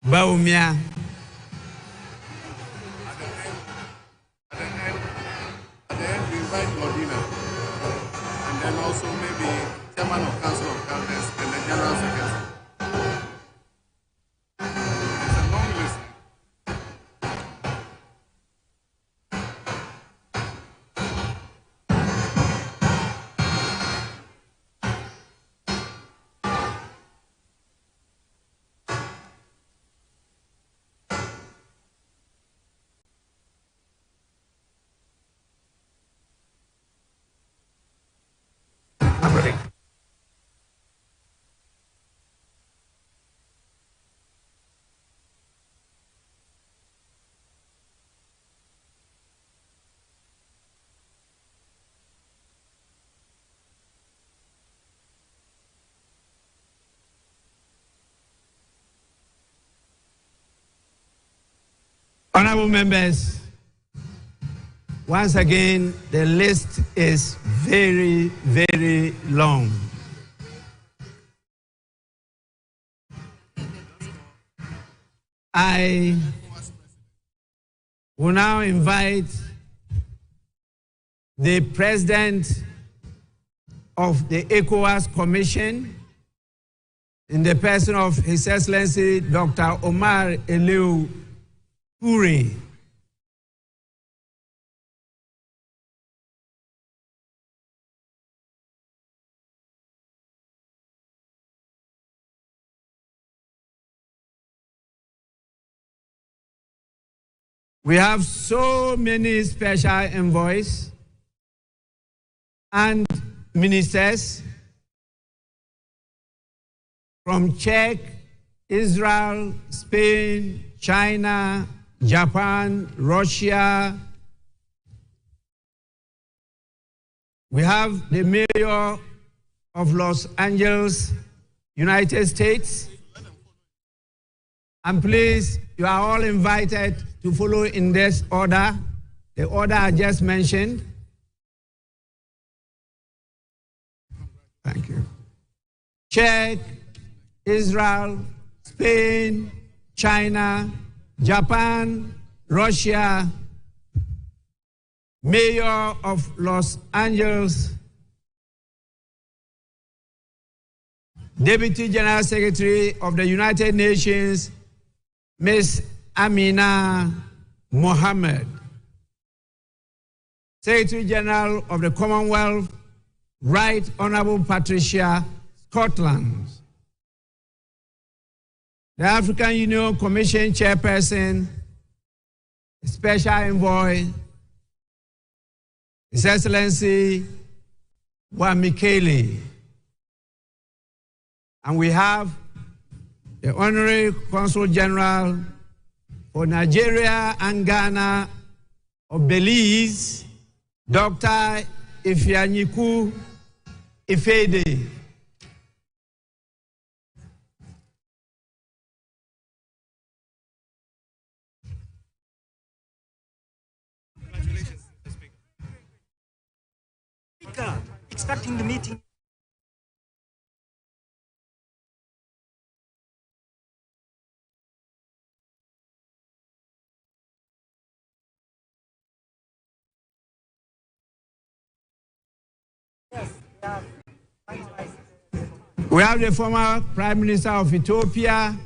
Baumia. At the end, we invite Modena, and then also maybe Chairman of Council of Elders and the General Secretary. Honorable members, Once again, the list is very, very long. I will now invite the President of the ECOWAS Commission, in the person of His Excellency Dr. Omar Eliu Ure. We have so many special envoys and ministers from Czech, Israel, Spain, China, Japan, Russia. We have the mayor of Los Angeles, United States. And please, you are all invited to follow in this order, the order I just mentioned. Thank you. Czech, Israel, Spain, China, Japan, Russia, Mayor of Los Angeles, Deputy General Secretary of the United Nations, Ms. Amina Mohammed, Secretary General of the Commonwealth, Right Honorable Patricia Scotland, the African Union Commission Chairperson, Special Envoy, His Excellency Wamikele. And we have the Honorary Consul General for Nigeria and Ghana of Belize, Dr. Ifeanyiku Ifede. Congratulations, Speaker, starting the meeting. We have the former Prime Minister of Ethiopia,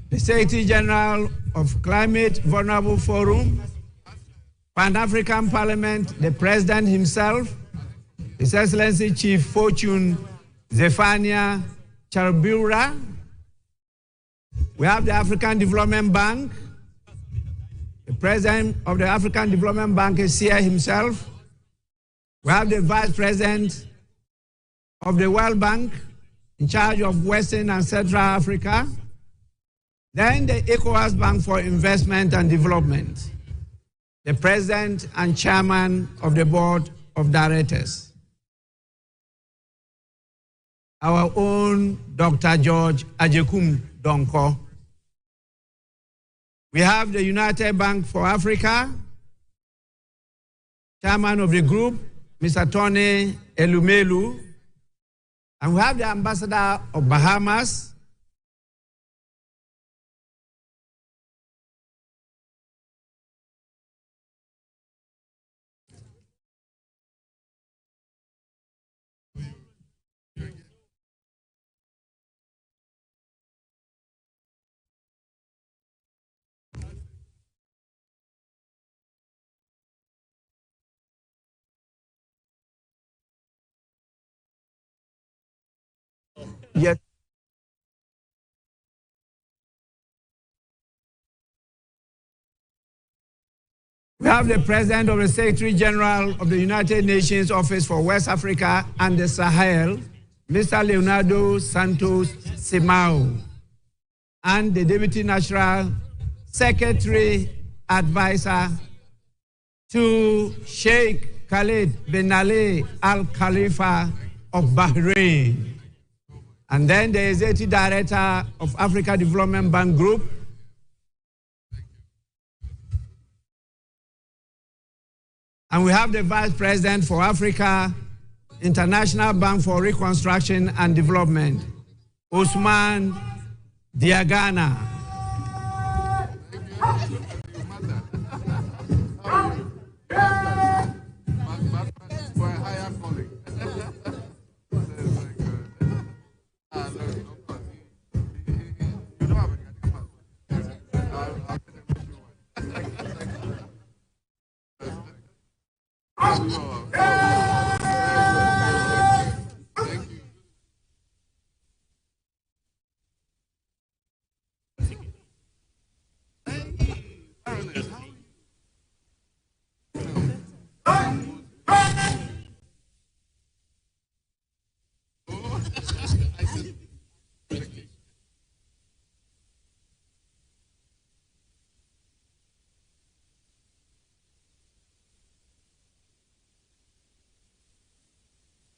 the Secretary General of Climate Vulnerable Forum, Pan-African Parliament, the President himself, His Excellency Chief Fortune Zephania Charbura. We have the African Development Bank. The President of the African Development Bank is here himself. We have the Vice President of the World Bank in charge of Western and Central Africa. Then the ECOWAS Bank for Investment and Development, the President and Chairman of the Board of Directors, our own Dr. George Ajekum Donko. We have the United Bank for Africa, Chairman of the group, Mr. Tony Elumelu, and we have the Ambassador of Bahamas, yes. We have the President of the Secretary General of the United Nations Office for West Africa and the Sahel, Mr. Leonardo Santos Simao, and the Deputy National Secretary Advisor to Sheikh Khalid bin Ali Al Khalifa of Bahrain. And then the Executive Director of Africa Development Bank Group, And we have the Vice President for Africa, International Bank for Reconstruction and Development, Usman Diagana.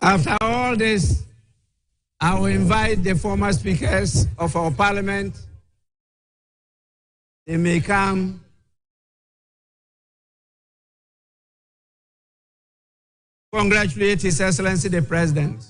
After all this, I will invite the former speakers of our parliament. They may come. Congratulate His Excellency the President.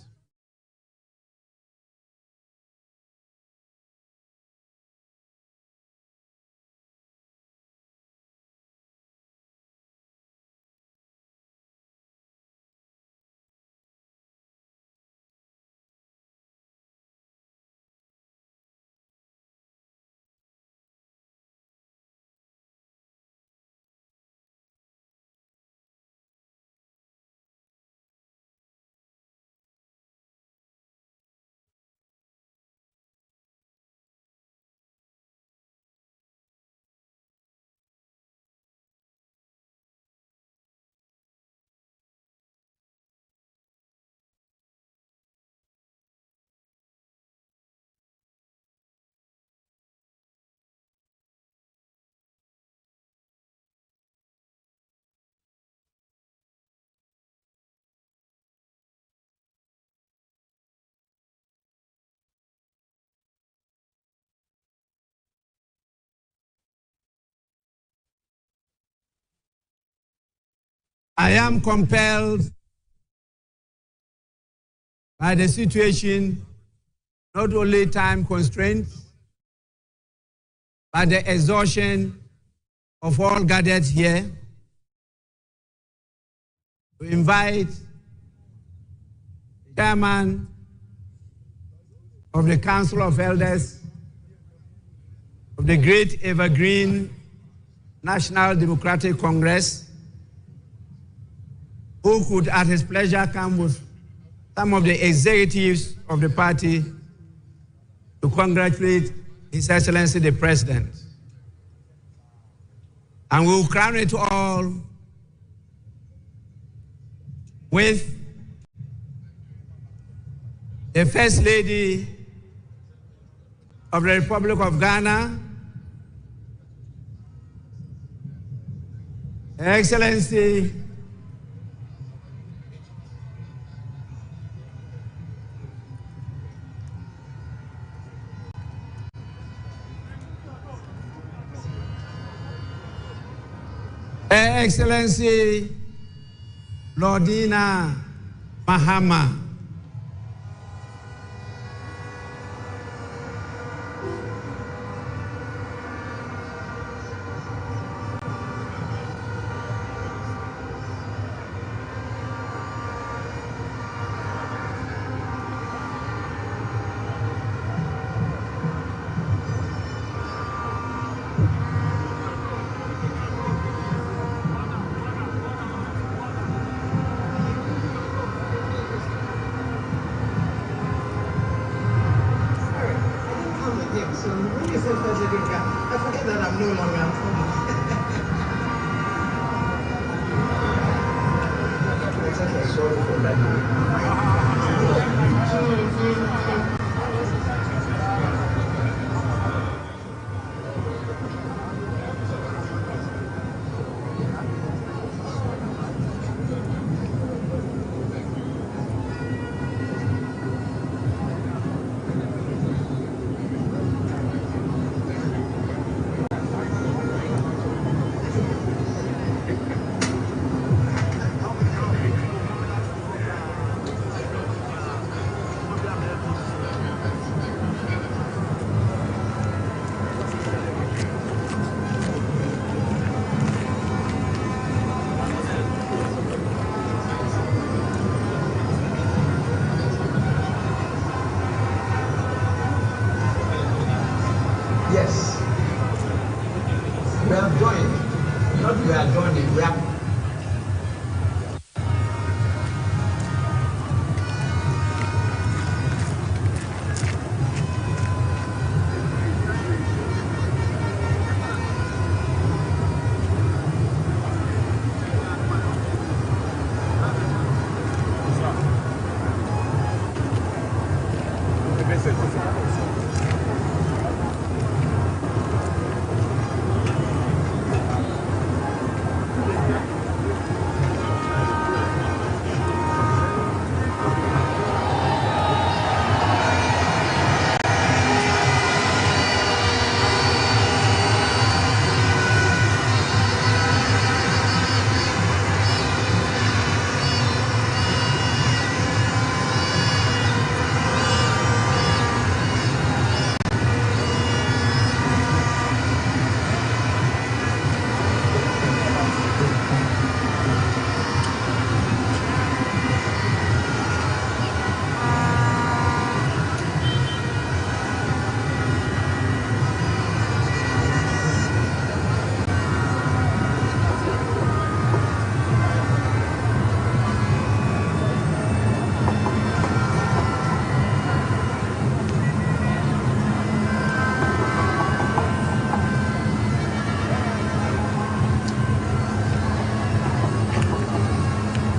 I am compelled by the situation, not only time constraints, but the exhaustion of all gathered here, to invite the chairman of the Council of Elders of the Great Evergreen National Democratic Congress, who could at his pleasure come with some of the executives of the party to congratulate His Excellency the President. And we will crown it all with the First Lady of the Republic of Ghana, Her Excellency Her Excellency Lordina Mahama. I forget that I'm no longer It's okay, sorry for that.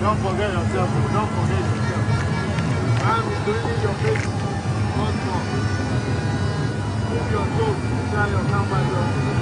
Don't forget yourself. Don't forget yourself. I'm doing your face. Once more. Move your toes. Try your camera.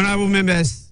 Honorable members,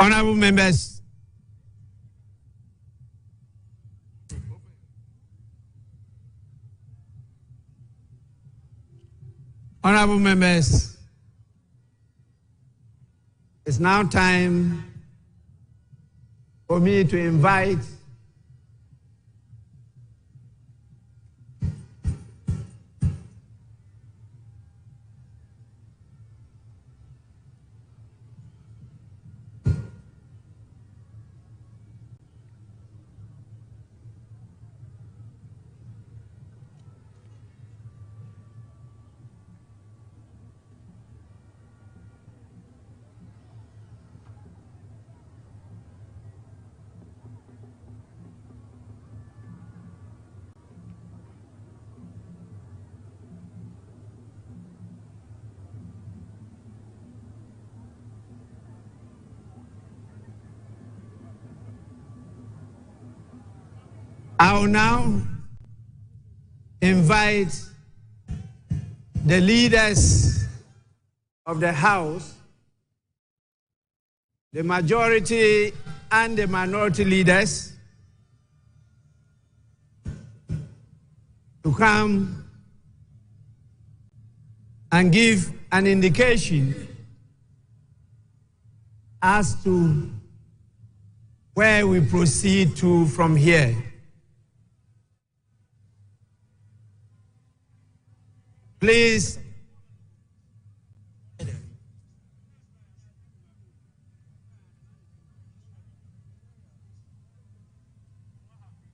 honorable members, honorable members, it's now time for me to invite I will now invite the leaders of the House, the majority and the minority leaders, to come and give an indication as to where we proceed to from here. Please,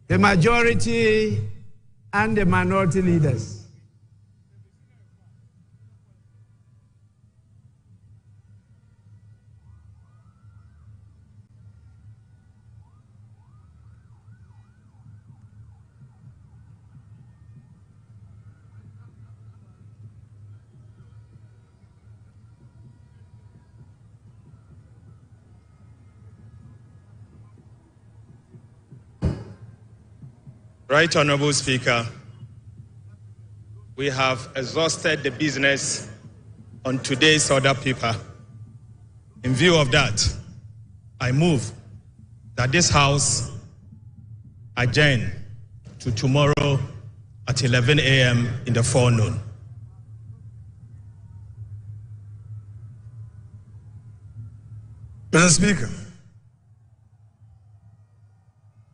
the majority and the minority leaders. Right Honorable Speaker, we have exhausted the business on today's order paper. In view of that, I move that this House adjourn to tomorrow at 11 a.m. in the forenoon. Mr. Speaker,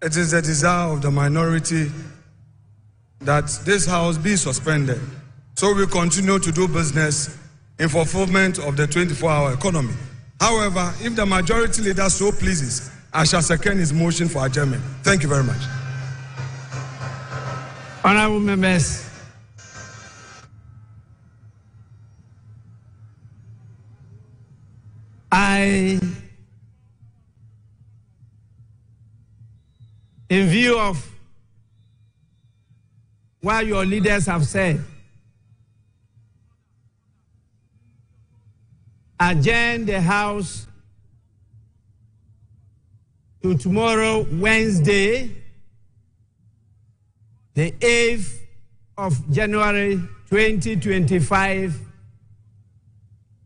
it is the desire of the minority that this House be suspended so we continue to do business in fulfillment of the 24-hour economy. However, if the majority leader so pleases, I shall second his motion for adjournment. Thank you very much. Honorable members, in view of what your leaders have said, adjourn the House to tomorrow, Wednesday, the 8th of January 2025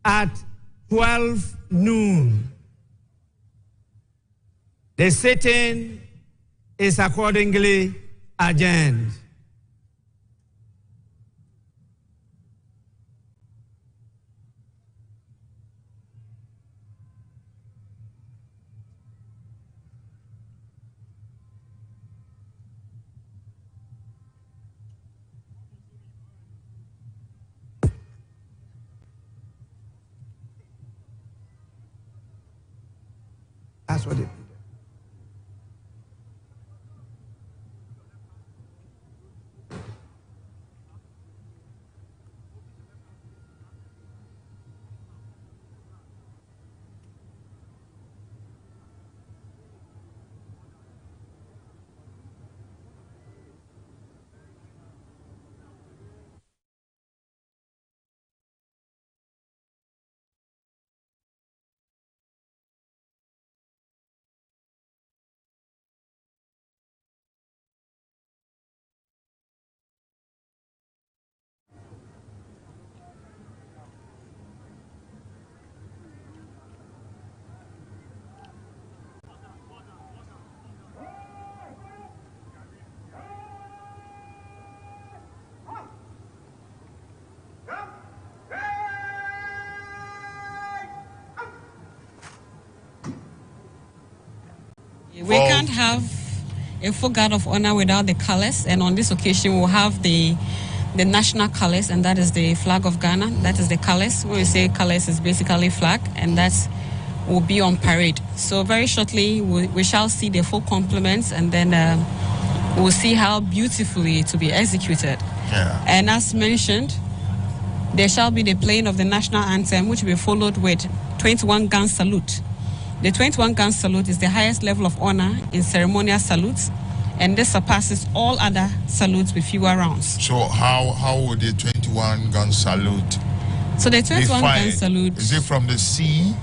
at 12 noon. The sitting is accordingly adjourned. That's what it is. We can't have a full guard of honor without the colors, and on this occasion we'll have the national colors, and that is the flag of Ghana. That is the colors. When we say colors, it's basically flag, and that will be on parade. So very shortly we shall see the full complements, and then we'll see how beautifully it will be executed. Yeah. And as mentioned, there shall be the playing of the national anthem, which will be followed with 21 gun salute. The 21 gun salute is the highest level of honor in ceremonial salutes, and this surpasses all other salutes with fewer rounds. So how would the 21 gun salute? So the 21 gun salute, is it from the sea,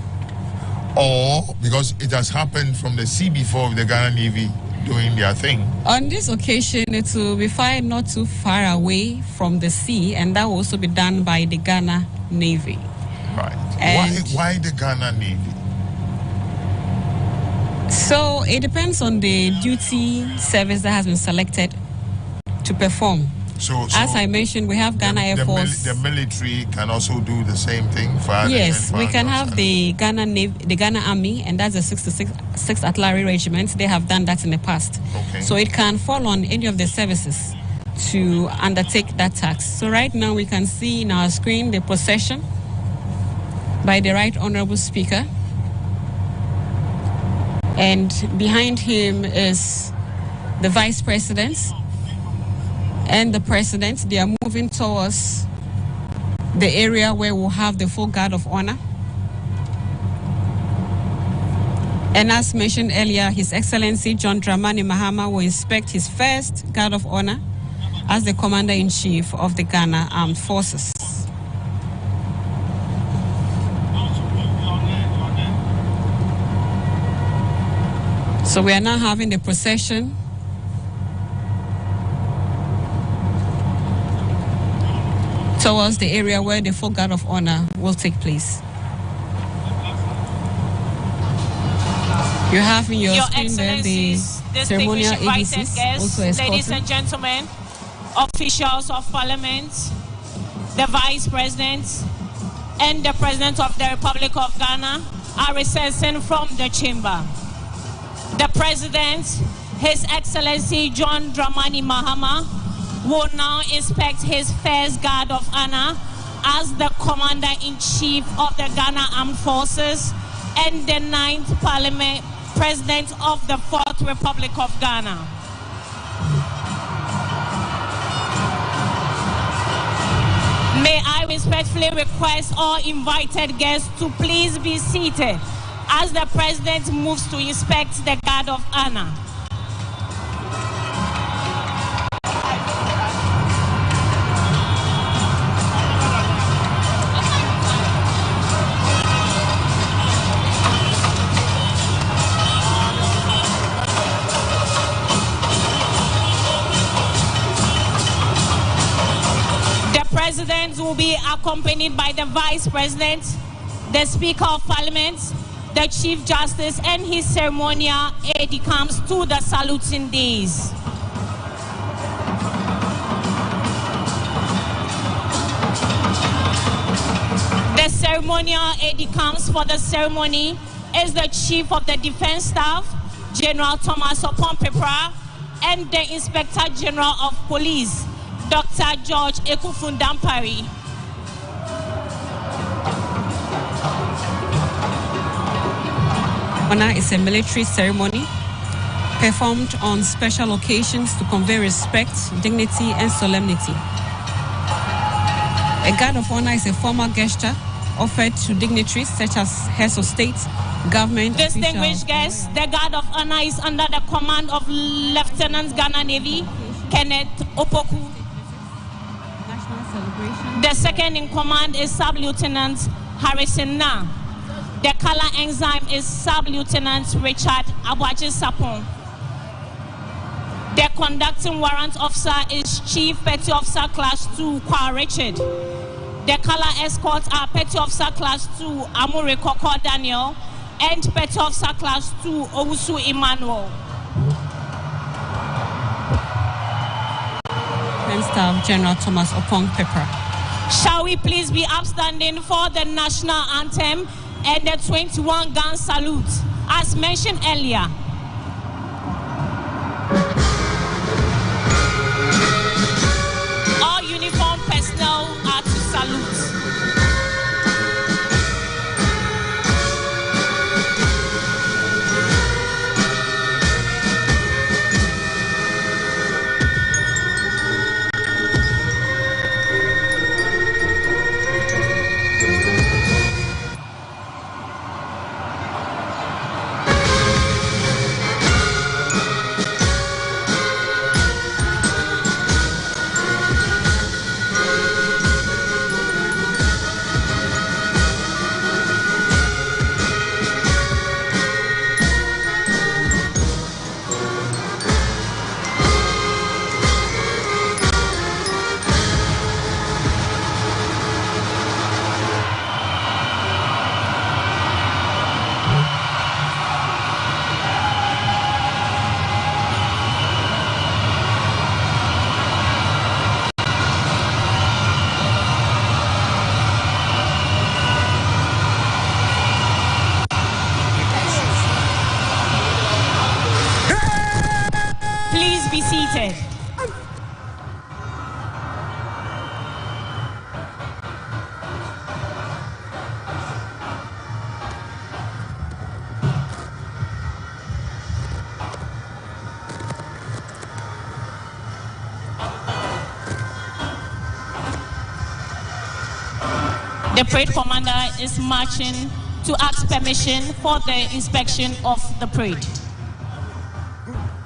or because it has happened from the sea before with the Ghana Navy doing their thing? On this occasion, it will be fired not too far away from the sea, and that will also be done by the Ghana Navy. Right. And why the Ghana Navy? So it depends on the duty service that has been selected to perform. So as I mentioned, we have Ghana Air Force. The military can also do the same thing. Yes, we can have the Ghana Navy, the Ghana Army, and that's the 66th Artillery Regiment. They have done that in the past. Okay. So it can fall on any of the services to undertake that task. So right now we can see in our screen the procession by the Right Honorable Speaker. And behind him is the Vice President and the President. They are moving towards the area where we'll have the full guard of honor. And as mentioned earlier, His Excellency John Dramani Mahama will inspect his first guard of honor as the Commander-in-Chief of the Ghana Armed Forces. So we are now having the procession towards the area where the full guard of honor will take place. You have in your screen there the ceremonial ADCs also escorted. Ladies and gentlemen, officials of Parliament, the Vice President and the President of the Republic of Ghana are recessing from the chamber. The President, His Excellency John Dramani Mahama, will now inspect his first guard of honor as the Commander-in-Chief of the Ghana Armed Forces and the 9th Parliament President of the 4th Republic of Ghana. May I respectfully request all invited guests to please be seated as the President moves to inspect the guard of honor. President will be accompanied by the Vice President, the Speaker of Parliament, the Chief Justice, and his ceremonial aide-de-camp to the saluting days. The ceremonial aide-de-camp for the ceremony is the Chief of the Defense Staff, General Thomas Opon-Pepra, and the Inspector General of Police, Dr. George Ekufundampari. Honor is a military ceremony performed on special occasions to convey respect, dignity, and solemnity. A guard of honor is a formal gesture offered to dignitaries such as heads of state, government, distinguished guests. The guard of honor is under the command of Lieutenant Ghana Navy Kenneth Opoku. National celebration. The second in command is Sub-Lieutenant Harrison Na. The color ensign is Sub-Lieutenant Richard Abwaji Sapon. The conducting warrant officer is Chief Petty Officer Class 2 Kwa Richard. The color escorts are Petty Officer Class 2 Amure Koko Daniel and Petty Officer Class 2 Owusu Emmanuel. And Staff General Thomas Opon-Pepra. Shall we please be upstanding for the national anthem and the 21 gun salute, as mentioned earlier. All uniformed personnel are to salute. The parade commander is marching to ask permission for the inspection of the parade.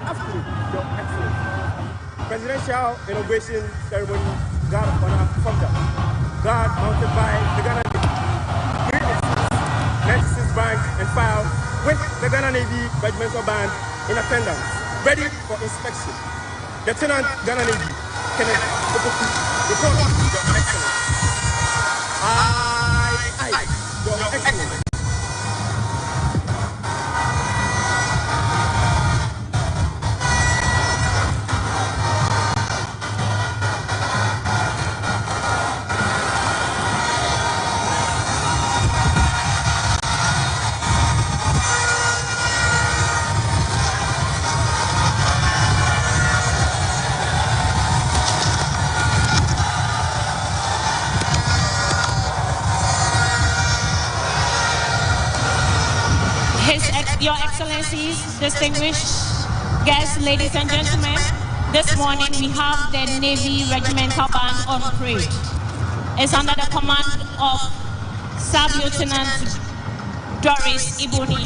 After Your Excellency, Presidential Inauguration Ceremony, Guard of Honor Formed, Guard mounted by the Ghana Navy, 96 rank and file with the Ghana Navy Regimental Band in attendance, ready for inspection. Lieutenant Ghana Navy, Kenneth Opoku, report Your Excellency. Aye, Your Excellency. Your Excellencies, distinguished guests, ladies and gentlemen, this morning we have the Navy Regimental Band on parade. It's under the command of Sub-Lieutenant Doris Ibuni.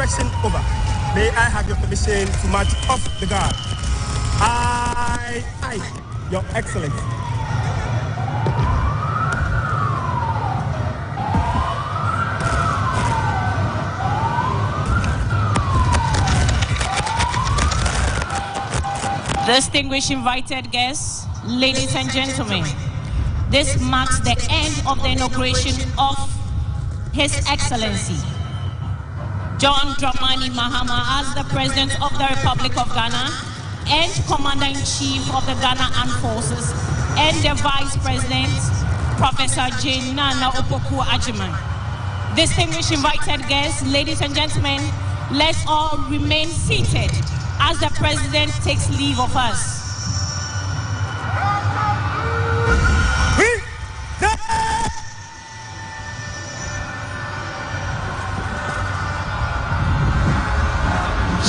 Objection over. May I have your permission to march off the guard? Aye, Your Excellency. Distinguished invited guests, ladies and gentlemen, this marks the end of the inauguration of His Excellency John Dramani Mahama as the President of the Republic of Ghana and Commander-in-Chief of the Ghana Armed Forces, and the Vice President, Professor Jane Nana Opoku-Agyeman. Distinguished invited guests, ladies and gentlemen, let's all remain seated as the President takes leave of us.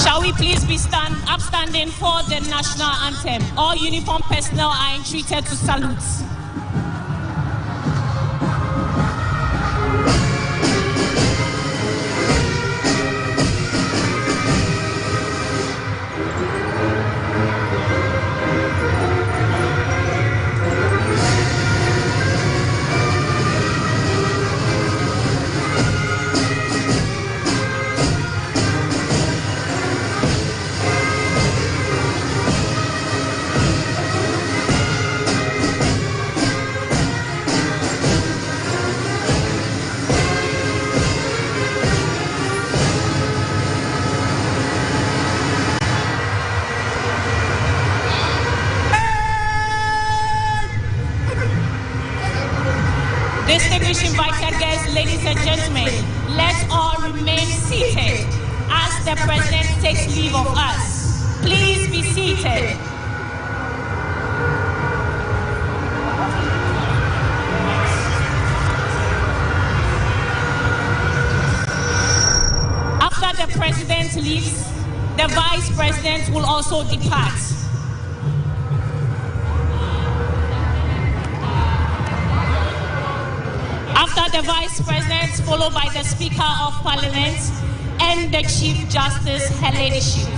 Shall we please be upstanding for the national anthem? All uniformed personnel are entreated to salute. Distinguished invited guests, ladies and gentlemen, let's all remain seated as the President takes leave of us. Please be seated. After the President leaves, the Vice President will also depart. After the Vice President, followed by the Speaker of Parliament and the Chief Justice, Her Ladyship.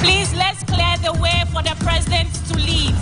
Please, let's clear the way for the President to leave.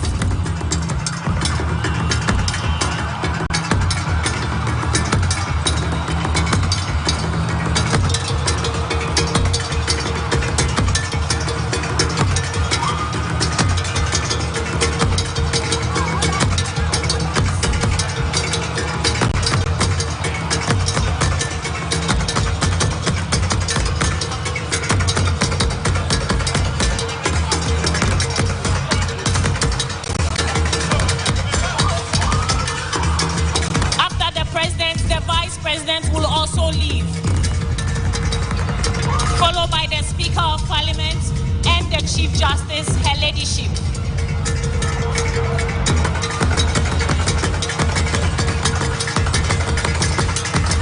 Followed by the Speaker of Parliament and the Chief Justice, Her Ladyship.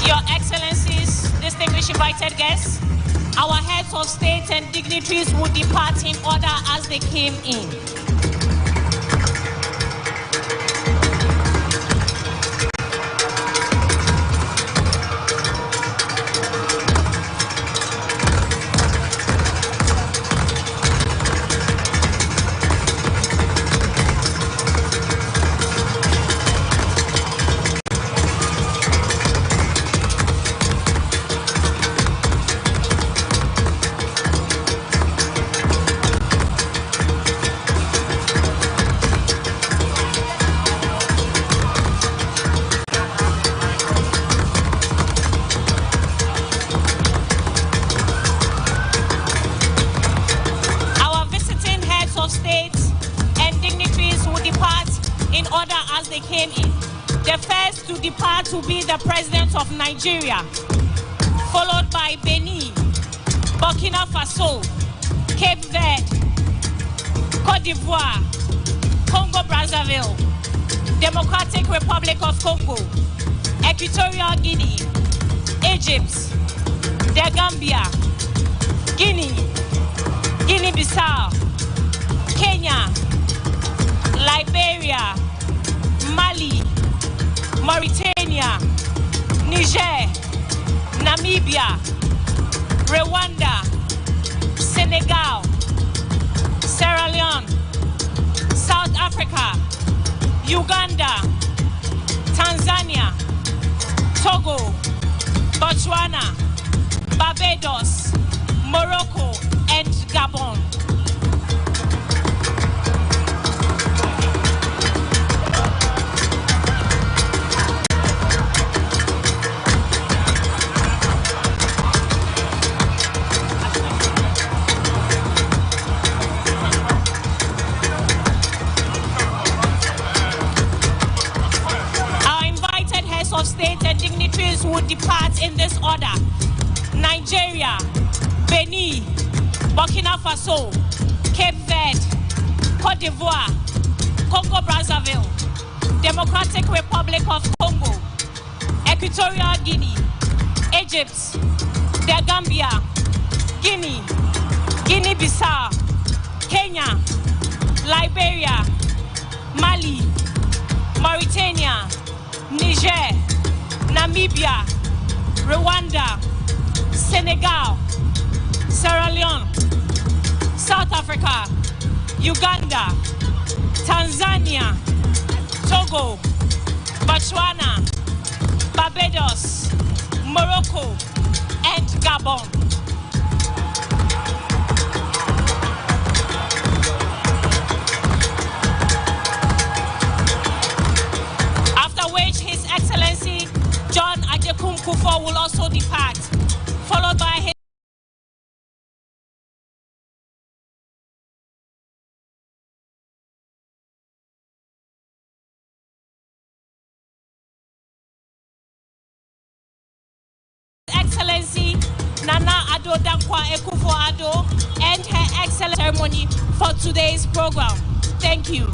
Your Excellencies, distinguished invited guests, our heads of state and dignitaries will depart in order as they came in. Nikeni. The first to depart will be the President of Nigeria, followed by Benin, Burkina Faso, Cape Verde, Côte d'Ivoire, Congo-Brazzaville, Democratic Republic of Congo, Equatorial Guinea, Egypt, the Gambia, Guinea, Guinea-Bissau, Kenya, Liberia, Mali, Mauritania, Niger, Namibia, Rwanda, Senegal, Sierra Leone, South Africa, Uganda, Tanzania, Togo, Botswana, Barbados, Morocco, and Gabon. Of state and dignitaries would depart in this order: Nigeria, Benin, Burkina Faso, Cape Verde, Côte d'Ivoire, Congo-Brazzaville, Democratic Republic of Congo, Equatorial Guinea, Egypt, the Gambia, Guinea, Guinea-Bissau, Kenya, Liberia, Mali, Mauritania, Niger, Namibia, Rwanda, Senegal, Sierra Leone, South Africa, Uganda, Tanzania, Togo, Botswana, Barbados, Morocco, and Gabon. His Excellency John Ajekum Kufuor will also depart, followed by His Excellency Nana Addo Dankwa Akufo-Addo and Her Excellency ceremony for today's program. Thank you.